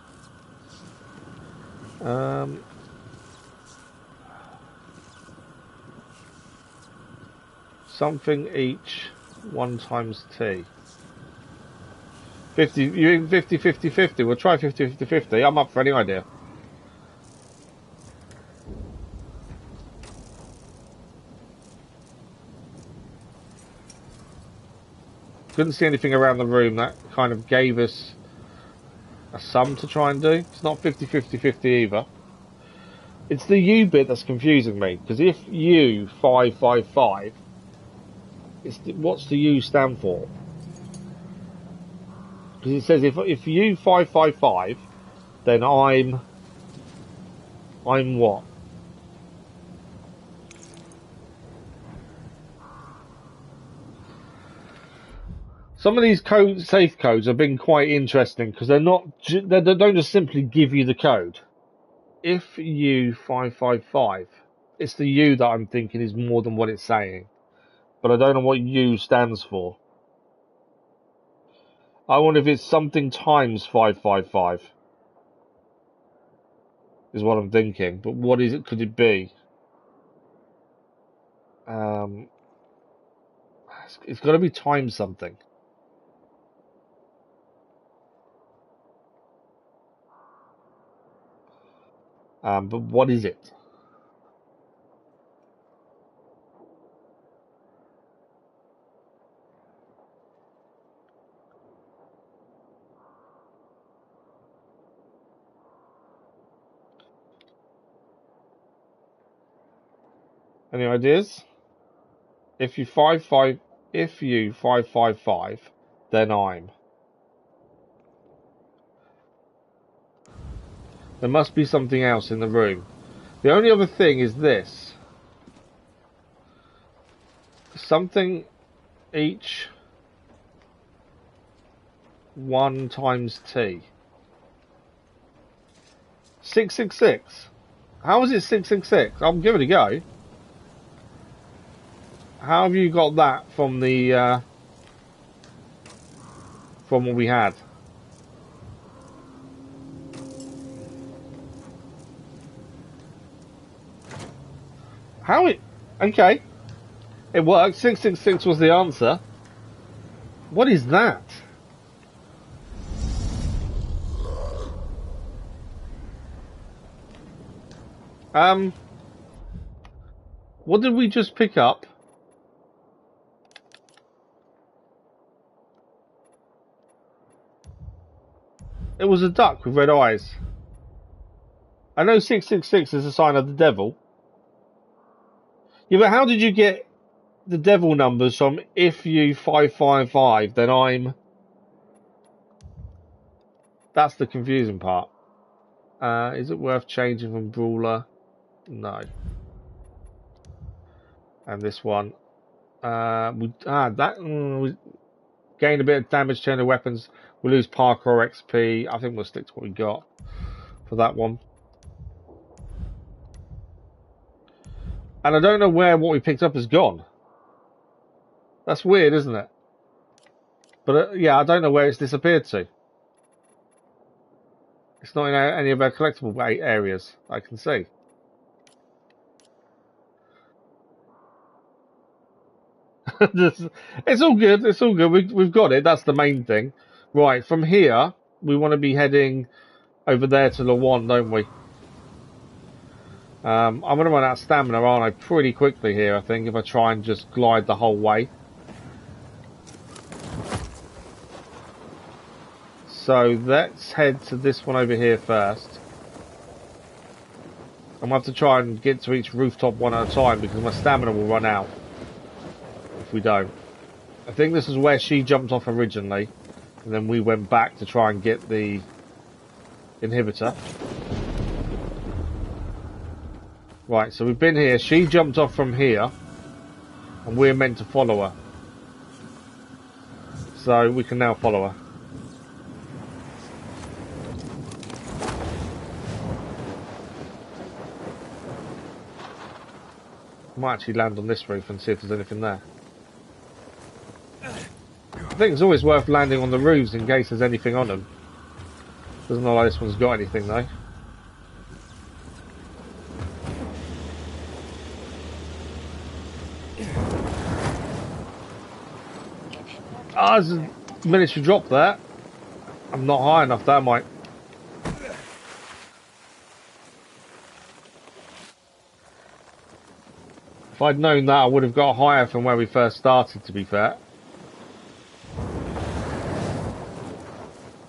Something each 1 times T. 50, you in 50, 50, 50? We'll try 50, 50, 50. I'm up for any idea. Couldn't see anything around the room that kind of gave us a sum to try and do. It's not 50, 50, 50 either. It's the U bit that's confusing me, because if U 555, what's the U stand for? Because it says if U 555, then I'm what? Some of these safe codes have been quite interesting because they don't just simply give you the code. If U 555, it's the U that I'm thinking is more than what it's saying, but I don't know what U stands for. I wonder if it's something times 555 is what I'm thinking, but what is it? Could it be? It's got to be times something. But what is it? Any ideas? If you 555, then I'm. There must be something else in the room. The only other thing is this. something each 1 times T. 666. How is it 666? I'll give it a go. How have you got that from the from what we had? How it? Okay, it worked. 666 was the answer. What is that? What did we just pick up? It was a duck with red eyes. I know 666 is a sign of the devil. Yeah, but how did you get the devil numbers from if you 555, then I'm... That's the confusing part. Is it worth changing from brawler? No. And this one. We gain a bit of damage to the weapons. We lose parkour XP. I think we'll stick to what we got for that one. And I don't know where what we picked up has gone. That's weird, isn't it? But yeah, I don't know where it's disappeared to. It's not in any of our collectible areas, I can see. It's all good, it's all good. We've got it, that's the main thing. Right, from here, we want to be heading over there to Lawan, don't we? I'm going to run out of stamina, aren't I? Pretty quickly here, I think, if I try and just glide the whole way. So let's head to this one over here first. I'm going to have to try and get to each rooftop one at a time because my stamina will run out if we don't. I think this is where she jumped off originally, and then we went back to try and get the inhibitor. Right, so we've been here. She jumped off from here, and we're meant to follow her. So we can now follow her. I might actually land on this roof and see if there's anything there. I think it's always worth landing on the roofs in case there's anything on them. Doesn't look like this one's got anything though. Ah, there's a miniature drop there. I'm not high enough there, mate. If I'd known that, I would have got higher from where we first started, to be fair.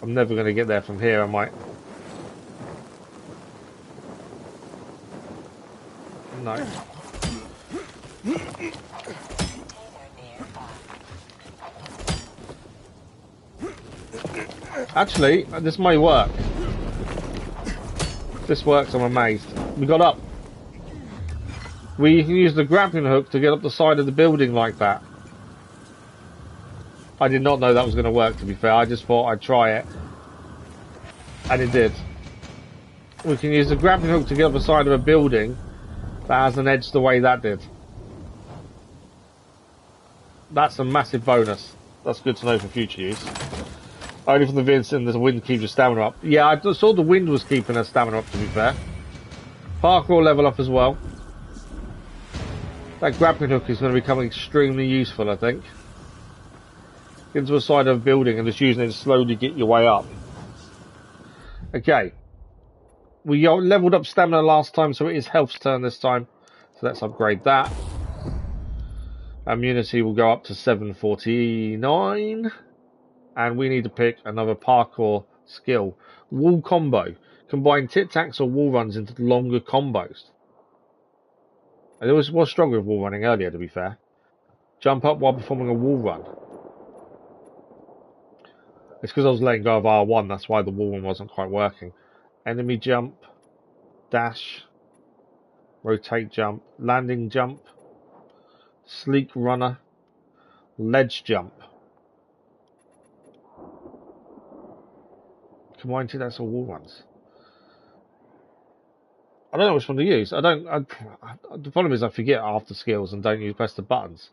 I'm never going to get there from here, am I? No. Actually, this may work. If this works, I'm amazed. We got up. We can use the grappling hook to get up the side of the building like that. I did not know that was going to work, to be fair. I just thought I'd try it. And it did. We can use the grappling hook to get up the side of a building that has an edge the way that did. That's a massive bonus. That's good to know for future use. Only from the VNC and the wind keeps your stamina up. Yeah, I saw the wind was keeping her stamina up, to be fair. Parkour level up as well. That grappling hook is going to become extremely useful, I think. Get into the side of a building and just using it to slowly get your way up. Okay. We leveled up stamina last time, so it is health's turn this time. So let's upgrade that. Immunity will go up to 749. And we need to pick another parkour skill. Wall combo. Combine tic-tacs or wall runs into longer combos. And it was stronger with wall running earlier, to be fair. Jump up while performing a wall run. It's because I was letting go of R1, that's why the wall run wasn't quite working. Enemy jump. Dash. Rotate jump. Landing jump. Sleek runner. Ledge jump. Combined two, that's all wall ones. I don't know which one to use. The problem is I forget half the skills and don't press the buttons.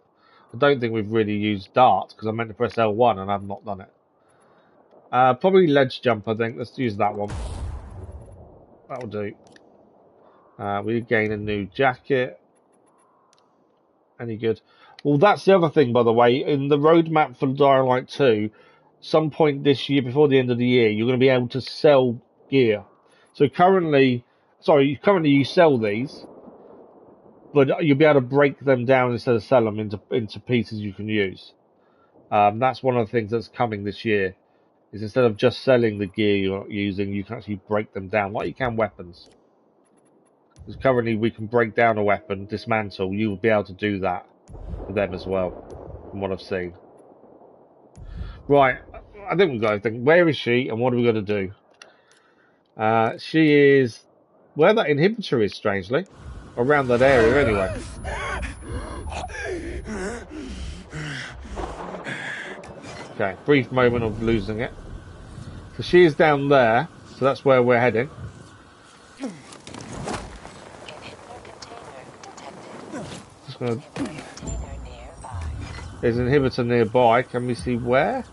I don't think we've really used dart because I meant to press L1 and I've not done it. Probably ledge jump, I think. Let's use that one. That'll do. We gain a new jacket. Any good? Well, that's the other thing, by the way. In the roadmap for Dying Light 2, some point this year, before the end of the year, you're going to be able to sell gear. So currently you sell these, but you'll be able to break them down instead of sell them into pieces you can use. That's one of the things that's coming this year. Is instead of just selling the gear you're using, you can actually break them down like you can weapons. Because currently we can break down a weapon, dismantle. You will be able to do that with them as well, from what I've seen. Right, I think we've got everything. Where is she, and what are we going to do? She is where that inhibitor is, strangely, around that area anyway. Okay, brief moment of losing it. So she is down there, so that's where we're heading. Just gonna... There's an inhibitor nearby. Can we see where?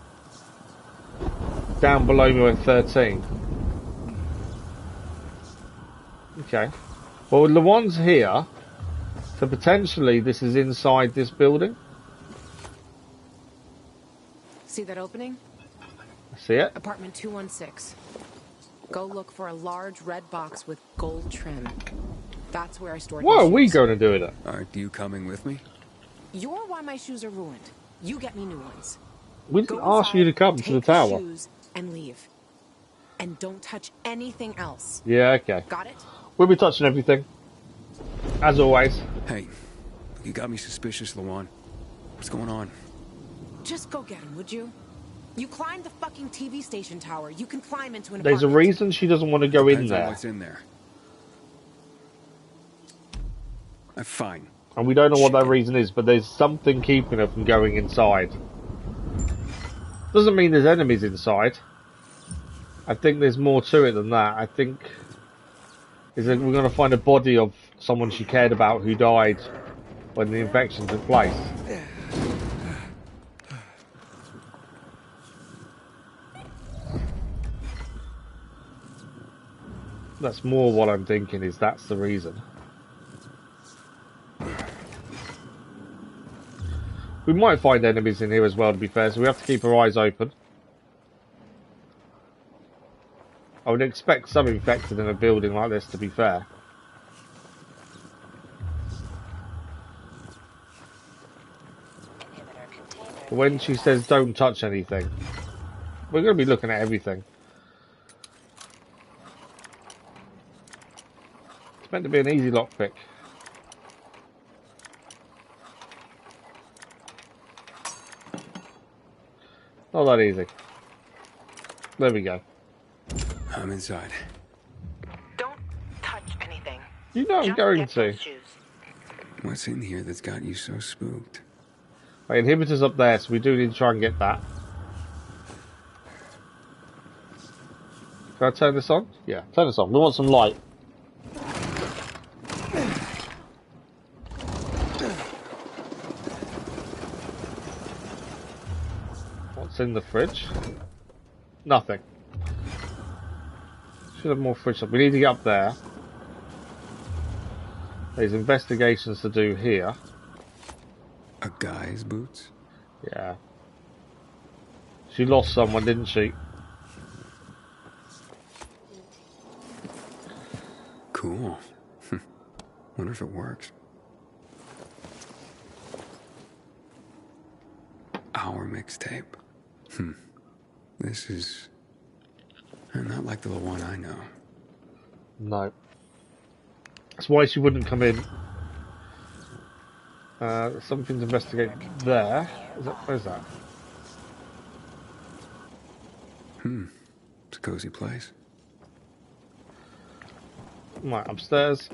Down below me at 13. Okay. Well, Lawan's here, so potentially this is inside this building. See that opening? See it? Apartment 216. Go look for a large red box with gold trim. That's where I store. What are we going to do with it? Aren't you coming with me? You're why my shoes are ruined. You get me new ones. We didn't ask you to come to the tower. Take the shoes and leave. And don't touch anything else. Yeah, okay. Got it? We'll be touching everything. As always. Hey, you got me suspicious, Lawan. What's going on? Just go get him, would you? You climbed the fucking TV station tower. You can climb into an apartment. There's a reason she doesn't want to go in there. What's in there? Fine. And we don't know what that reason is, but there's something keeping her from going inside. Doesn't mean there's enemies inside. I think there's more to it than that. I think we're going to find a body of someone she cared about who died when the infection took place. That's more what I'm thinking, is that's the reason. We might find enemies in here as well, to be fair, so we have to keep our eyes open. I would expect some infected in a building like this, to be fair. But when she says don't touch anything, we're going to be looking at everything. It's meant to be an easy lockpick. Not that easy. There we go. I'm inside. Don't touch anything. You know I'm going to. What's in here that's got you so spooked? My inhibitor's up there, so we do need to try and get that. Can I turn this on? Yeah, turn this on. We want some light. What's in the fridge? Nothing. Should have more fridge stuff. We need to get up there. There's investigations to do here. A guy's boots? Yeah. She lost someone, didn't she? Cool. Wonder if it works. Our mixtape. This is not like the one I know. No. That's why she wouldn't come in. Something to investigate there. Where's that? It's a cozy place. Right, upstairs.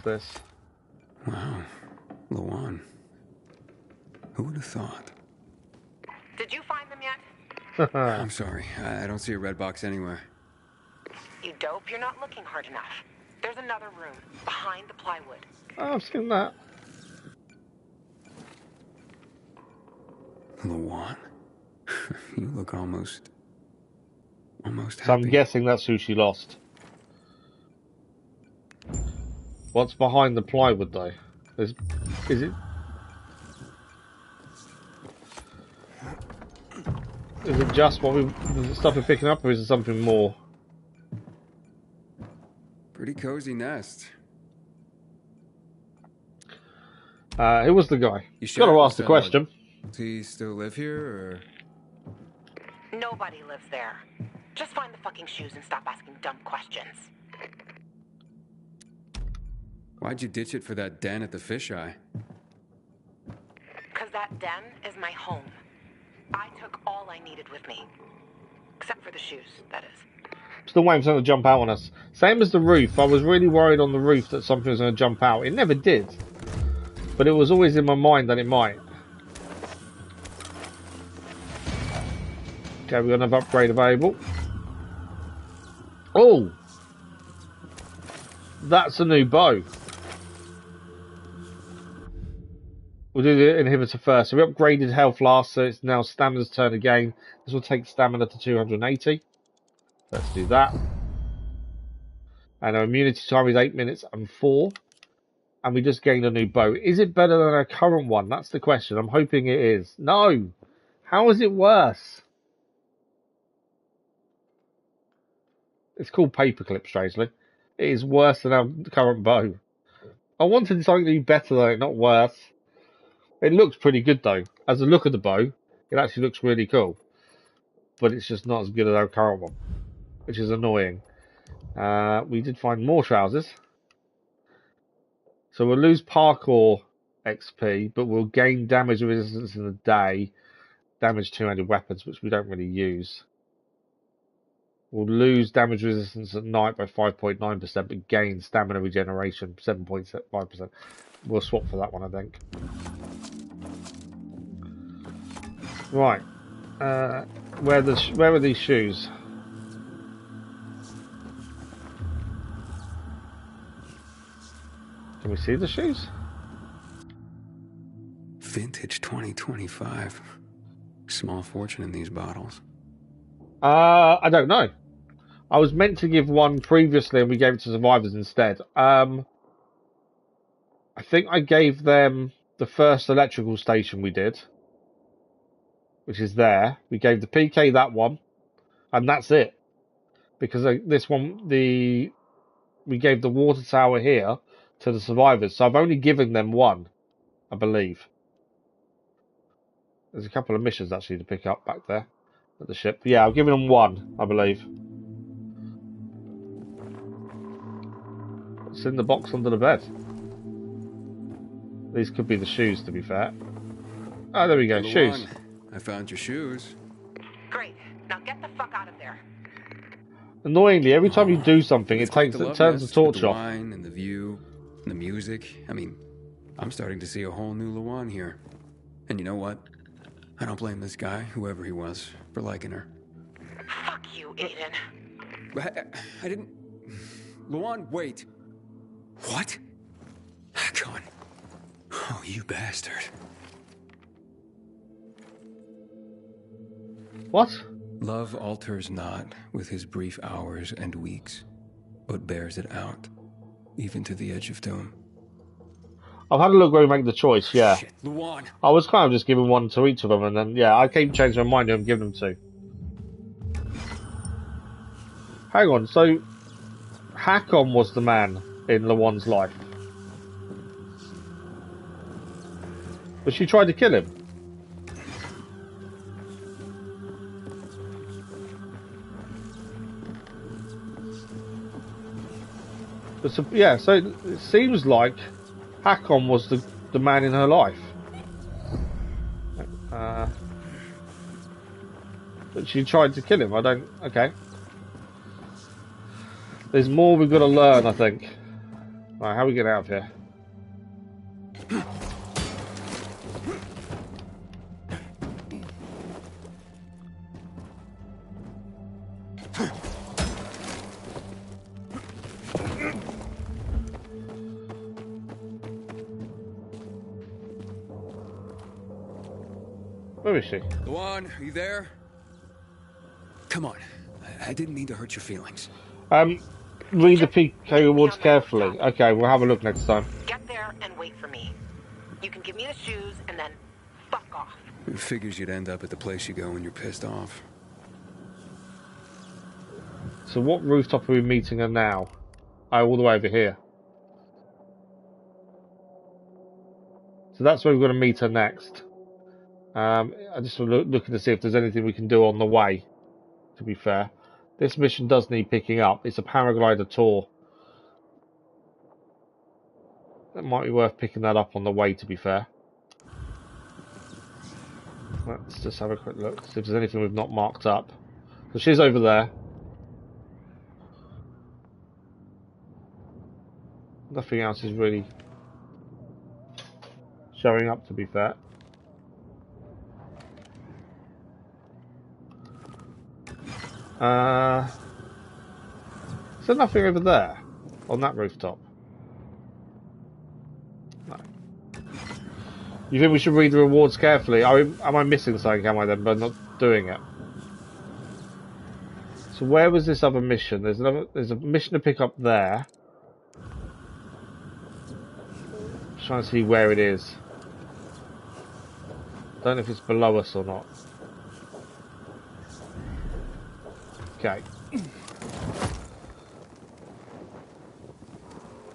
this. Wow. Lawan. Who would have thought? Did you find them yet? I'm sorry. I don't see a red box anywhere. You dope, you're not looking hard enough. There's another room, behind the plywood. Oh, I've seen that. Lawan? You look almost happy. So I'm guessing that's who she lost. What's behind the plywood, though? Is it... Is it just the stuff we're picking up, or is it something more? Pretty cozy nest. Who was the guy? You Got to sure ask the question. Does he still live here, or...? Nobody lives there. Just find the fucking shoes and stop asking dumb questions. Why'd you ditch it for that den at the fisheye? Because that den is my home. I took all I needed with me. Except for the shoes, that is. Still waiting for something to jump out on us. Same as the roof. I was really worried on the roof that something was going to jump out. It never did. But it was always in my mind that it might. Okay, we've got another upgrade available. Oh! That's a new bow. We'll do the inhibitor first. So we upgraded health last, so it's now stamina's turn again. This will take stamina to 280. Let's do that. And our immunity time is 8 minutes and 4. And we just gained a new bow. Is it better than our current one? That's the question. I'm hoping it is. No! How is it worse? It's called paperclip, strangely. It is worse than our current bow. I wanted something to be better than it, not worse. It looks pretty good, though. As a look of the bow, it actually looks really cool. But it's just not as good as our current one, which is annoying. We did find more trousers. So we'll lose parkour XP, but we'll gain damage resistance in the day. Damage 200 weapons, which we don't really use. We'll lose damage resistance at night by 5.9%, but gain stamina regeneration 7.5%. We'll swap for that one, I think. Right. Where are these shoes? Can we see the shoes? Vintage 2025. Small fortune in these bottles. I don't know. I was meant to give one previously and we gave it to survivors instead. I think I gave them the first electrical station we did, which is there. We gave the PK that one, and that's it. Because this one, we gave the water tower here to the survivors, so I've only given them one, I believe. There's a couple of missions actually to pick up back there at the ship. Yeah, I've given them one, I believe. It's in the box under the bed. These could be the shoes, to be fair. Oh, there we go, shoes. I found your shoes. Great. Now get the fuck out of there. Annoyingly, every time you do something, it turns the torch the off. wine and the view and the music. I mean, I'm starting to see a whole new Lawan here. And you know what? I don't blame this guy, whoever he was, for liking her. Fuck you, Aiden. I didn't... Lawan, wait. What? Hakon. Oh, you bastard. What? Love alters not with his brief hours and weeks, but bears it out, even to the edge of doom. I've had a look where we make the choice, yeah. Shit, Lawan. I was kind of just giving one to each of them, and then, yeah, I keep changing my mind and giving them two. Hang on, so Hakon was the man in Lawan's life. But she tried to kill him. Yeah, so it seems like Hakon was the man in her life. But she tried to kill him. Okay. There's more we've got to learn, I think. Right, how are we get out of here? Where is she? Lawan, are you there? Come on. I didn't mean to hurt your feelings. Read the PK rewards carefully. Okay, we'll have a look next time. Get there and wait for me. You can give me the shoes and then fuck off. It figures you'd end up at the place you go when you're pissed off. So what rooftop are we meeting her now? Oh, all the way over here. So that's where we're going to meet her next. I'm just looking to see if there's anything we can do on the way, to be fair. This mission does need picking up. It's a paraglider tour. That might be worth picking that up on the way, to be fair. Let's just have a quick look, see if there's anything we've not marked up. So she's over there. Nothing else is really showing up, to be fair. Is there nothing over there on that rooftop? No. You think we should read the rewards carefully? Am I missing something, am I then, by not doing it? So where was this other mission? There's a mission to pick up there. Just trying to see where it is. Don't know if it's below us or not. Okay.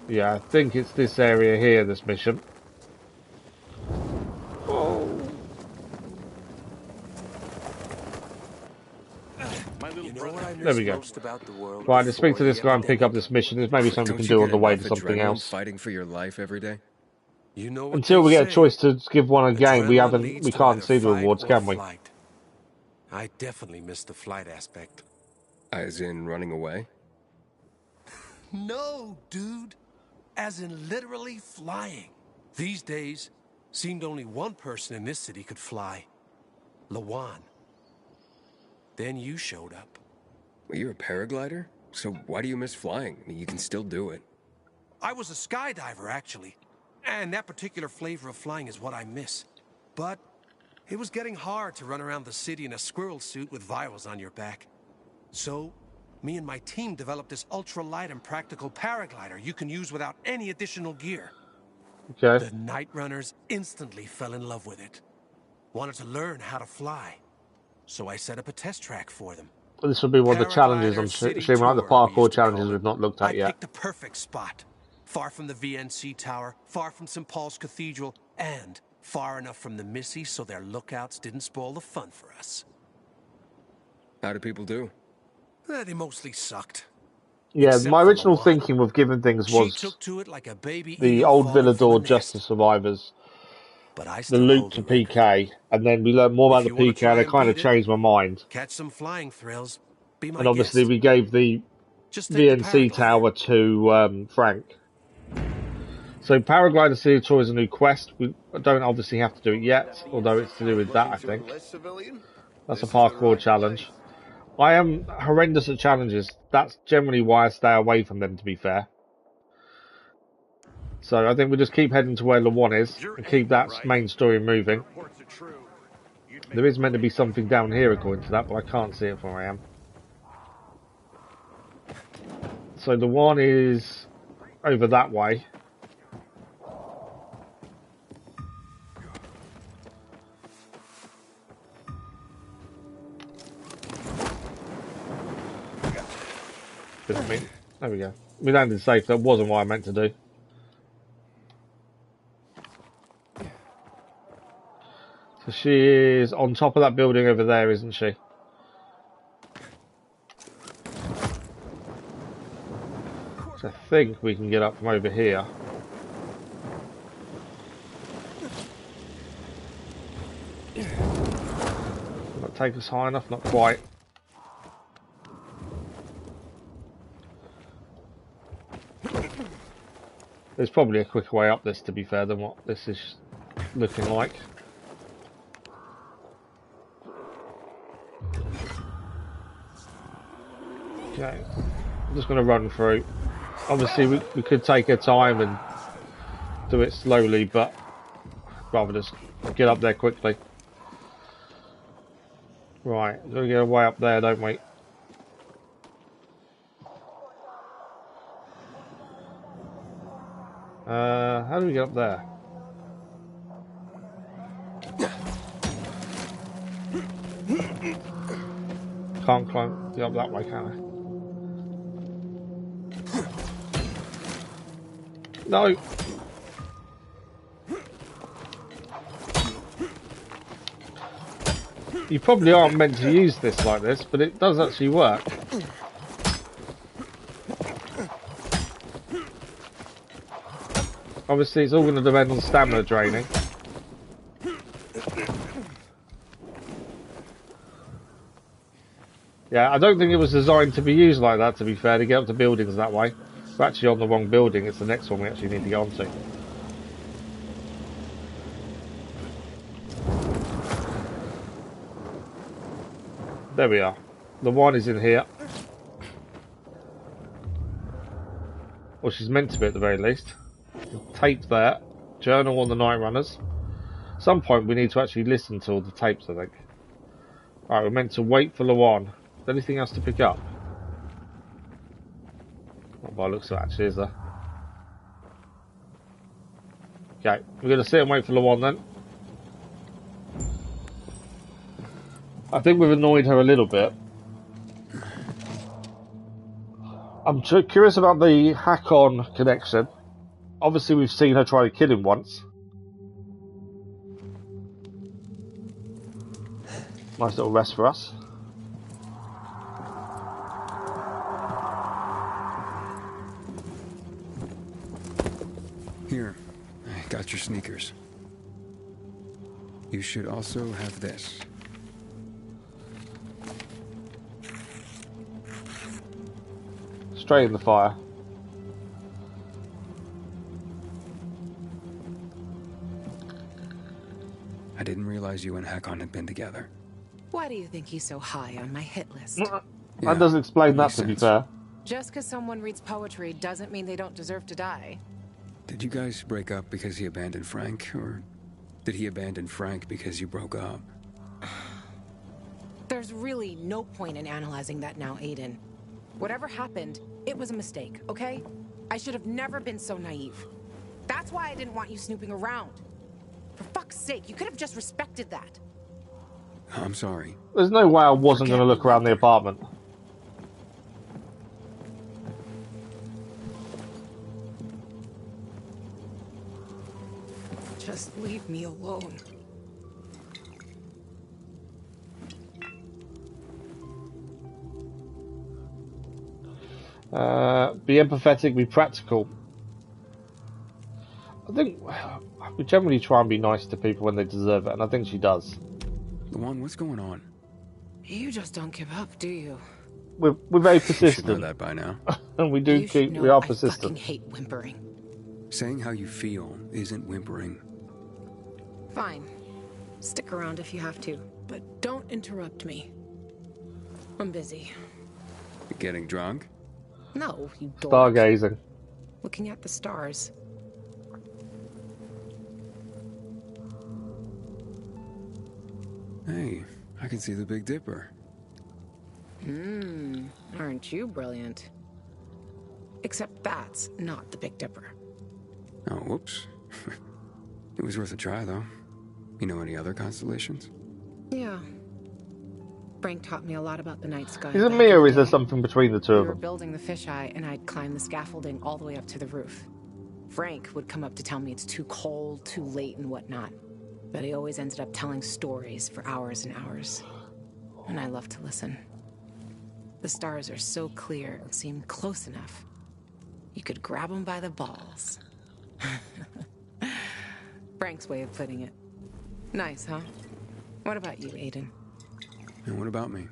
Yeah, I think it's this area here, this mission. Oh. There we go. Right, let's speak to this guy and pick up this mission. There's maybe something we can do on the way to something else. Fighting for your life every day. You know what Until we get a choice to give one a game, we adrenaline can't see the fight rewards, or can we? flight. I definitely missed the flight aspect. As in running away? No, dude. As in literally flying. These days, seemed only one person in this city could fly. Lawan. Then you showed up. Well, you're a paraglider? So why do you miss flying? I mean, you can still do it. I was a skydiver, actually. And that particular flavor of flying is what I miss. But it was getting hard to run around the city in a squirrel suit with vials on your back. So, me and my team developed this ultra-light and practical paraglider you can use without any additional gear. Okay. The Night Runners instantly fell in love with it. Wanted to learn how to fly. So I set up a test track for them. This will be one of the challenges, I'm assuming, like the parkour challenges we've not looked at I yet. picked the perfect spot. Far from the VNC tower, far from St. Paul's Cathedral, and far enough from the Missy so their lookouts didn't spoil the fun for us. How do people do? They mostly sucked. Yeah, Except my for original Lawan. thinking with giving things She was took to it like a baby the eagle old falling from Villador a nest. Justice survivors, But I the still loot hold to the record. PK, and then we learned more about If the you wanna PK, try and I and kind of beat it, changed my mind. Catch some flying thrills. Be my And obviously guest. we gave the Just take the VNC paraglider. tower to Frank. So Paraglider City Tour is a new quest. We don't obviously have to do it yet, although it's to do with that, I think. That's a parkour challenge. I am horrendous at challenges. That's generally why I stay away from them, to be fair. So I think we'll just keep heading to where Lawan is and keep that main story moving. There is meant to be something down here according to that, but I can't see it from where I am. So Lawan is over that way. There we go. We landed safe. That wasn't what I meant to do. So she is on top of that building over there, isn't she? So I think we can get up from over here. Not take us high enough, not quite. There's probably a quicker way up this, to be fair, than what this is looking like. Okay, I'm just going to run through. Obviously, we could take our time and do it slowly, but rather just get up there quickly. Right, we're going to get way up there, don't we? How do we get up there? Can't climb, get up that way, can I? No! You probably aren't meant to use this like this, but it does actually work. Obviously, it's all going to depend on stamina draining. Yeah, I don't think it was designed to be used like that, to be fair, to get up to buildings that way. We're actually on the wrong building. It's the next one we actually need to get onto. There we are. The one is in here. Well, she's meant to be at the very least. Tape there. Journal on the Night Runners. At some point we need to actually listen to all the tapes, I think. Alright, we're meant to wait for Lawan. Is there anything else to pick up? Not by the looks of it, actually, is there? Okay, we're going to sit and wait for Lawan then. I think we've annoyed her a little bit. I'm curious about the hack-on connection. Obviously, we've seen her try to kill him once. Nice little rest for us. Here, I got your sneakers. You should also have this. Straight in the fire. I didn't realize you and Hakon had been together. Why do you think he's so high on my hit list? That does explain that, to be fair. Just because someone reads poetry doesn't mean they don't deserve to die. Did you guys break up because he abandoned Frank, or did he abandon Frank because you broke up? There's really no point in analyzing that now, Aiden. Whatever happened, it was a mistake, okay? I should have never been so naive. That's why I didn't want you snooping around. For fuck's sake, you could have just respected that. I'm sorry. There's no way I wasn't going to look around the apartment. Just leave me alone. Be empathetic, be practical. I think we generally try and be nice to people when they deserve it, and I think she does. Lawan, what's going on? You just don't give up, do you? We're very You should persistent. know that by now. And we do we are persistent. I fucking hate whimpering. Saying how you feel isn't whimpering. Fine. Stick around if you have to, but don't interrupt me. I'm busy. You getting drunk? No, you dork. Stargazing. Looking at the stars. Hey, I can see the Big Dipper. Aren't you brilliant? Except that's not the Big Dipper. Oh, whoops. It was worth a try, though. You know any other constellations? Yeah. Frank taught me a lot about the night sky. Is it me, or is there something between the two We of were them? building the fisheye, and I'd climb the scaffolding all the way up to the roof. Frank would come up to tell me it's too cold, too late, and whatnot. But he always ended up telling stories for hours and hours. And I love to listen. The stars are so clear and seem close enough. You could grab them by the balls. Frank's way of putting it. Nice, huh? What about you, Aiden? And what about me?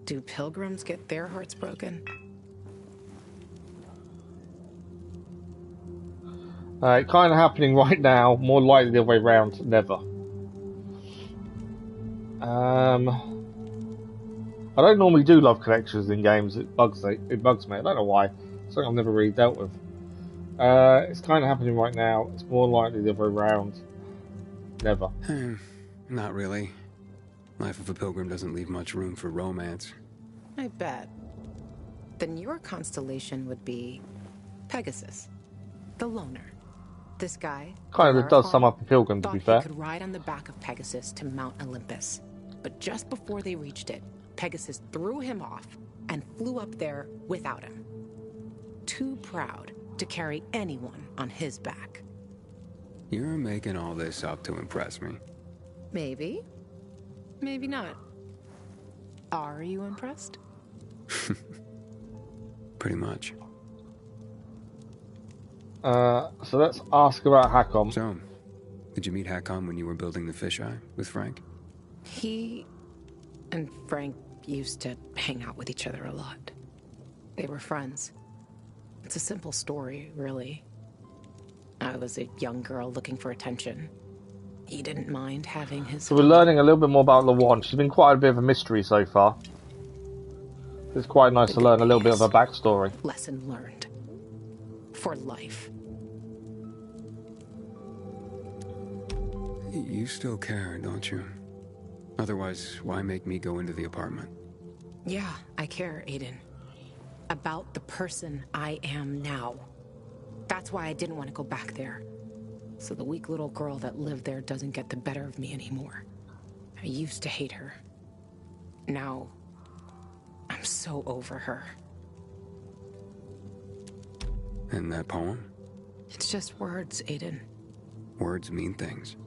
Do pilgrims get their hearts broken? Kind of happening right now. More likely the other way around. Never. I don't normally do love connections in games. It bugs me. I don't know why. It's something I've never really dealt with. It's kind of happening right now. It's more likely the other way around. Never. Not really. Life of a pilgrim doesn't leave much room for romance. I bet. Then your constellation would be Pegasus, the loner. This guy Kind of does sum up a pilgrim, to be fair. He could ride on the back of Pegasus to Mount Olympus. But just before they reached it, Pegasus threw him off and flew up there without him. Too proud to carry anyone on his back. You're making all this up to impress me. Maybe. Maybe not. Are you impressed? Pretty much. So let's ask about Hakon. So, did you meet Hakon when you were building the fisheye with Frank? He and Frank used to hang out with each other a lot. They were friends. It's a simple story, really. I was a young girl looking for attention. He didn't mind having his... So we're learning a little bit more about Lawan. She's been quite a bit of a mystery so far. It's quite nice to learn a little bit of her backstory. Lesson learned. For life. You still care, don't you? Otherwise, why make me go into the apartment? Yeah, I care, Aiden. About the person I am now. That's why I didn't want to go back there. So the weak little girl that lived there doesn't get the better of me anymore. I used to hate her. Now, I'm so over her. And that poem? It's just words, Aiden. Words mean things.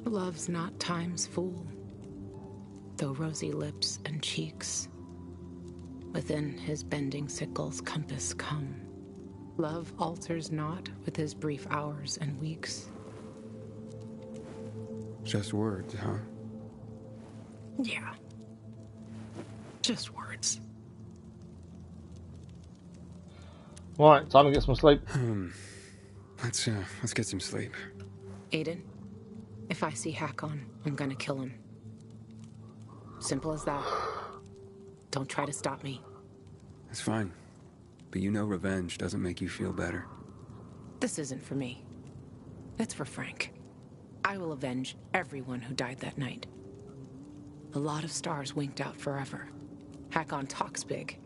Love's not time's fool. Though rosy lips and cheeks, within his bending sickle's compass come. Love alters not with his brief hours and weeks. Just words, huh? Yeah. Just words. Right, time to get some sleep. Let's get some sleep. Aiden, if I see Hakon, I'm gonna kill him. Simple as that. Don't try to stop me. It's fine. But you know revenge doesn't make you feel better. This isn't for me. It's for Frank. I will avenge everyone who died that night. A lot of stars winked out forever. Hakon talks big,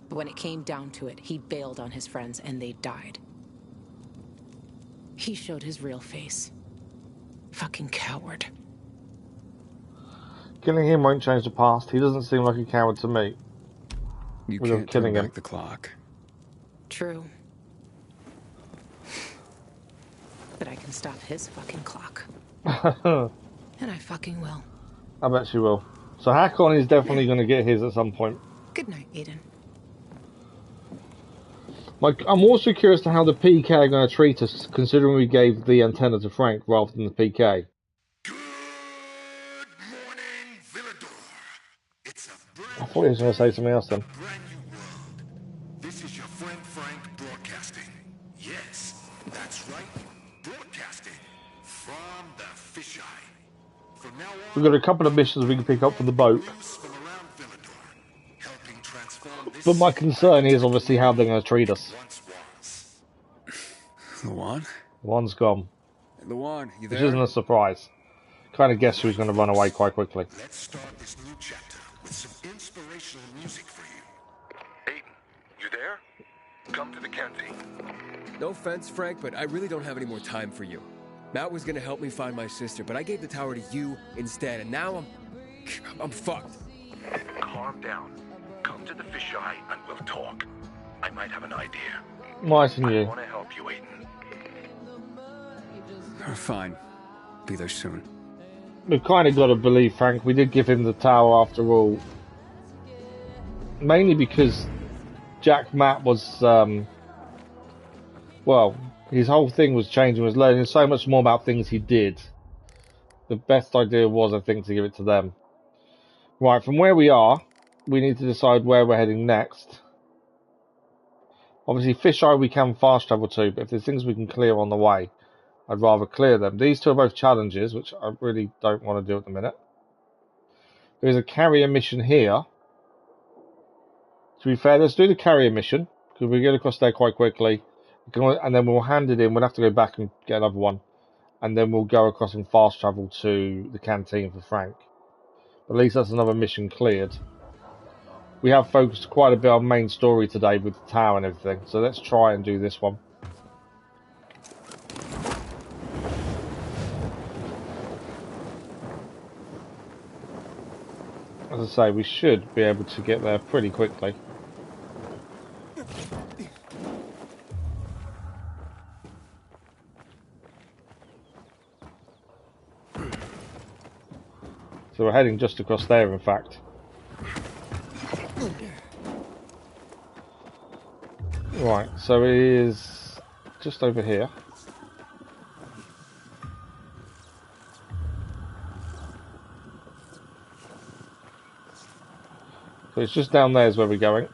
but when it came down to it, he bailed on his friends and they died. He showed his real face. Fucking coward. Killing him won't change the past. He doesn't seem like a coward to me. You can't turn back the clock. True. But I can stop his fucking clock. And I fucking will. I bet she will. So Hakon is definitely going to get his at some point. Good night, Aiden. I'm also curious to how the PK are going to treat us, considering we gave the antenna to Frank rather than the PK. I thought he was going to say something else then. This is your friend Frank broadcasting. Yes, that's right. Broadcasting from the fisheye. From now on, We've got a couple of missions we can pick up from the boat. But my concern is obviously how they're going to treat us. Lawan? Lawan's gone. Lawan, you there? Which isn't a surprise. Kind of guess who's going to run away quite quickly. Let's start this new chapter with some inspirational music for you. Aiden, you there? Come to the Kenzie. No offense, Frank, but I really don't have any more time for you. Matt was gonna help me find my sister, but I gave the tower to you instead, and now I'm fucked. Calm down. Come to the fisheye and we'll talk. I might have an idea. Nice and you. I want to help you, Aiden. Fine. Be there soon. We've kind of got to believe Frank. We did give him the tower after all. Mainly because Jack Matt was, well, his whole thing was changing, was learning so much more about things he did. The best idea was, I think, to give it to them. Right, from where we are, we need to decide where we're heading next. Obviously, Fisheye we can fast travel to, but if there's things we can clear on the way, I'd rather clear them. These two are both challenges, which I really don't want to do at the minute. There's a carrier mission here. To be fair, let's do the carrier mission, because we get across there quite quickly. And then we'll hand it in. We'll have to go back and get another one. And then we'll go across and fast travel to the canteen for Frank. But at least that's another mission cleared. We have focused quite a bit on main story today with the tower and everything. So let's try and do this one. As I say, we should be able to get there pretty quickly. So we're heading just across there, in fact. Right, so it is just over here. So it's just down there is where we're going.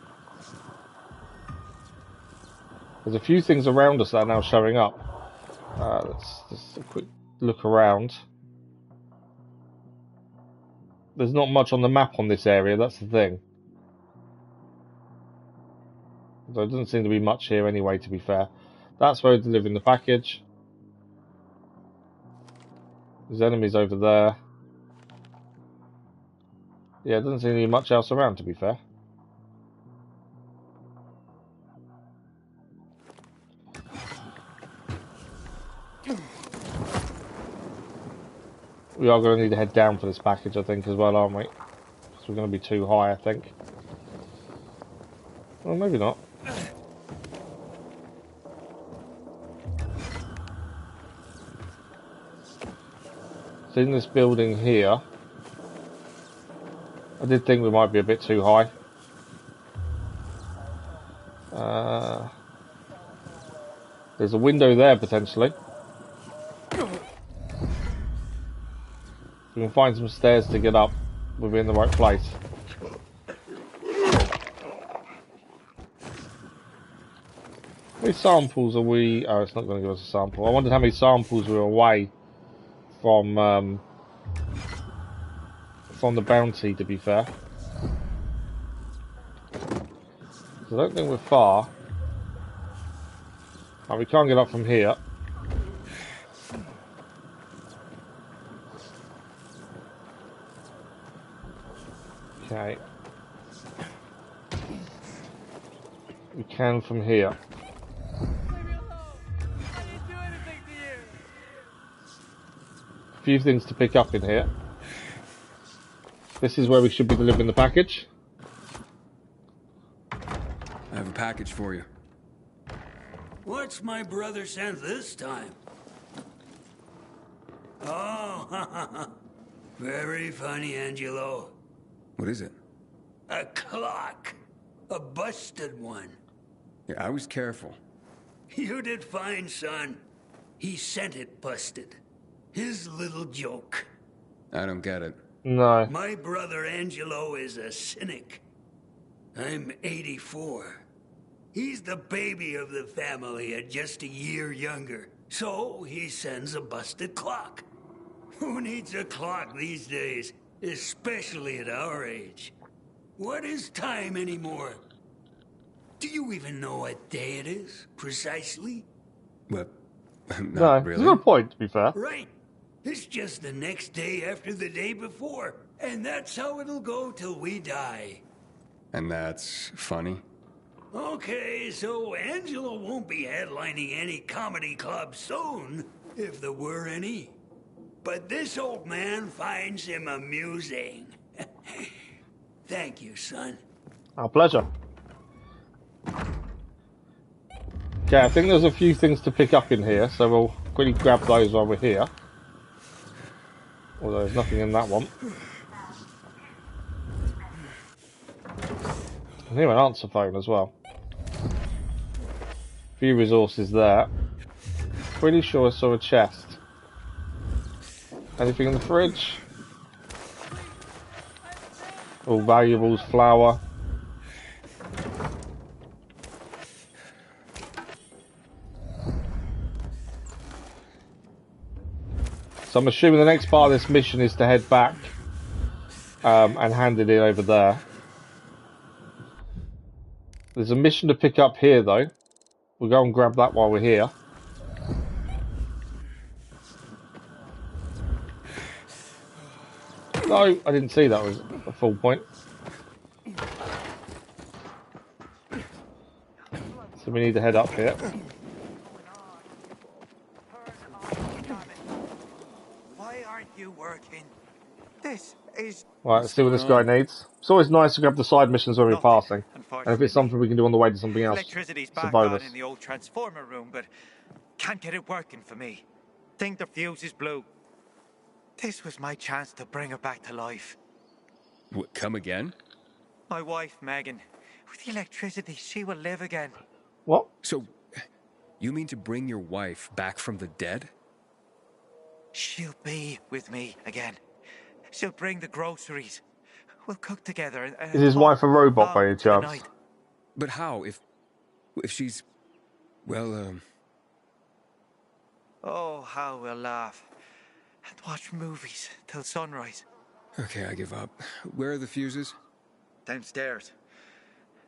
There's a few things around us that are now showing up. Let's just a quick look around. There's not much on the map on this area, that's the thing. There doesn't seem to be much here anyway, to be fair. That's where we're delivering the package. There's enemies over there. Yeah, it doesn't seem to be much else around, to be fair. We are going to need to head down for this package, I think, as well, aren't we? Because we're going to be too high, I think. Well, maybe not. So in this building here, I did think we might be a bit too high. There's a window there, potentially. We can find some stairs to get up. We'll be in the right place. How many samples are we... Oh, it's not going to give us a sample. I wondered how many samples we were away from the bounty, to be fair. So I don't think we're far. Oh, we can't get up from here. Okay. We can from here. A few things to pick up in here. This is where we should be delivering the package. I have a package for you. What's my brother sent this time? Oh, very funny, Angelo. What is it? A clock. A busted one. Yeah, I was careful. You did fine, son. He sent it busted. His little joke. I don't get it. No. My brother Angelo is a cynic. I'm 84. He's the baby of the family at just a year younger. So he sends a busted clock. Who needs a clock these days? Especially at our age. What is time anymore? Do you even know what day it is, precisely? What? No, really. There's no point, to be fair. Right. It's just the next day after the day before. And that's how it'll go till we die. And that's funny? Okay, so Angelo won't be headlining any comedy club soon, if there were any. But this old man finds him amusing. Thank you, son. Our pleasure. Okay, I think there's a few things to pick up in here, so we'll quickly grab those while we're here. Although there's nothing in that one. I hear an answer phone as well. A few resources there. Pretty sure I saw a chest. Anything in the fridge? All valuables, flour. So I'm assuming the next part of this mission is to head back and hand it in over there. There's a mission to pick up here, though. We'll go and grab that while we're here. No, I didn't see that was a full point. So we need to head up here. Why aren't you working? This is... Right, let's see what this guy needs. It's always nice to grab the side missions when we're passing. And if it's something we can do on the way to something else, Electricity's it's a back bonus. on in the old transformer room, but can't get it working for me. Think the fuse is blue. This was my chance to bring her back to life. What, come again? My wife, Megan. With the electricity, she will live again. What? So, you mean to bring your wife back from the dead? She'll be with me again. She'll bring the groceries. We'll cook together. And Is his wife a robot by any chance? tonight. But how? If she's... well, Oh, how we'll laugh. And watch movies till sunrise. Okay, I give up. Where are the fuses? Downstairs.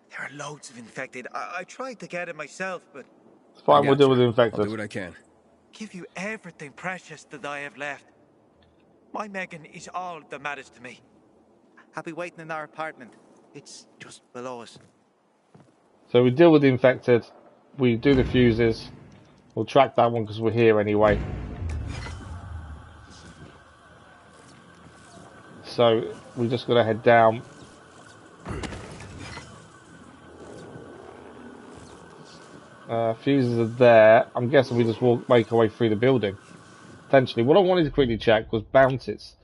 There are loads of infected. I tried to get it myself, but... It's fine, we'll deal with the infected. I'll do what I can. Give you everything precious that I have left. My Megan is all that matters to me. I'll be waiting in our apartment. It's just below us. So we deal with the infected. We do the fuses. We'll track that one because we're here anyway. So we just got to head down. Fuses are there. I'm guessing we just make our way through the building. Potentially. What I wanted to quickly check was bounties.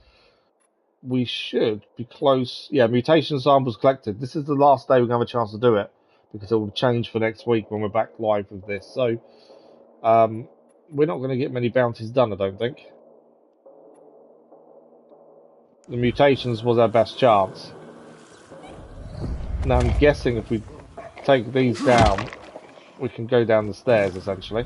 We should be close. Yeah, mutation samples collected. This is the last day we're going to have a chance to do it, because it will change for next week when we're back live with this. So, we're not going to get many bounties done, I don't think. The mutations was our best chance. Now I'm guessing if we take these down, we can go down the stairs, essentially.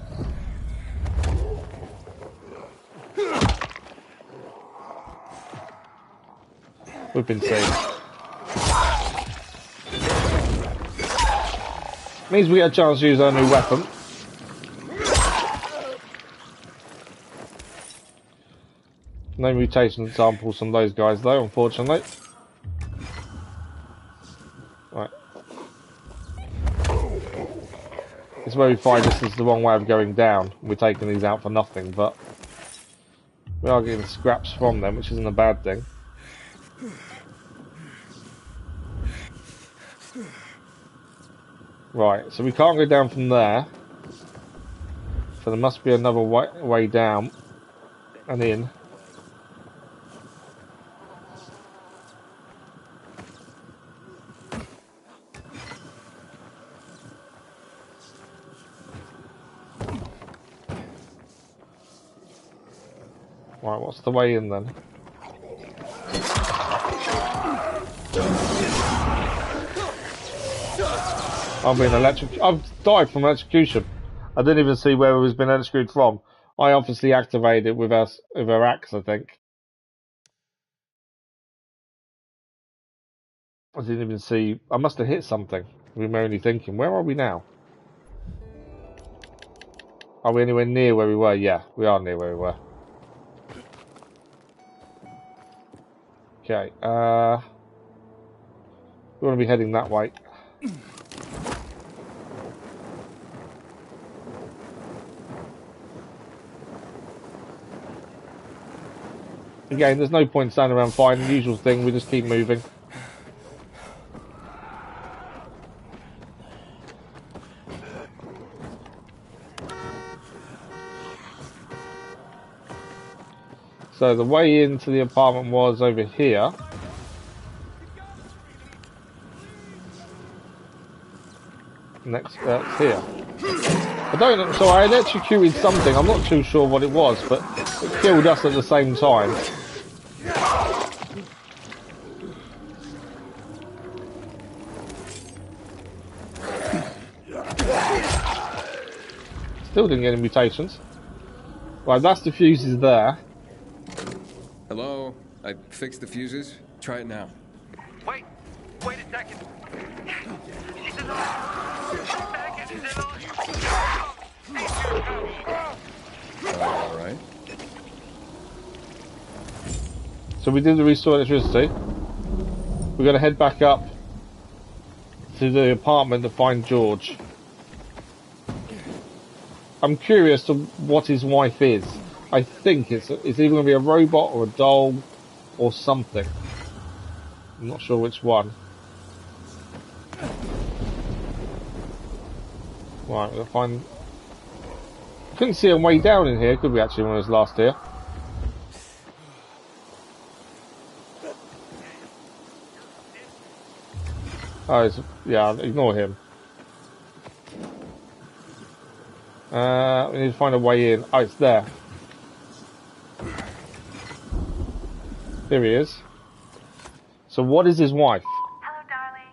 We've been seen. Means we get a chance to use our new weapon. No mutation samples from those guys though, unfortunately. Right. It's where we find this is the wrong way of going down. We're taking these out for nothing, but we are getting scraps from them, which isn't a bad thing. Right, so we can't go down from there. So there must be another way down and in. Right, what's the way in then? I've died from electrocution. I didn't even see where it was been electrocuted from. I obviously activated it with our axe, I think. I didn't even see. I must have hit something. We were only thinking, where are we now? Are we anywhere near where we were? Yeah, we are near where we were. Okay, we want to be heading that way. Again, there's no point standing around fighting. The usual thing, we just keep moving. So the way into the apartment was over here. Next, it's here. I don't know, so I electrocuted something, I'm not too sure what it was, but it killed us at the same time. Still didn't get any mutations. Right, that's the fuses there. I fixed the fuses. Try it now. Wait a second. She's alive. Megan is alive. All right. So we did the restore electricity. We're going to head back up to the apartment to find George. I'm curious to what his wife is. I think it's either going to be a robot or a doll or something. I'm not sure which one. Right, we'll find... Couldn't see a way down in here, could we actually, when I was last here? Oh, yeah, ignore him. We need to find a way in. Oh, it's there. Here he is. So what is his wife? Hello, darling.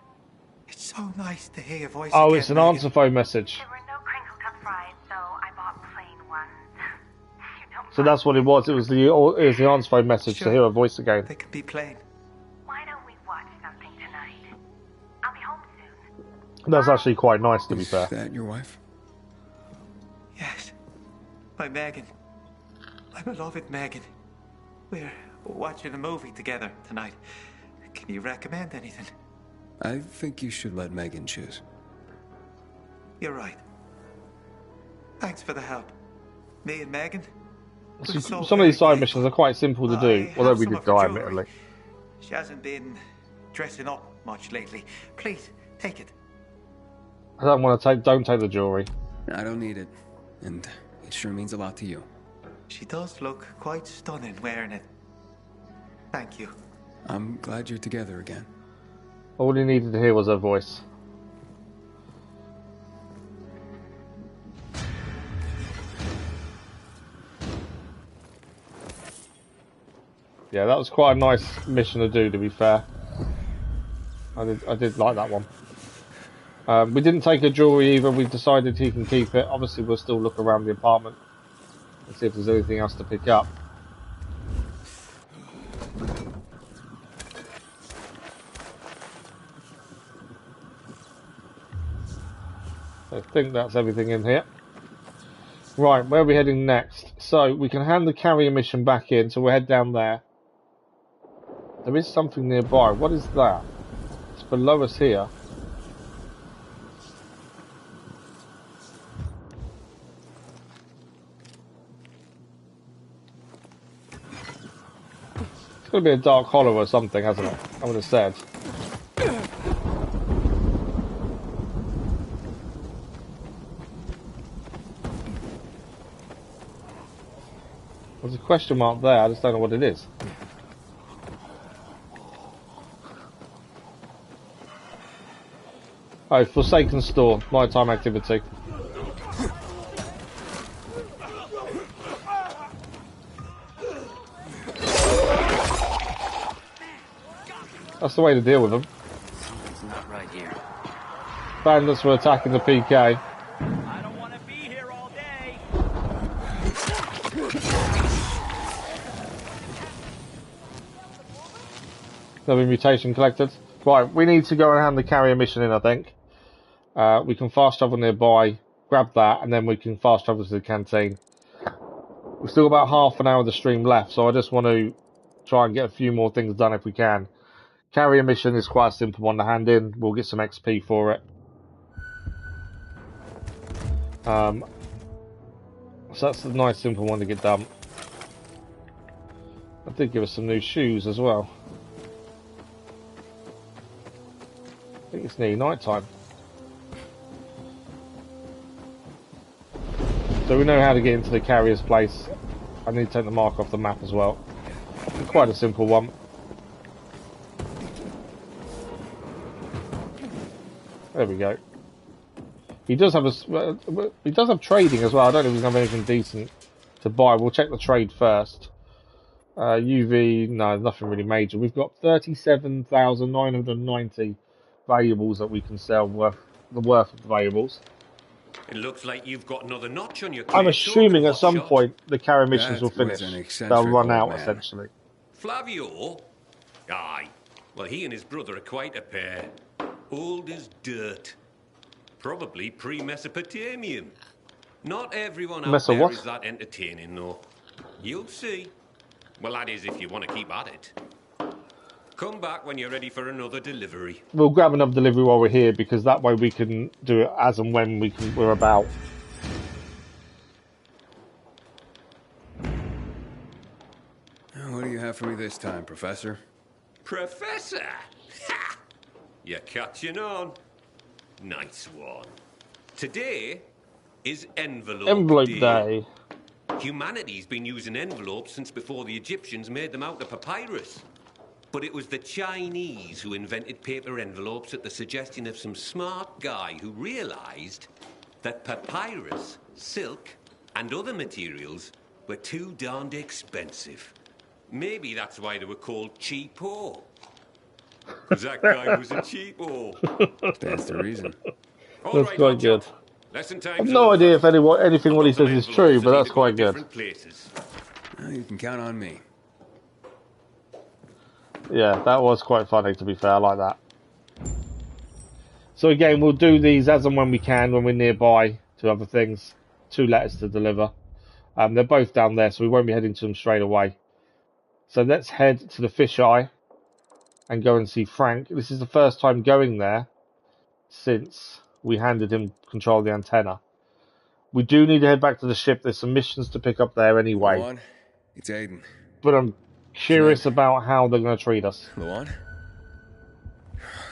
It's so nice to hear your voice Oh, again, it's an Megan. answer phone message. There were no crinkle cut fries, so I bought plain ones. You don't So that's what it was. It was the answer phone message to hear her voice again. They could be plain. Why don't we watch something tonight? I'll be home soon. That's actually quite nice, to be fair. Is that your wife? Yes. My Megan. My beloved Megan. We're watching a movie together tonight. Can you recommend anything? I think you should let Megan choose. You're right. Thanks for the help. Me and Megan. Some of these side missions are quite simple to do, although we did die, admittedly. She hasn't been dressing up much lately. Please, take it. I don't want to don't take the jewelry. I don't need it, and it sure means a lot to you. She does look quite stunning wearing it. Thank you. I'm glad you're together again. All he needed to hear was her voice. Yeah, that was quite a nice mission to do, to be fair. I did like that one. We didn't take a jewelry either. We decided he can keep it. Obviously, we'll still look around the apartment and see if there's anything else to pick up. I think that's everything in here. Right, where are we heading next? So, we can hand the carrier mission back in, so we'll head down there. There is something nearby. What is that? It's below us here. It's going to be a dark hollow or something, hasn't it? I would have said. There's a question mark there, I just don't know what it is. Oh, Forsaken Store, nighttime activity. That's the way to deal with them. Something's not right here. Bandits were attacking the PK. I don't want to be here all day. Another mutation collected. Right, we need to go and hand the carrier mission in, I think. We can fast travel nearby, grab that, and then we can fast travel to the canteen. We've still got about half an hour of the stream left, so I just want to try and get a few more things done if we can. Carrier mission is quite a simple one to hand in. We'll get some XP for it. So that's a nice simple one to get done. I did give us some new shoes as well. I think it's nearly night time. So we know how to get into the carrier's place. I need to take the mark off the map as well. It's quite a simple one. There we go. He does have trading as well. I don't know if he's gonna have anything decent to buy. We'll check the trade first. UV, no, nothing really major. We've got 37,990 valuables that we can sell worth of the valuables. It looks like you've got another notch on your I'm clear assuming token, at some hotshot. point the carrier missions will That was finish. an eccentric They'll run old out man. essentially. Flavio? Aye. Well, he and his brother are quite a pair. Old as dirt. Probably pre-Mesopotamian. Not everyone out there is that entertaining, though. You'll see. Well, that is if you want to keep at it. Come back when you're ready for another delivery. We'll grab another delivery while we're here, because that way we can do it as and when we're about. What do you have for me this time, Professor? Professor? Ha! You're catching on. Nice one. Today is Envelope Day. Humanity's been using envelopes since before the Egyptians made them out of papyrus. But it was the Chinese who invented paper envelopes at the suggestion of some smart guy who realized that papyrus, silk, and other materials were too darned expensive. Maybe that's why they were called cheapo. Because that guy was a cheapo. That's the reason. That's quite good. Lesson I have no idea if anything what he says is true, but that's quite good. Well, you can count on me. Yeah, that was quite funny, to be fair. I like that. So again, we'll do these as and when we can, when we're nearby to other things. 2 letters to deliver. They're both down there, so we won't be heading to them straight away. So let's head to the fisheye and go and see Frank. This is the first time going there since we handed him control of the antenna. We do need to head back to the ship. There's some missions to pick up there anyway. Lawan, it's Aiden. But I'm curious about how they're going to treat us. Lawan?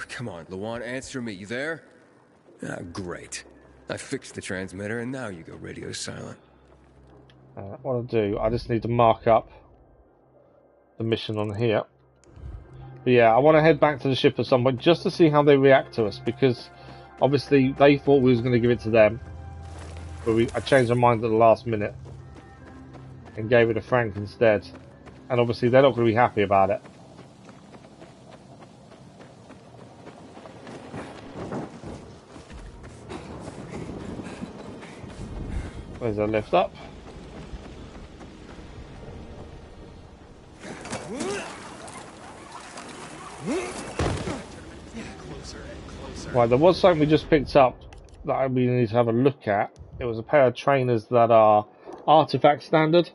Come on, Lawan, answer me. You there? Ah, great. I fixed the transmitter, and now you go radio silent. What I'll do, I just need to mark up the mission on here. But yeah, I want to head back to the ship at some point just to see how they react to us, because obviously they thought we was going to give it to them, but I changed my mind at the last minute and gave it to Frank instead. And obviously they're not going to be happy about it. There's a lift up. Right, there was something we just picked up that we need to have a look at. It was a pair of trainers that are artifact standard.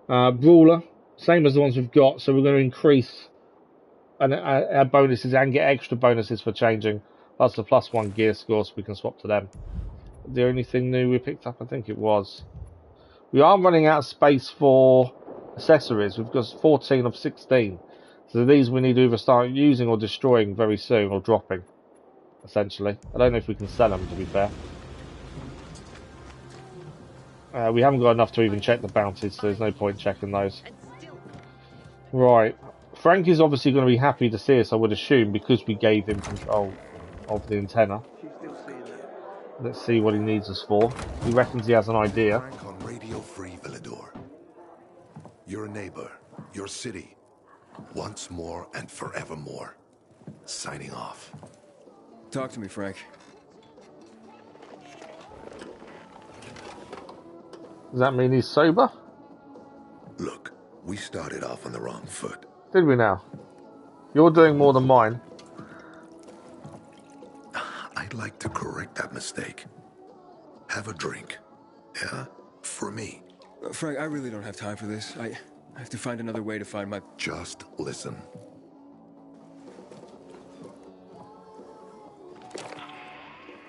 Brawler, same as the ones we've got, so we're going to increase our bonuses and get extra bonuses for changing. That's the +1 gear score, so we can swap to them. The only thing new we picked up, I think it was. We are running out of space for accessories. We've got 14 of 16. So these we need to either start using or destroying very soon, or dropping, essentially. I don't know if we can sell them, to be fair. We haven't got enough to even check the bounties, so there's no point checking those. Right. Frank is obviously going to be happy to see us, I would assume, because we gave him control of the antenna. Let's see what he needs us for. He reckons he has an idea. Frank on Radio Free Villador. Your neighbor, your city, once more and forevermore. Signing off. Talk to me, Frank. Does that mean he's sober? Look, we started off on the wrong foot. Did we now? You're doing more than mine. I'd like to correct that mistake. Have a drink. Yeah? For me. Frank, I really don't have time for this. I have to find another way to find my... Just listen.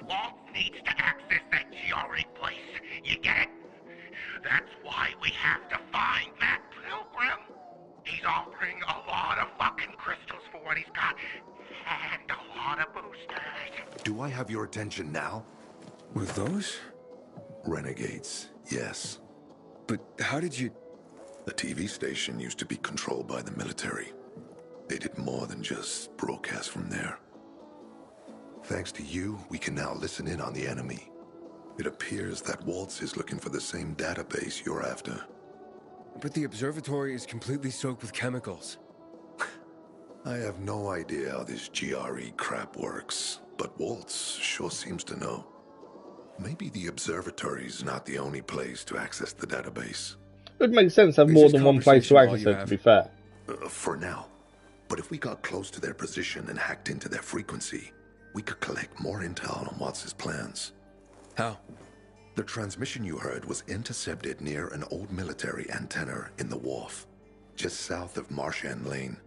Walt needs to access that GRE place. You get it? That's why we have to find that pilgrim. He's offering a lot of fucking crystals for what he's got. And a lot of boosters. Do I have your attention now? With those? Renegades, yes. But how did you... The TV station used to be controlled by the military. They did more than just broadcast from there. Thanks to you, we can now listen in on the enemy. It appears that Waltz is looking for the same database you're after. But the observatory is completely soaked with chemicals. I have no idea how this GRE crap works, but Waltz sure seems to know. Maybe the observatory's not the only place to access the database. It would make sense to have more than one place to access it, to be fair. For now. But if we got close to their position and hacked into their frequency, we could collect more intel on Watts' plans. How? The transmission you heard was intercepted near an old military antenna in the wharf, just south of Marsh End Lane.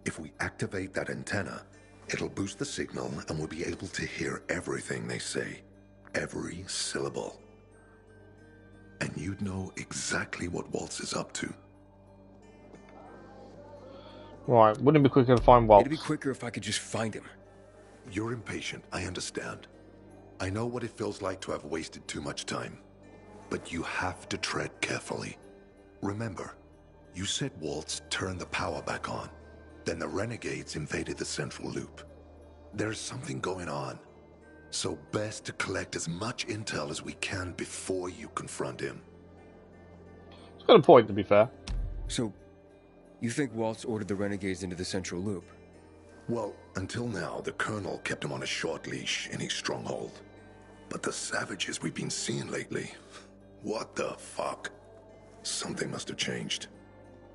If we activate that antenna, it'll boost the signal and we'll be able to hear everything they say. Every syllable. And you'd know exactly what Waltz is up to. Right, wouldn't it be quicker to find Waltz? It'd be quicker if I could just find him. You're impatient, I understand. I know what it feels like to have wasted too much time. But you have to tread carefully. Remember, you said Waltz turned the power back on. Then the renegades invaded the central loop. There's something going on. So best to collect as much intel as we can before you confront him. It's got a point, to be fair. So, you think Waltz ordered the renegades into the central loop? Well, until now, the Colonel kept him on a short leash in his stronghold. But the savages we've been seeing lately, what the fuck? Something must have changed.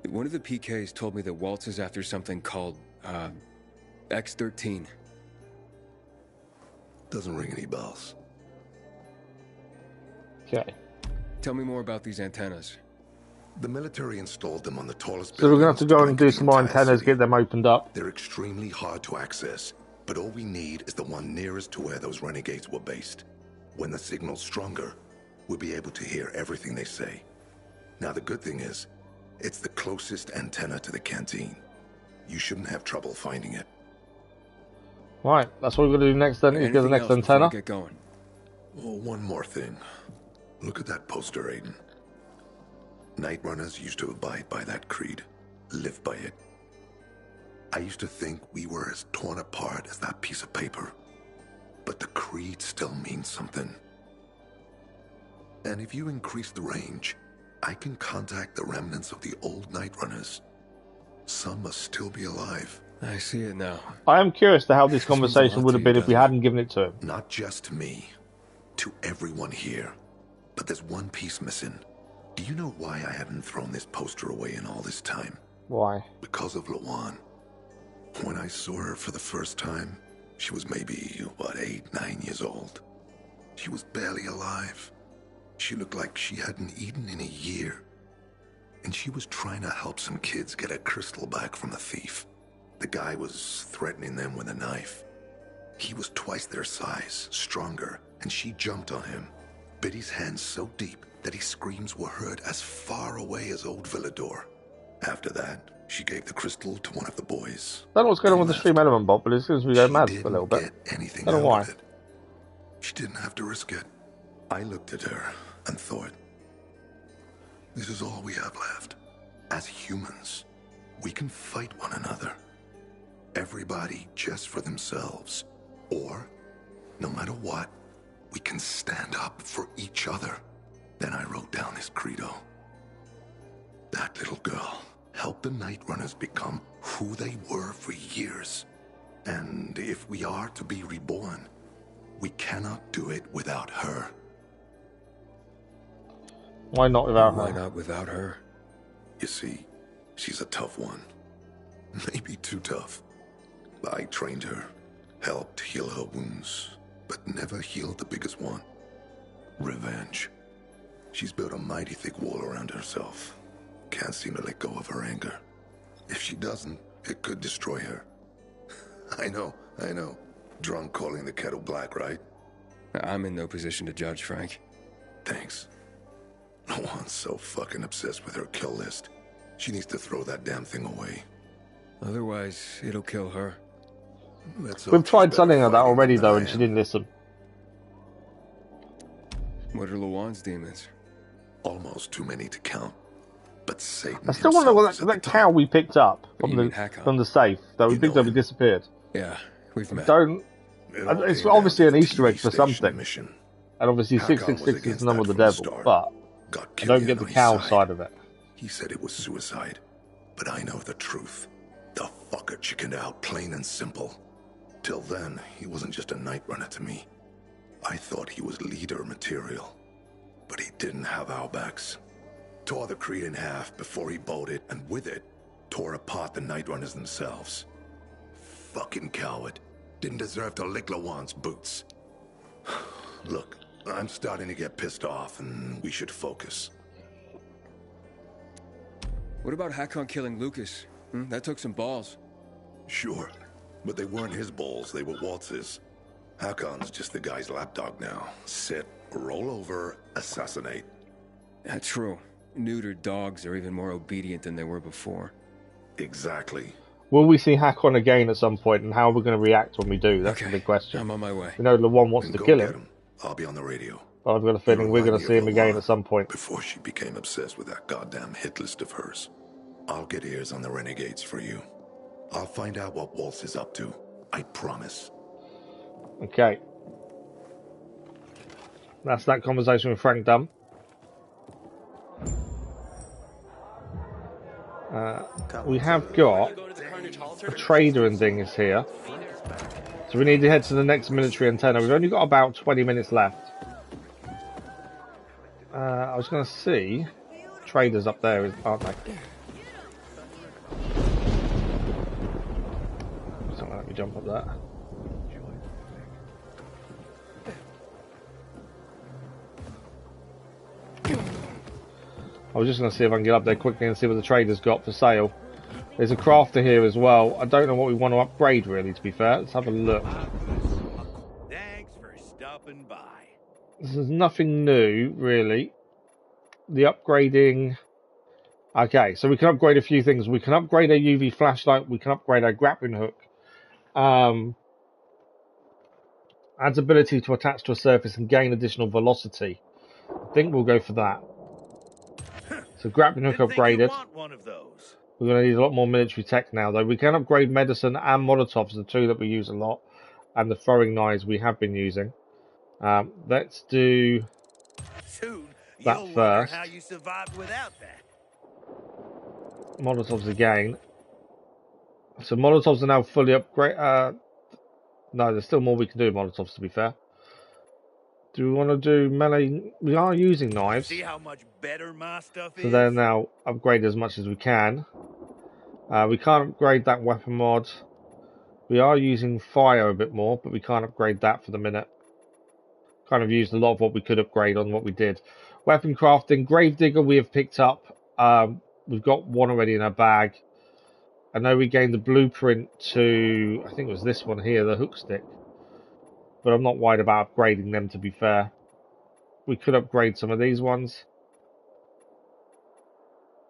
One of the PKs told me that Waltz is after something called, X-13. Doesn't ring any bells. Okay. Tell me more about these antennas. The military installed them on the tallest So we're going to have to go and do some more antennas, get them opened up. They're extremely hard to access, but all we need is the one nearest to where those renegades were based. When the signal's stronger, we'll be able to hear everything they say. Now the good thing is, it's the closest antenna to the canteen. You shouldn't have trouble finding it. Right, that's what we're going to do next then, is get the next antenna. Get going. Oh, one more thing. Look at that poster, Aiden. Night Runners used to abide by that creed, live by it. I used to think we were as torn apart as that piece of paper. But the creed still means something. And if you increase the range, I can contact the remnants of the old Night Runners. Some must still be alive. I see it now. I am curious to how this conversation would have been if we hadn't given it to him. Not just to me, to everyone here. But there's one piece missing. Do you know why I haven't thrown this poster away in all this time? Why? Because of Lawan. When I saw her for the first time, she was maybe, 8, 9 years old. She was barely alive. She looked like she hadn't eaten in a year. And she was trying to help some kids get a crystal back from the thief. The guy was threatening them with a knife. He was twice their size, stronger, and she jumped on him, bit his hand so deep that his screams were heard as far away as Old Villador. After that, she gave the crystal to one of the boys. I don't know what's going on with the stream element bot, but it seems we go mad for a little bit. I don't know why. She didn't have to risk it. I looked at her and thought, this is all we have left. As humans, we can fight one another. Everybody just for themselves. Or, no matter what, we can stand up for each other. Then I wrote down this credo. That little girl helped the Night Runners become who they were for years. And if we are to be reborn, we cannot do it without her. Why not without her? Why not without her? You see, she's a tough one. Maybe too tough. I trained her, helped heal her wounds, but never healed the biggest one. Revenge. She's built a mighty thick wall around herself. Can't seem to let go of her anger. If she doesn't, it could destroy her. I know. Drunk calling the kettle black, right? I'm in no position to judge, Frank. Thanks. Lawan's so fucking obsessed with her kill list. She needs to throw that damn thing away. Otherwise, it'll kill her. We've tried telling her that already, though, and she didn't listen. What are Lawan's demons? Almost too many to count. But Satan I still want to know what that cow we picked up from the safe that we picked up and disappeared. Yeah, we've met. It's obviously an Easter egg for something. And obviously 666 is the number of the devil, but I don't get the cow side of it. He said it was suicide, but I know the truth. The fucker chickened out, plain and simple. Till then, he wasn't just a night runner to me. I thought he was leader material, but he didn't have our backs. Tore the Creed in half before he bolted, and with it, tore apart the Night Runners themselves. Fucking coward. Didn't deserve to lick Lawan's boots. Look, I'm starting to get pissed off, and we should focus. What about Hakon killing Lucas? That took some balls. Sure, but they weren't his balls, they were Waltz's. Hakon's just the guy's lapdog now. Sit, roll over, assassinate. That's true. Neutered dogs are even more obedient than they were before. Exactly. Will we see Hakon again at some point, and how are we going to react when we do? That's the big question. I'm on my way. We know Lawan wants to kill him. I'll be on the radio. But I've got a feeling we're going to see him again at some point. Before she became obsessed with that goddamn hit list of hers. I'll get ears on the renegades for you. I'll find out what Waltz is up to. I promise. Okay. That's that conversation with Frank done. We have got a trader and thing is here. So we need to head to the next military antenna. We've only got about 20 minutes left. I was going to see traders up there, aren't they? So let me jump up there. I was just going to see if I can get up there quickly and see what the trader's got for sale. There's a crafter here as well. I don't know what we want to upgrade, really, to be fair. Let's have a look. Thanks for stopping by. There's nothing new, really. The upgrading... Okay, so we can upgrade a few things. We can upgrade our UV flashlight. We can upgrade our grappling hook. Adds ability to attach to a surface and gain additional velocity. I think we'll go for that. So grappling hook upgraded. We're going to need a lot more military tech now, though. We can upgrade medicine and Molotovs, the two that we use a lot, and the throwing knives we have been using. Let's do that first. How you survived without that. Molotovs again. So Molotovs are now fully upgraded. No, there's still more we can do with Molotovs, to be fair. Do we want to do melee? We are using knives. See how much better my stuff is? So they're now upgraded as much as we can. We can't upgrade that weapon mod. We are using fire a bit more, but we can't upgrade that for the minute. Kind of used a lot of what we could upgrade on what we did. Weapon crafting. Gravedigger we have picked up. We've got one already in our bag. I know we gained the blueprint to, I think it was this one here, the hook stick. But I'm not worried about upgrading them, to be fair. We could upgrade some of these ones.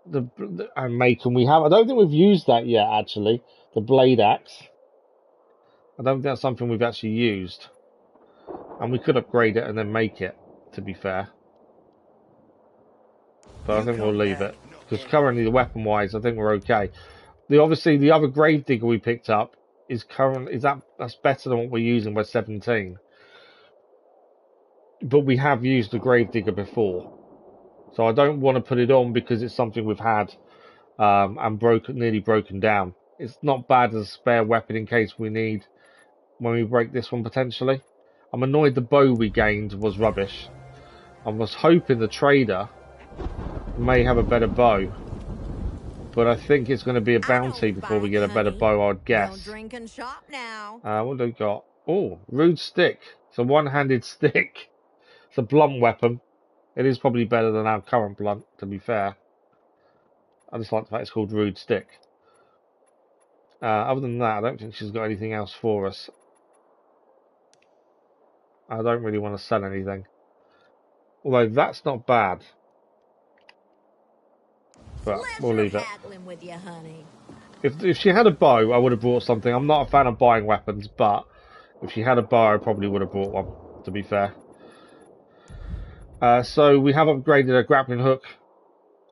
And Macon we have. I don't think we've used that yet, actually. The blade axe. I don't think that's something we've actually used. And we could upgrade it and then make it, to be fair. But I think we'll leave it. Because currently, the weapon-wise, I think we're okay. Obviously, the other Gravedigger we picked up is that's better than what we're using. We're 17. But we have used the Gravedigger before. So I don't want to put it on because it's something we've had and nearly broken down. It's not bad as a spare weapon in case we need when we break this one potentially. I'm annoyed the bow we gained was rubbish. I was hoping the trader may have a better bow. But I think it's going to be a bounty before we get a better bow, I'd guess. Drink and shop now. What do we got? Oh, rude stick. It's a one-handed stick. It's a blunt weapon. It is probably better than our current blunt, to be fair. I just like the fact it's called rude stick. Other than that, I don't think she's got anything else for us. I don't really want to sell anything. Although that's not bad. But we'll leave it. With you, honey. If she had a bow, I would have brought something. I'm not a fan of buying weapons, but if she had a bow, I probably would have brought one, to be fair. So we have upgraded a grappling hook.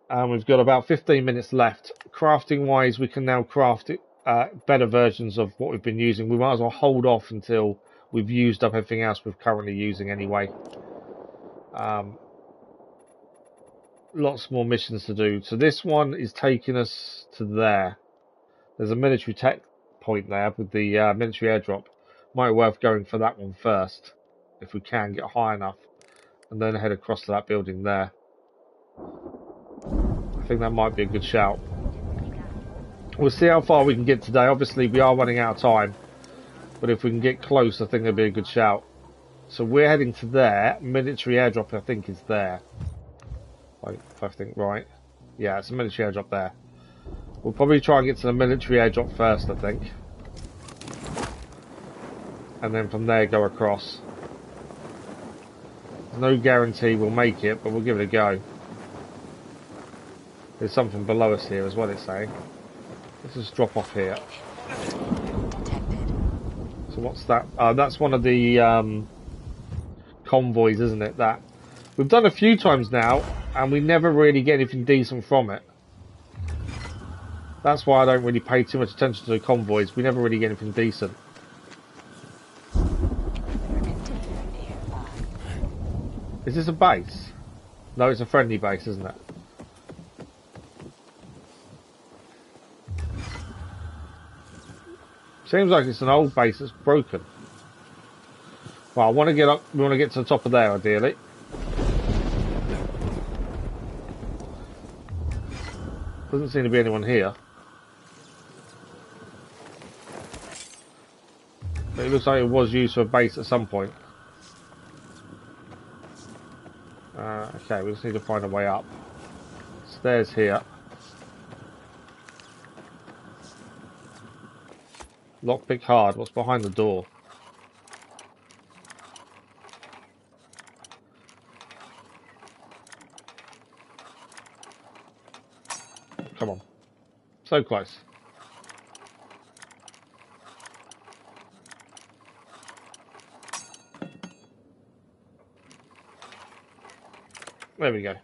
And we've got about 15 minutes left. Crafting-wise, we can now craft better versions of what we've been using. We might as well hold off until we've used up everything else we're currently using anyway. Lots more missions to do. So this one is taking us to there. There's a military tech point there with the military airdrop. Might be worth going for that one first, if we can get high enough, and then head across to that building there. I think that might be a good shout. We'll see how far we can get today. Obviously, we are running out of time. But if we can get close, I think it'll be a good shout. So we're heading to there. Military airdrop, I think, is there. If I think right. Yeah, it's a military airdrop there. We'll probably try and get to the military airdrop first, I think. And then from there, go across. No guarantee we'll make it, but we'll give it a go. There's something below us here, is what it's saying. Let's just drop off here. So what's that? That's one of the convoys, isn't it? That we've done a few times now, and we never really get anything decent from it. That's why I don't really pay too much attention to the convoys. We never really get anything decent. Is this a base? No, it's a friendly base, isn't it? Seems like it's an old base that's broken. Well, I want to get up. We want to get to the top of there, ideally. Doesn't seem to be anyone here. But it looks like it was used for a base at some point. Okay, we just need to find a way up. Stairs here. Lockpick hard. What's behind the door? Come on. So close. There we go.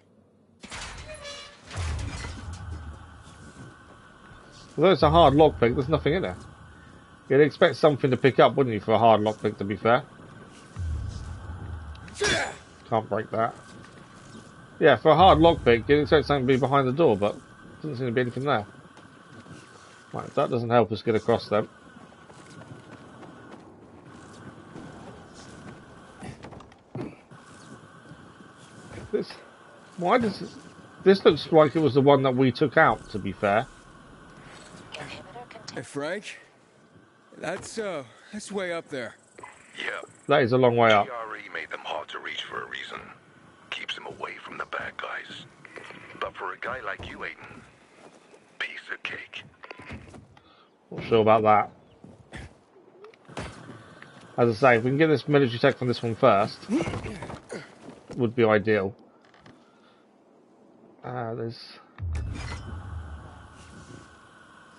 Although it's a hard lockpick, there's nothing in there. You'd expect something to pick up, wouldn't you, for a hard lockpick, to be fair? Can't break that. Yeah, for a hard lockpick, you'd expect something to be behind the door, but doesn't seem to be anything there. Right, that doesn't help us get across them. Why does this looks like it was the one that we took out, to be fair. Hey, Frank? That's way up there. Yeah. That is a long way up. GRE made them hard to reach for a reason. Keeps them away from the bad guys. But for a guy like you, Aiden, piece of cake. Not sure about that. As I say, if we can get this military tech from this one first, would be ideal. Are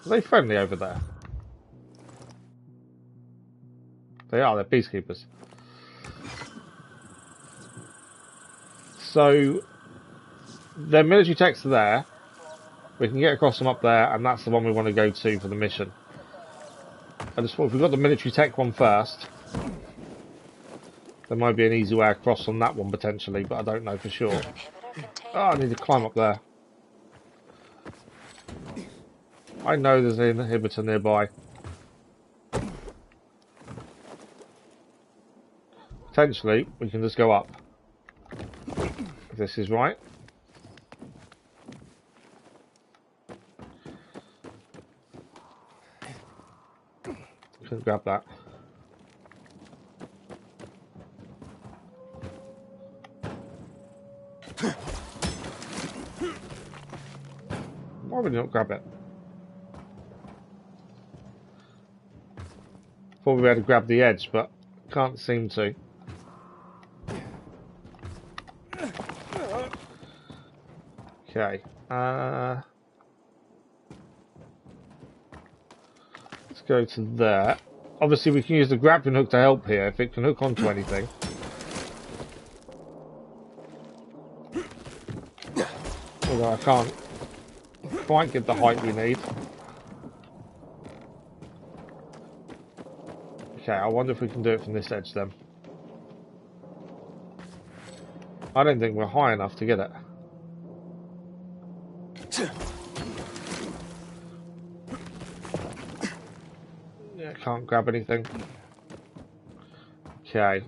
they friendly over there? They are, they're peacekeepers. So, their military techs are there. We can get across them up there, and that's the one we want to go to for the mission. I just thought if we got the military tech one first, there might be an easy way across on that one potentially, but I don't know for sure. Oh, I need to climb up there. I know there's an inhibitor nearby. Potentially, we can just go up. If this is right. Couldn't grab that. Why would you not grab it? Thought we had to grab the edge, but can't seem to. Okay. Let's go to there. Obviously, we can use the grappling hook to help here if it can hook onto anything. Although I can't quite get the height we need. Okay, I wonder if we can do it from this edge then. I don't think we're high enough to get it. Yeah, can't grab anything. Okay.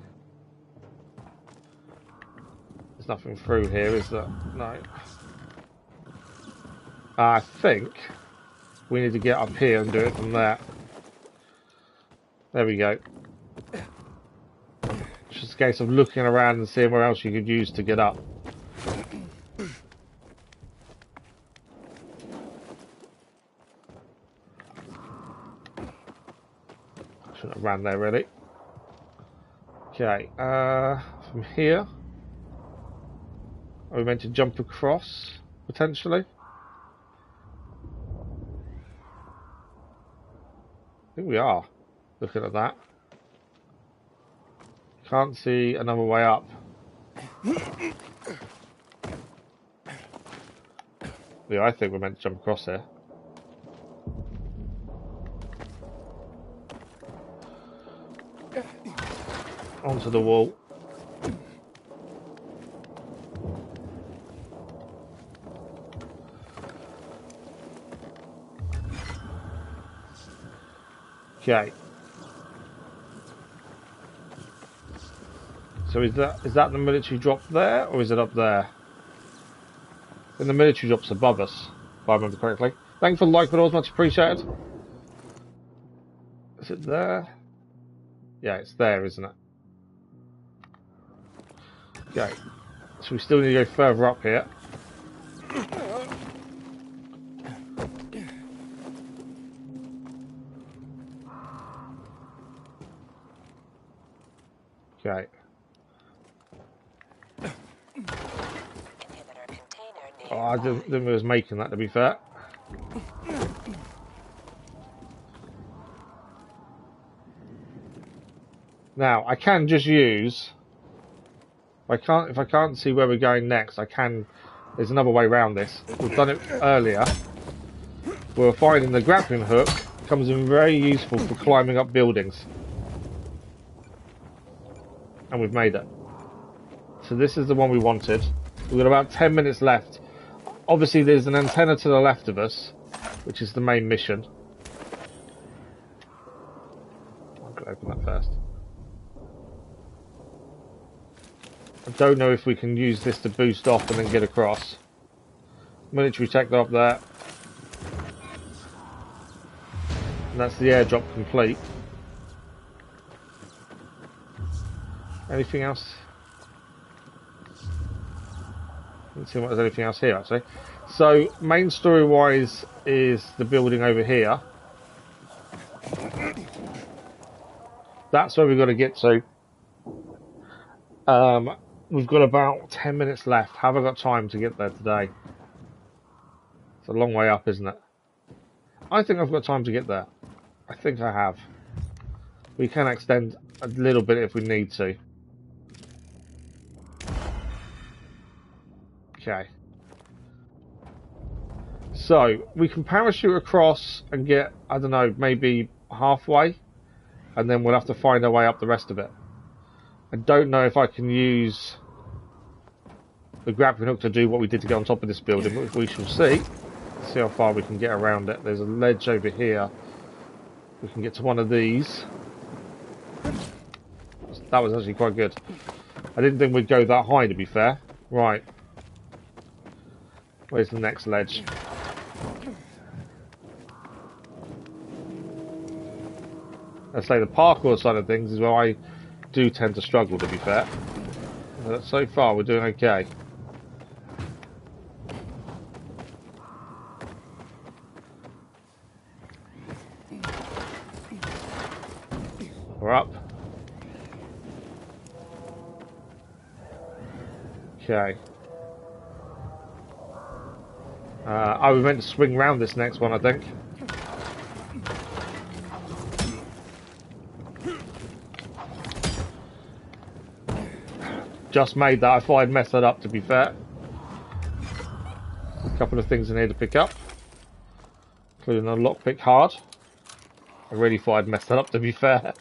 There's nothing through here, is there? No. I think we need to get up here and do it from there. There we go. It's just a case of looking around and seeing where else you could use to get up. Shouldn't have ran there really. Okay, from here, are we meant to jump across, potentially? I think we are, looking at that. Can't see another way up. Yeah, I think we're meant to jump across here. Onto the wall. Okay. So is that the military drop there, or is it up there? And the military drop's above us, if I remember correctly. Thanks for the like, but always much appreciated. Is it there? Yeah, it's there, isn't it? Okay. So we still need to go further up here. Okay. Oh, I didn't think we was making that, to be fair. Now, I can just use... If I can't see where we're going next, I can... There's another way around this. We've done it earlier. We were finding the grappling hook comes in very useful for climbing up buildings. And we've made it. So this is the one we wanted. We've got about 10 minutes left. Obviously there's an antenna to the left of us, which is the main mission. I'm going to open that first. I don't know if we can use this to boost off and then get across. Military tech up there. And that's the airdrop complete. Anything else? Let's see what there's anything else here actually. So main story wise is the building over here. That's where we've got to get to. We've got about 10 minutes left. Have I got time to get there today? It's a long way up, isn't it? I think I've got time to get there. I think I have. We can extend a little bit if we need to. Okay. So, we can parachute across and get, I don't know, maybe halfway. And then we'll have to find our way up the rest of it. I don't know if I can use the grappling hook to do what we did to get on top of this building, but we shall see. See how far we can get around it. There's a ledge over here. We can get to one of these. That was actually quite good. I didn't think we'd go that high, to be fair. Right. Where's the next ledge? I'd say the parkour side of things is where I do tend to struggle, to be fair. But so far, we're doing okay. We're up. Okay. Oh, we meant to swing round this next one, I think. Just made that. I thought I'd messed that up, to be fair. A couple of things in here to pick up, including a lockpick hard. I really thought I'd messed that up, to be fair.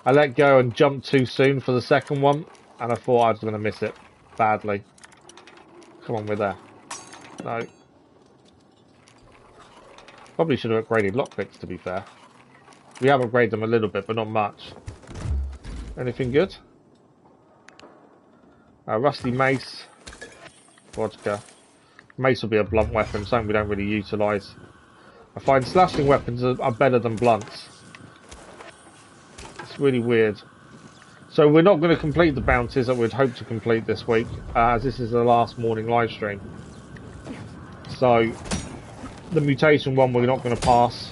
I let go and jumped too soon for the second one, and I thought I was going to miss it badly. Come on, we're there. No. Probably should have upgraded lockpicks, to be fair. We have upgraded them a little bit, but not much. Anything good? Rusty mace. Vodka. Mace will be a blunt weapon, something we don't really utilise. I find slashing weapons are better than blunts. It's really weird. So we're not going to complete the bounties that we'd hoped to complete this week, as this is the last morning live stream. So the mutation one we're not going to pass.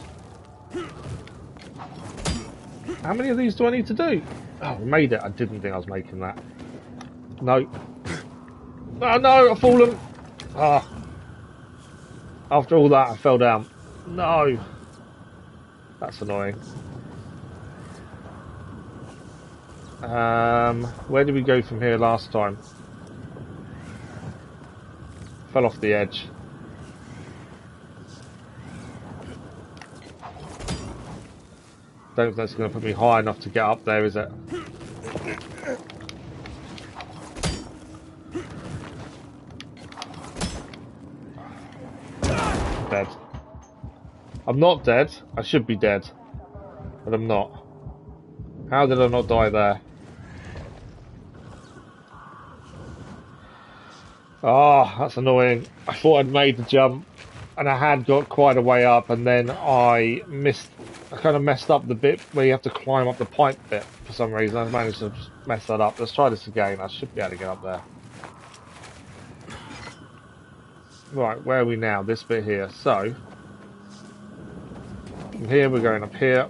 How many of these do I need to do? Oh, I made it. I didn't think I was making that. No. Oh no, I've fallen. Ah. After all that, I fell down. No. That's annoying. Where did we go from here last time? Fell off the edge. Don't think that's going to put me high enough to get up there, is it? Dead. I'm not dead. I should be dead. But I'm not. How did I not die there? Ah, that's annoying. I thought I'd made the jump and I had got quite a way up, and then I kind of messed up the bit where you have to climb up the pipe bit for some reason. I managed to mess that up. Let's try this again. I should be able to get up there. Right, where are we now? This bit here. So, from here we're going up here.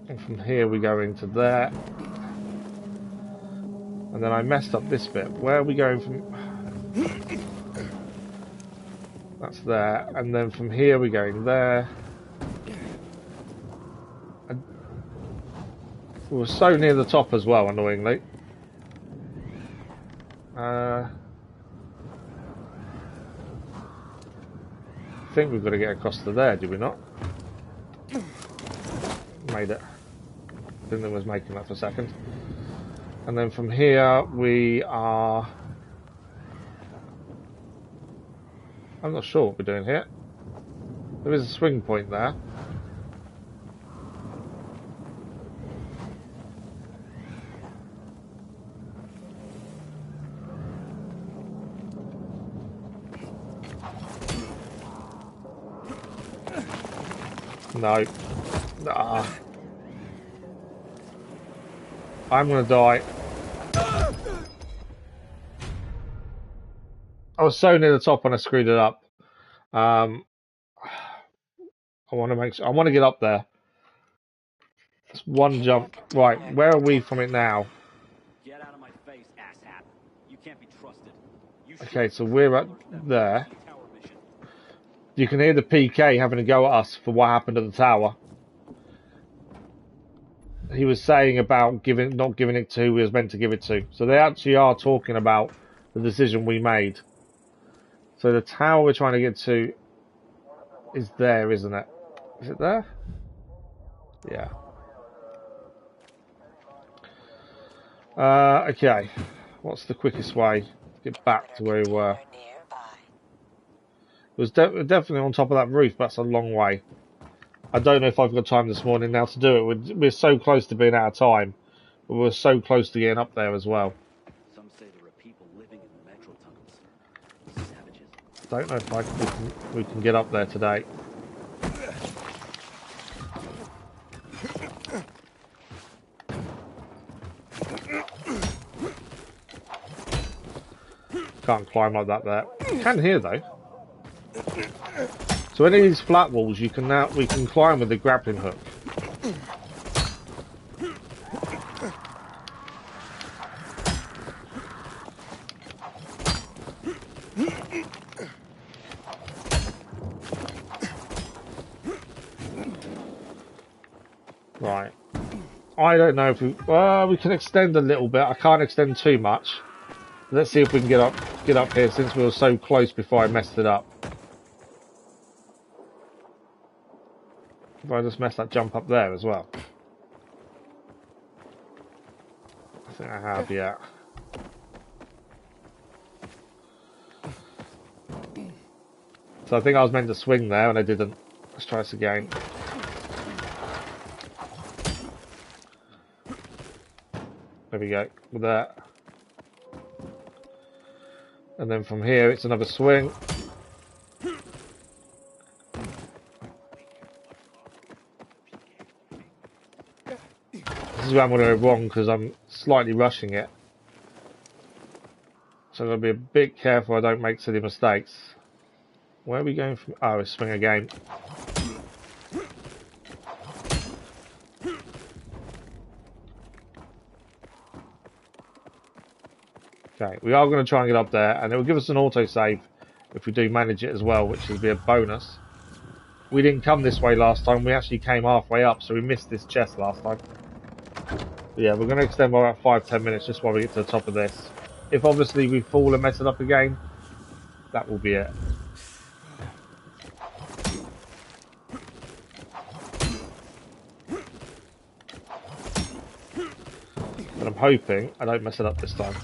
And from here we go into there. And then I messed up this bit. Where are we going from? That's there. And then from here we're going there. And we were so near the top as well, annoyingly. I think we've got to get across to there, do we not? Made it. Didn't think I was making that for a second. And then from here we are... I'm not sure what we're doing here. There is a swing point there. No. Nah. I'm gonna die. I was so near the top when I screwed it up. I want to make sure. I want to get up there. It's one jump. Right, where are we from it now? Get out of my face, asshat. You can't be trusted. Okay, so we're at there. You can hear the PK having a go at us for what happened at the tower. He was saying about not giving it to who he was meant to give it to. So they actually are talking about the decision we made. So the tower we're trying to get to is there, isn't it? Is it there? Yeah. Okay. What's the quickest way to get back to where we were? It was definitely on top of that roof, but that's a long way. I don't know if I've got time this morning now to do it. We're so close to being out of time, but we're so close to getting up there as well. Some say there are people living in the metro tunnels. Savages. Don't know if we can get up there today. Can't climb like that there. Can here though. So any of these flat walls we can climb with the grappling hook. Right. I don't know if we can extend a little bit. I can't extend too much. Let's see if we can get up here since we were so close before I messed it up. If I just messed that jump up there as well. I think I have, yeah. So I think I was meant to swing there and I didn't. Let's try this again. There we go, with that. And then from here it's another swing. is where I'm going to go wrong because I'm slightly rushing it. So I'm going to be a bit careful I don't make silly mistakes. Where are we going from? Oh, it's swing again. Okay, we are going to try and get up there, and it will give us an autosave if we do manage it as well, which will be a bonus. We didn't come this way last time, we actually came halfway up, so we missed this chest last time. But yeah, we're going to extend by about 5-10 minutes just while we get to the top of this. If obviously we fall and mess it up again, that will be it. But I'm hoping I don't mess it up this time.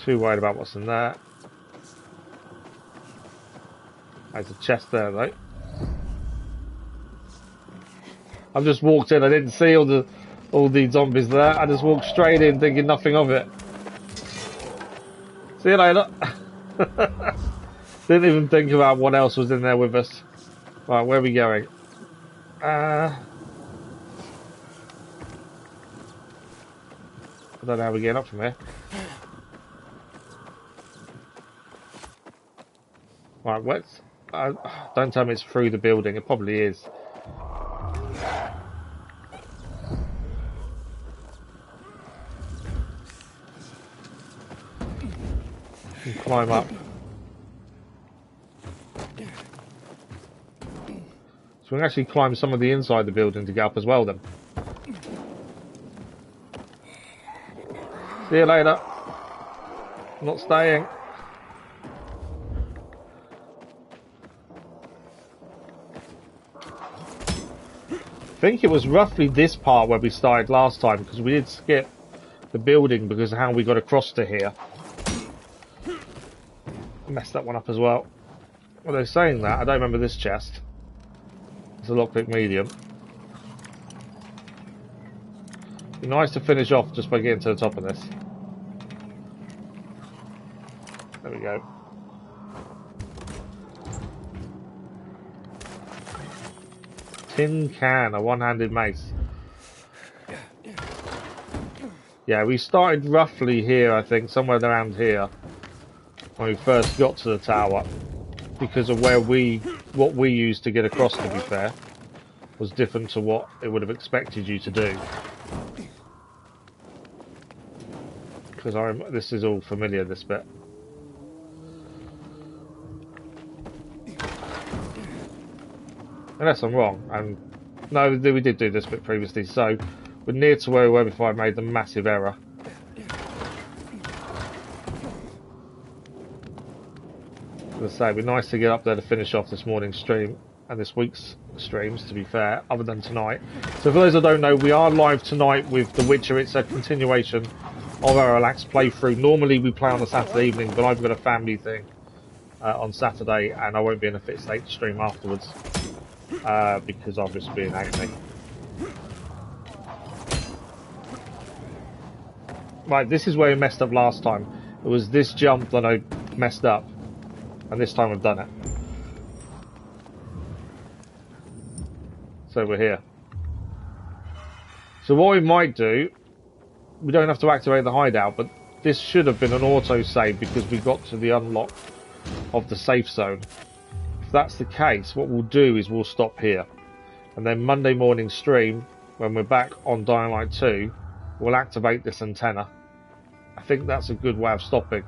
Too worried about what's in there. There's a chest there though. I've just walked in, I didn't see all the zombies there. I just walked straight in thinking nothing of it. See you later. Didn't even think about what else was in there with us. Right, where are we going? I don't know how we're getting up from here. Right, what's... don't tell me it's through the building. It probably is. And climb up. So we can actually climb some of the inside the building to get up as well then. See you later. I'm not staying. I think it was roughly this part where we started last time, because we did skip the building because of how we got across to here. Messed that one up as well. Well, they're saying that. I don't remember this chest. It's a lockpick medium. Be nice to finish off just by getting to the top of this. There we go. Tin can, a one-handed mace. Yeah, we started roughly here, I think, somewhere around here when we first got to the tower, because of where what we used to get across, to be fair, was different to what it would have expected you to do. Because this is all familiar, this bit. Unless I'm wrong, and no, we did do this bit previously, so we're near to where we were before I made the massive error. As I say, it'd be nice to get up there to finish off this morning's stream, and this week's streams, to be fair, other than tonight. So for those that don't know, we are live tonight with The Witcher. It's a continuation of our relaxed playthrough. Normally we play on a Saturday evening, but I've got a family thing on Saturday, and I won't be in a fit state to stream afterwards. Because I'll just be in agony. Right, this is where we messed up last time. It was this jump that I messed up, and this time I've done it. So we're here. So what we might do, we don't have to activate the hideout, but this should have been an auto save because we got to the unlock of the safe zone. If that's the case, what we'll do is we'll stop here, and then Monday morning stream, when we're back on Dying Light 2, we'll activate this antenna. I think that's a good way of stopping.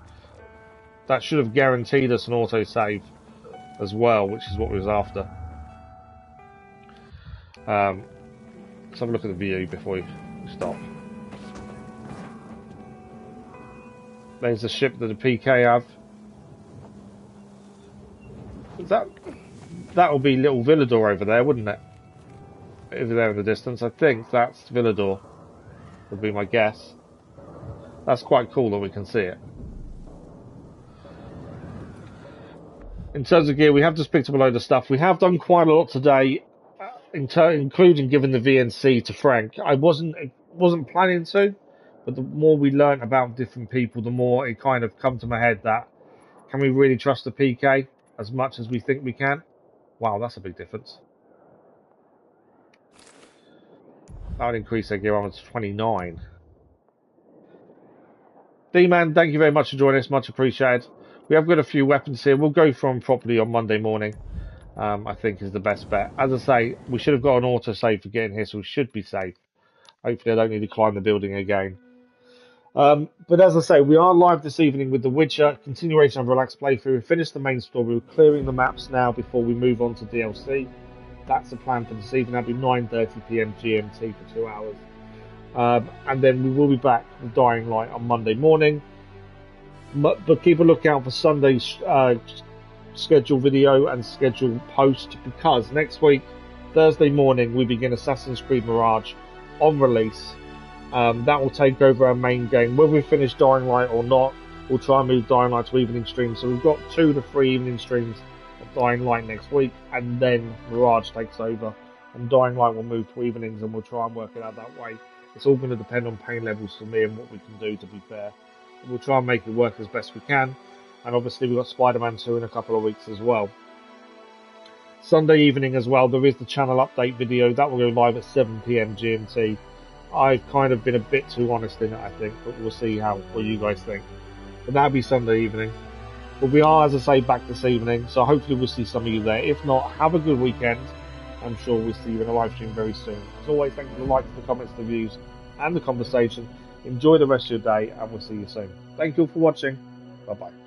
That should have guaranteed us an autosave as well, which is what we was after. Let's have a look at the view before we stop. There's the ship that the PK have. That will be little Villador over there, wouldn't it? Over there in the distance. I think that's Villador, would be my guess. That's quite cool that we can see it. In terms of gear, we have just picked up a load of stuff. We have done quite a lot today, including giving the VNC to Frank. I wasn't planning to, but the more we learnt about different people, the more it kind of come to my head that Can we really trust the PK as much as we think we can? Wow, that's a big difference. That would increase their gear armor to 29. D-Man, thank you very much for joining us. Much appreciated. We have got a few weapons here. We'll go from properly on Monday morning. I think is the best bet. As I say, we should have got an auto-save for getting here, so we should be safe. Hopefully I don't need to climb the building again. But as I say, we are live this evening with The Witcher, continuation of Relaxed Playthrough. We finished the main story. We're clearing the maps now before we move on to DLC. That's the plan for this evening. That'll be 9:30 PM GMT for 2 hours. And then we will be back with Dying Light on Monday morning. But keep a lookout for Sunday's scheduled video and scheduled post, because next week, Thursday morning, we begin Assassin's Creed Mirage on release. That will take over our main game. Whether we finish Dying Light or not, we'll try and move Dying Light to evening streams. So we've got 2 to 3 evening streams of Dying Light next week, and then Mirage takes over, and Dying Light will move to evenings, and we'll try and work it out that way. It's all going to depend on pain levels for me and what we can do, to be fair. We'll try and make it work as best we can. And obviously we've got Spider-Man 2 in a couple of weeks as well. Sunday evening as well, there is the channel update video. That will go live at 7 PM GMT. I've kind of been a bit too honest in it, I think, but we'll see what you guys think. But that'll be Sunday evening. But we are, as I say, back this evening, so hopefully we'll see some of you there. If not, have a good weekend. I'm sure we'll see you in a live stream very soon. As always, thank you for the likes, the comments, the views, and the conversation. Enjoy the rest of your day, and we'll see you soon. Thank you all for watching. Bye-bye.